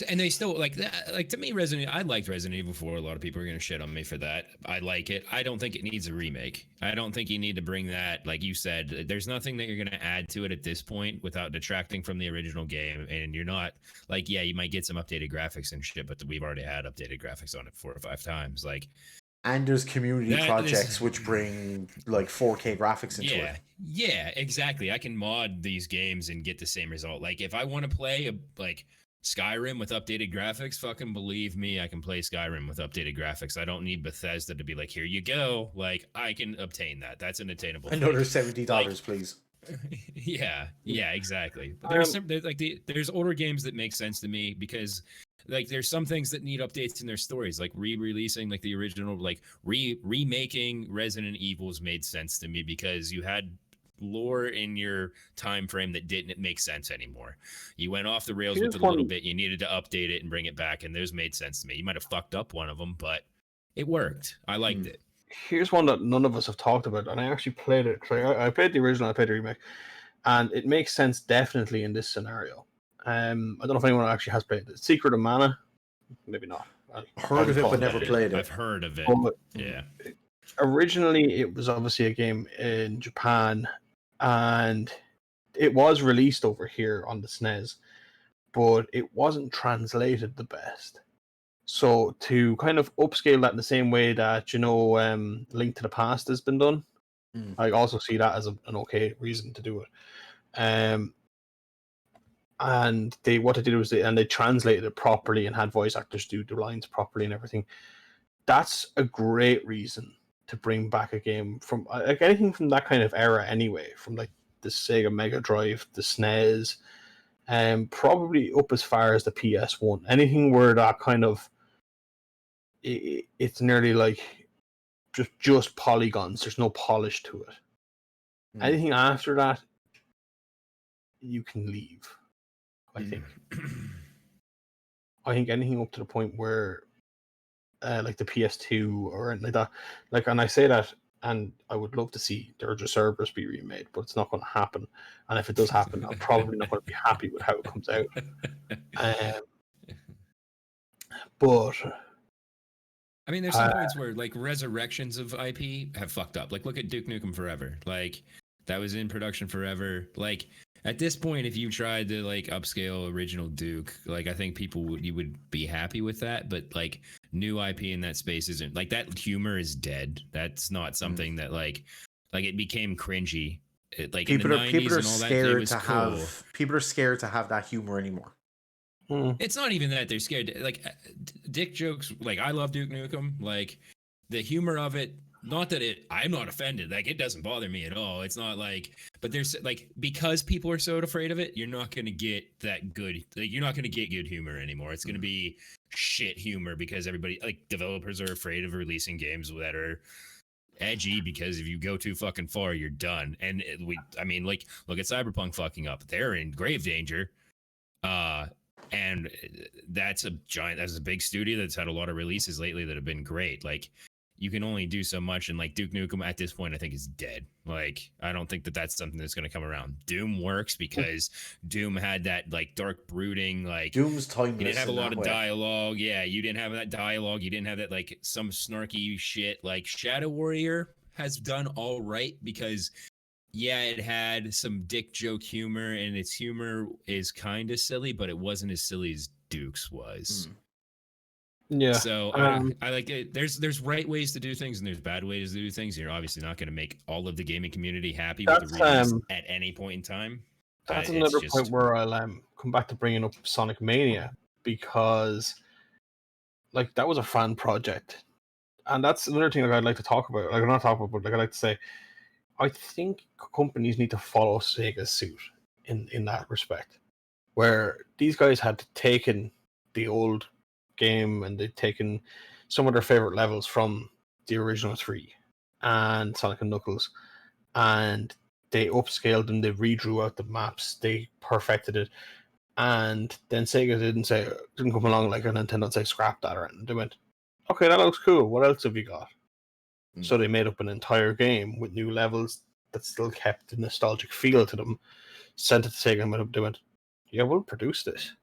and they still like that. Like to me, I liked Resident Evil 4. A lot of people are gonna shit on me for that. I like it. I don't think it needs a remake. I don't think you need to bring that. Like you said, there's nothing that you're gonna add to it at this point without detracting from the original game. And you're not like, yeah, you might get some updated graphics and shit, but we've already had updated graphics on it 4 or 5 times. Like. And there's community projects which bring like 4K graphics into it. Yeah, exactly. I can mod these games and get the same result. Like if I want to play like Skyrim with updated graphics, fucking believe me, I can play Skyrim with updated graphics. I don't need Bethesda to be like, here you go. Like I can obtain that. That's an attainable. Another $70, please. Yeah, exactly. But there's older games that make sense to me because like there's some things that need updates in their stories, like re-releasing like the original, like remaking Resident Evils made sense to me because you had lore in your time frame that didn't make sense anymore. You went off the rails with it a little bit. You needed to update it and bring it back, and those made sense to me. You might have fucked up one of them, but it worked. I liked it. Here's one that none of us have talked about, and I actually played it. I played the original, I played the remake, and it makes sense definitely in this scenario. I don't know if anyone actually has played it. Secret of Mana, maybe not. Heard of it, but never played it. I've heard of it. Yeah. Originally, it was obviously a game in Japan, and it was released over here on the SNES, but it wasn't translated the best. So to kind of upscale that in the same way that, Link to the Past has been done, I also see that as an okay reason to do it. And what they did was they translated it properly and had voice actors do the lines properly and everything. That's a great reason to bring back a game from like anything from that kind of era anyway, from like the Sega Mega Drive, the SNES, probably up as far as the PS1. Anything where that kind of it's nearly like just polygons. There's no polish to it. Anything after that, you can leave. I think. I think anything up to the point where, like the PS2 or anything like that, like, and I say that, and I would love to see Dirge of Cerberus be remade, but it's not going to happen. And if it does happen, I'm probably not going to be happy with how it comes out. But I mean, there's some points where like resurrections of IP have fucked up. Like, look at Duke Nukem Forever. Like, that was in production forever. Like, at this point, if you tried to like upscale original Duke, like I think you would be happy with that. But like new IP in that space isn't like that. Humor is dead. That's not something that like it became cringy. Like people in the 90s people are and all scared that, to have people are scared to have that humor anymore. It's not even that they're scared. Like dick jokes. Like I love Duke Nukem. Like the humor of it. Not that I'm not offended. Like it doesn't bother me at all. It's not like, but there's like, because people are so afraid of it, you're not going to get that good. Like you're not going to get good humor anymore. It's going to be shit humor because everybody, like developers are afraid of releasing games that are edgy because if you go too fucking far, you're done. And I mean, like look at Cyberpunk fucking up. They're in grave danger. And that's a big studio that's had a lot of releases lately that have been great. Like, you can only do so much. And like Duke Nukem at this point, I think is dead. Like, I don't think that that's something that's going to come around. Doom works because Doom had that like dark brooding, like Doom's you timeless didn't have a in lot that of way. dialogue. Yeah, you didn't have that dialogue. You didn't have that like some snarky shit. Like Shadow Warrior has done all right because yeah, it had some dick joke humor, and its humor is kind of silly, but it wasn't as silly as Duke's was. Yeah. So I like it. There's right ways to do things and there's bad ways to do things. You're obviously not going to make all of the gaming community happy with the release at any point in time. That's It's another just point where I'll come back to bringing up Sonic Mania, because like that was a fan project, and that's another thing that I'd like to talk about. Like, I'm not talking about, but like I like to say, I think companies need to follow Sega's suit in that respect, where these guys had taken the old game and they'd taken some of their favorite levels from the original 3 and Sonic and Knuckles, and they upscaled them, they redrew out the maps, they perfected it, and then Sega didn't come along like a Nintendo and say scrap that, or anything. They went, okay, that looks cool, what else have you got? So they made up an entire game with new levels that still kept the nostalgic feel to them, sent it to Sega, and they went, yeah, we'll produce this.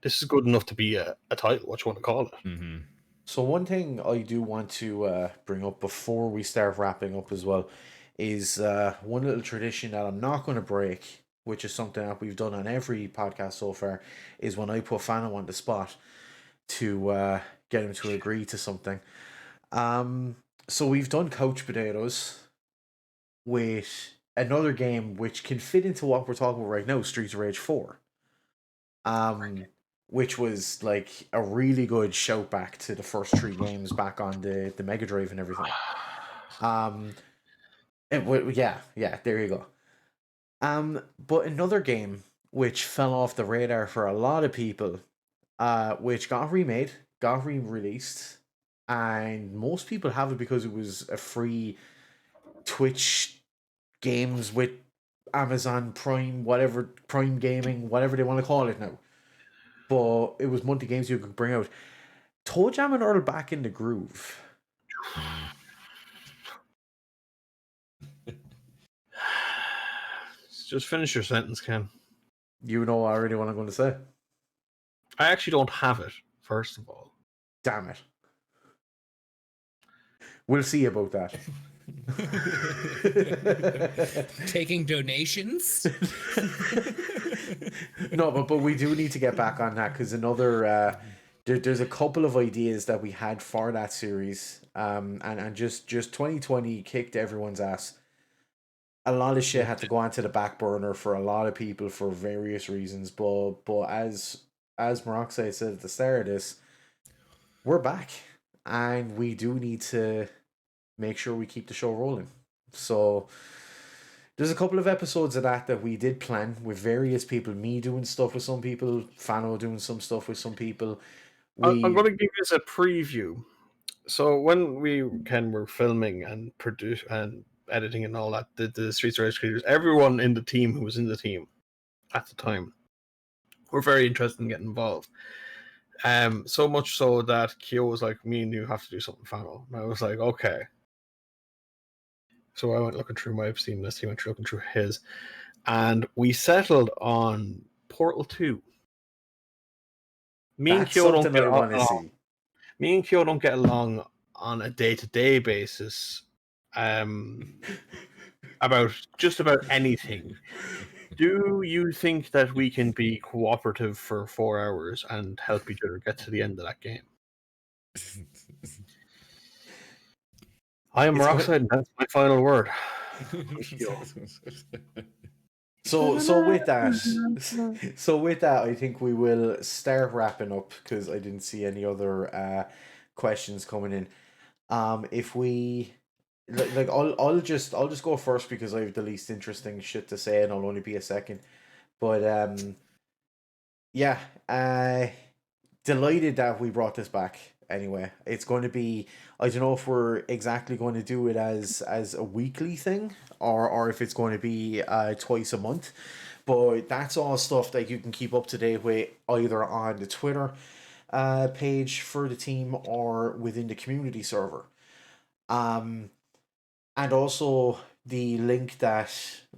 This is good enough to be a title, what you want to call it. Mm-hmm. So one thing I do want to bring up before we start wrapping up as well is one little tradition that I'm not going to break, which is something that we've done on every podcast so far, is when I put Fano on the spot to get him to agree to something. So we've done Couch Potatoes with another game which can fit into what we're talking about right now, Streets of Rage 4. Which was like a really good shout back to the first 3 games back on the Mega Drive and everything. Yeah, there you go. But another game which fell off the radar for a lot of people, which got remade, got re-released, and most people have it because it was a free Twitch games with Amazon Prime, whatever, Prime Gaming, whatever they want to call it now. But it was monthly games you could bring out. Toe Jam and Earl Back in the Groove. Just finish your sentence, Ken. You know already what I'm going to say. I actually don't have it, first of all. Damn it. We'll see about that. Taking donations? No, but we do need to get back on that, because there's a couple of ideas that we had for that series, and just 2020 kicked everyone's ass. A lot of shit had to go onto the back burner for a lot of people for various reasons, but as Moroxide said at the start of this, we're back, and we do need to make sure we keep the show rolling. So there's a couple of episodes of that we did plan with various people. Me doing stuff with some people, Fano doing some stuff with some people. I'm going to give you a preview. So when we were filming and produce and editing and all that, the Streets of Rage creators, everyone in the team who was in the team at the time were very interested in getting involved. So much so that Kyo was like, me and you have to do something, Fano. And I was like, okay. So I went looking through my Steam list, he went looking through his, and we settled on Portal 2. Me and Kyo don't get along. Me and Kyo don't get along on a day-to-day basis about just about anything. Do you think that we can be cooperative for 4 hours and help each other get to the end of that game? I am Rockside, and that's my final word. So with that, I think we will start wrapping up, because I didn't see any other questions coming in. If we like I'll just go first because I have the least interesting shit to say, and I'll only be a second. But yeah, delighted that we brought this back. Anyway, it's going to be, I don't know if we're exactly going to do it as a weekly thing, or if it's going to be twice a month, but that's all stuff that you can keep up to date with either on the Twitter page for the team or within the community server. And also the link that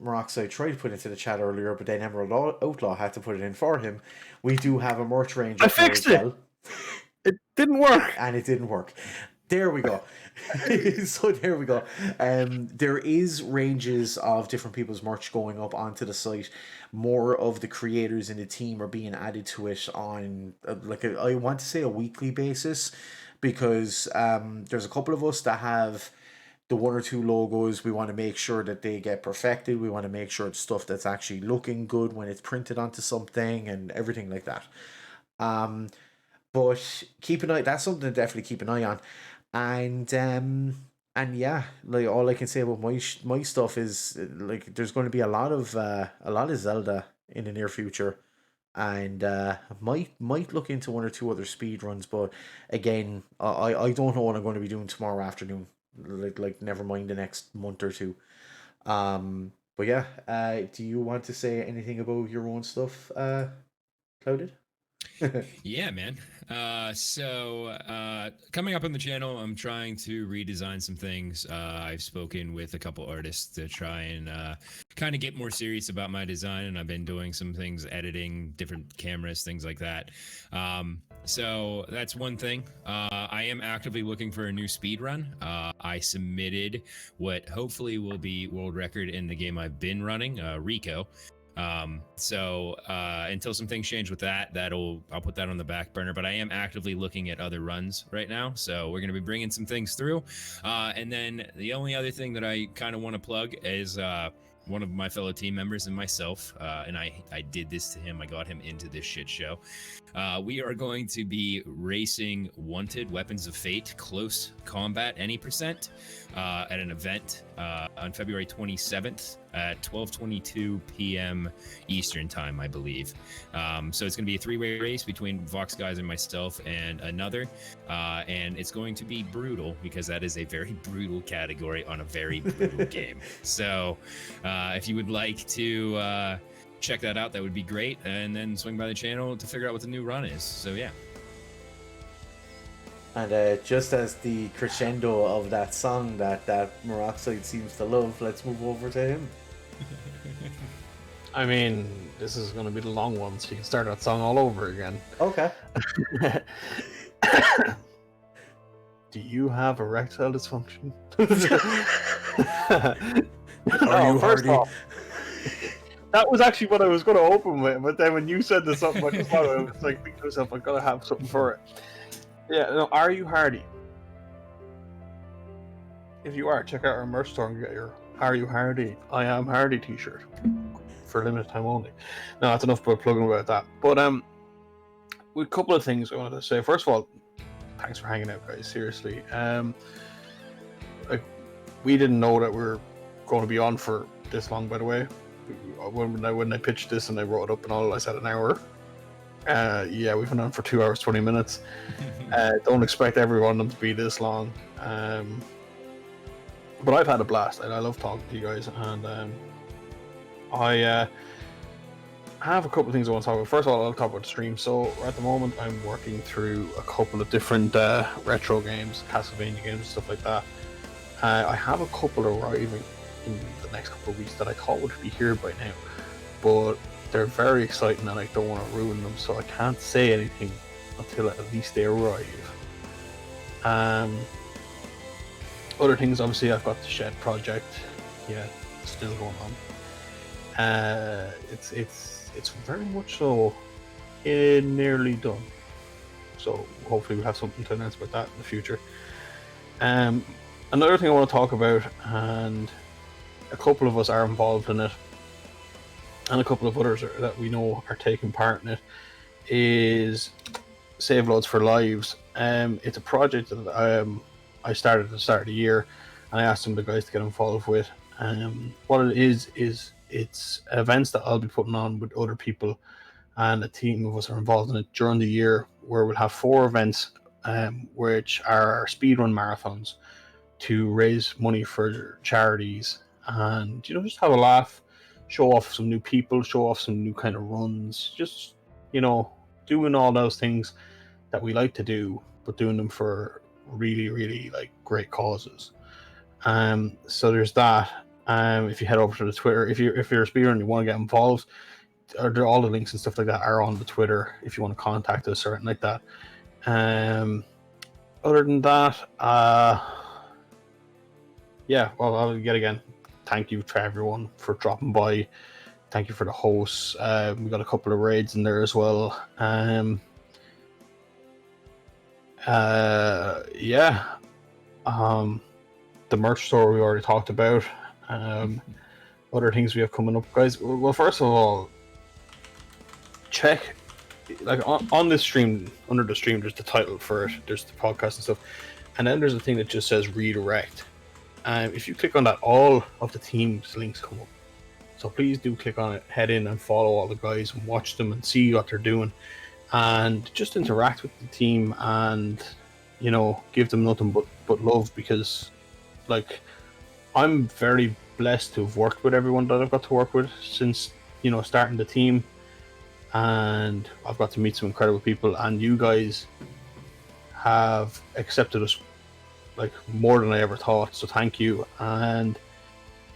Moroxide tried to put into the chat earlier, but then Emerald Outlaw had to put it in for him. We do have a merch range I up there fixed as it. well. It didn't work. And it didn't work. There we go. So there we go. There is ranges of different people's merch going up onto the site. More of the creators in the team are being added to it on I want to say a weekly basis, because there's a couple of us that have the one or two logos. We want to make sure that they get perfected. We want to make sure it's stuff that's actually looking good when it's printed onto something and everything like that. But keep an eye. That's something to definitely keep an eye on. And yeah, like all I can say about my stuff is like there's going to be a lot of Zelda in the near future, and might look into one or two other speed runs. But again, I don't know what I'm going to be doing tomorrow afternoon. Like never mind the next month or two. But yeah, do you want to say anything about your own stuff, Clouded? Yeah, man. Coming up on the channel, I'm trying to redesign some things. I've spoken with a couple artists to try and kind of get more serious about my design, and I've been doing some things, editing different cameras, things like that. So that's one thing. I am actively looking for a new speed run. I submitted what hopefully will be world record in the game I've been running, Rico. Until some things change with that, I'll put that on the back burner, but I am actively looking at other runs right now. So we're going to be bringing some things through. And then the only other thing that I kind of want to plug is, one of my fellow team members and myself, and I did this to him. I got him into this shit show. We are going to be racing Wanted Weapons of Fate Close Combat Any Percent at an event on February 27th at 12:22 p.m. Eastern time, I believe. So it's going to be a three-way race between Vox guys and myself and another, and it's going to be brutal because that is a very brutal category on a very brutal game. So if you would like to check that out, that would be great, and then swing by the channel to figure out what the new run is. So yeah. And just as the crescendo of that song that Moroxide seems to love, let's move over to him. I mean, this is going to be the long one, so you can start that song all over again. Okay. Do you have erectile dysfunction? Are you first hardy? off, that was actually what I was going to open with, but then when you said there's something like this, I was like, thinking to myself, I've got to have something for it. Yeah, no, are you hardy? If you are, check out our merch store and get your Are You Hardy? I Am Hardy t-shirt for a limited time only. No, that's enough about plugging about that. But with a couple of things I wanted to say. First of all, thanks for hanging out, guys. Seriously, we didn't know that we were going to be on for this long. By the way, when I pitched this and I wrote it up and all, I said an hour. Yeah, we've been on for 2 hours 20 minutes. Don't expect every one of them to be this long. But I've had a blast, and I love talking to you guys. And I have a couple of things I want to talk about. First of all, I'll talk about the stream. So at the moment, I'm working through a couple of different retro games, Castlevania games, and stuff like that. I have a couple arriving in the next couple of weeks that I thought would be here by now, but they're very exciting and I don't want to ruin them, so I can't say anything until at least they arrive. Other things, obviously, I've got the Shed project. Yeah, it's still going on. It's very much so nearly done. So hopefully we'll have something to announce about that in the future. Another thing I want to talk about, and a couple of us are involved in it, and a couple of others that we know are taking part in it, is Save Loads for Lives. It's a project that I started at the start of the year, and I asked some of the guys to get involved with. What it is it's events that I'll be putting on with other people, and a team of us are involved in it during the year, where we'll have 4 events, which are speedrun marathons to raise money for charities, and just have a laugh, show off some new people, show off some new kind of runs, just doing all those things that we like to do, but doing them for really, really great causes. So there's that. If you head over to the Twitter, if you're a speaker and you want to get involved, all the links and stuff like that are on the Twitter if you want to contact us or anything like that. Other than that, yeah, well, I'll yet again thank you to everyone for dropping by. Thank you for the hosts. We got a couple of raids in there as well. Yeah. The merch store we already talked about. Other things we have coming up, guys. Well, first of all, check like on this stream, under the stream, there's the title for it. There's the podcast and stuff, and then there's a thing that just says redirect. If you click on that, all of the team's links come up. So please do click on it, head in and follow all the guys and watch them and see what they're doing, and just interact with the team and give them nothing but love, because like I'm very blessed to have worked with everyone that I've got to work with since starting the team, and I've got to meet some incredible people, and you guys have accepted us like more than I ever thought, so thank you, and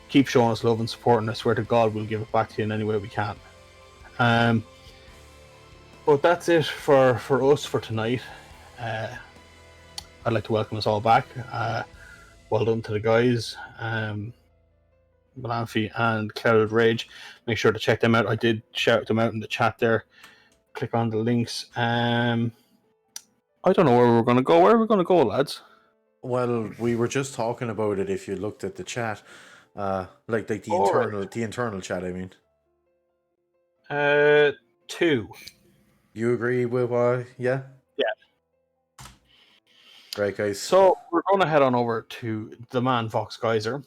keep showing us love and support, and I swear to God we'll give it back to you in any way we can. But that's it for us for tonight. I'd like to welcome us all back. Well done to the guys, Malanfi and Clouded Rage. Make sure to check them out. I did shout them out in the chat there. Click on the links. I don't know where we're going to go. Where are we going to go, lads? Well, we were just talking about it. If you looked at the chat, like the internal chat. I mean, 2. You agree with yeah? Yeah. Right, guys. So we're going to head on over to the man Fox Geyser.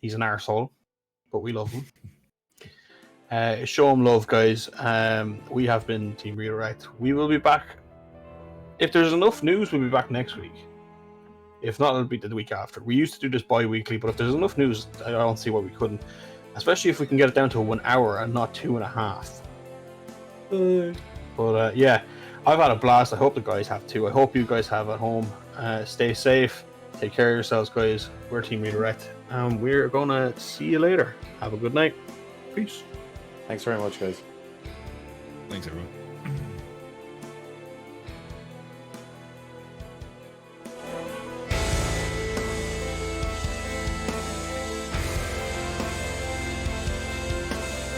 He's an arsehole, but we love him. Show him love, guys. We have been Team Redirect. We will be back. If there's enough news, we'll be back next week. If not, it'll be the week after. We used to do this bi-weekly, but if there's enough news, I don't see why we couldn't. Especially if we can get it down to 1 hour and not 2.5. But yeah, I've had a blast. I hope the guys have too. I hope you guys have at home. Stay safe. Take care of yourselves, guys. We're Team Redirect. And we're going to see you later. Have a good night. Peace. Thanks very much, guys. Thanks, everyone.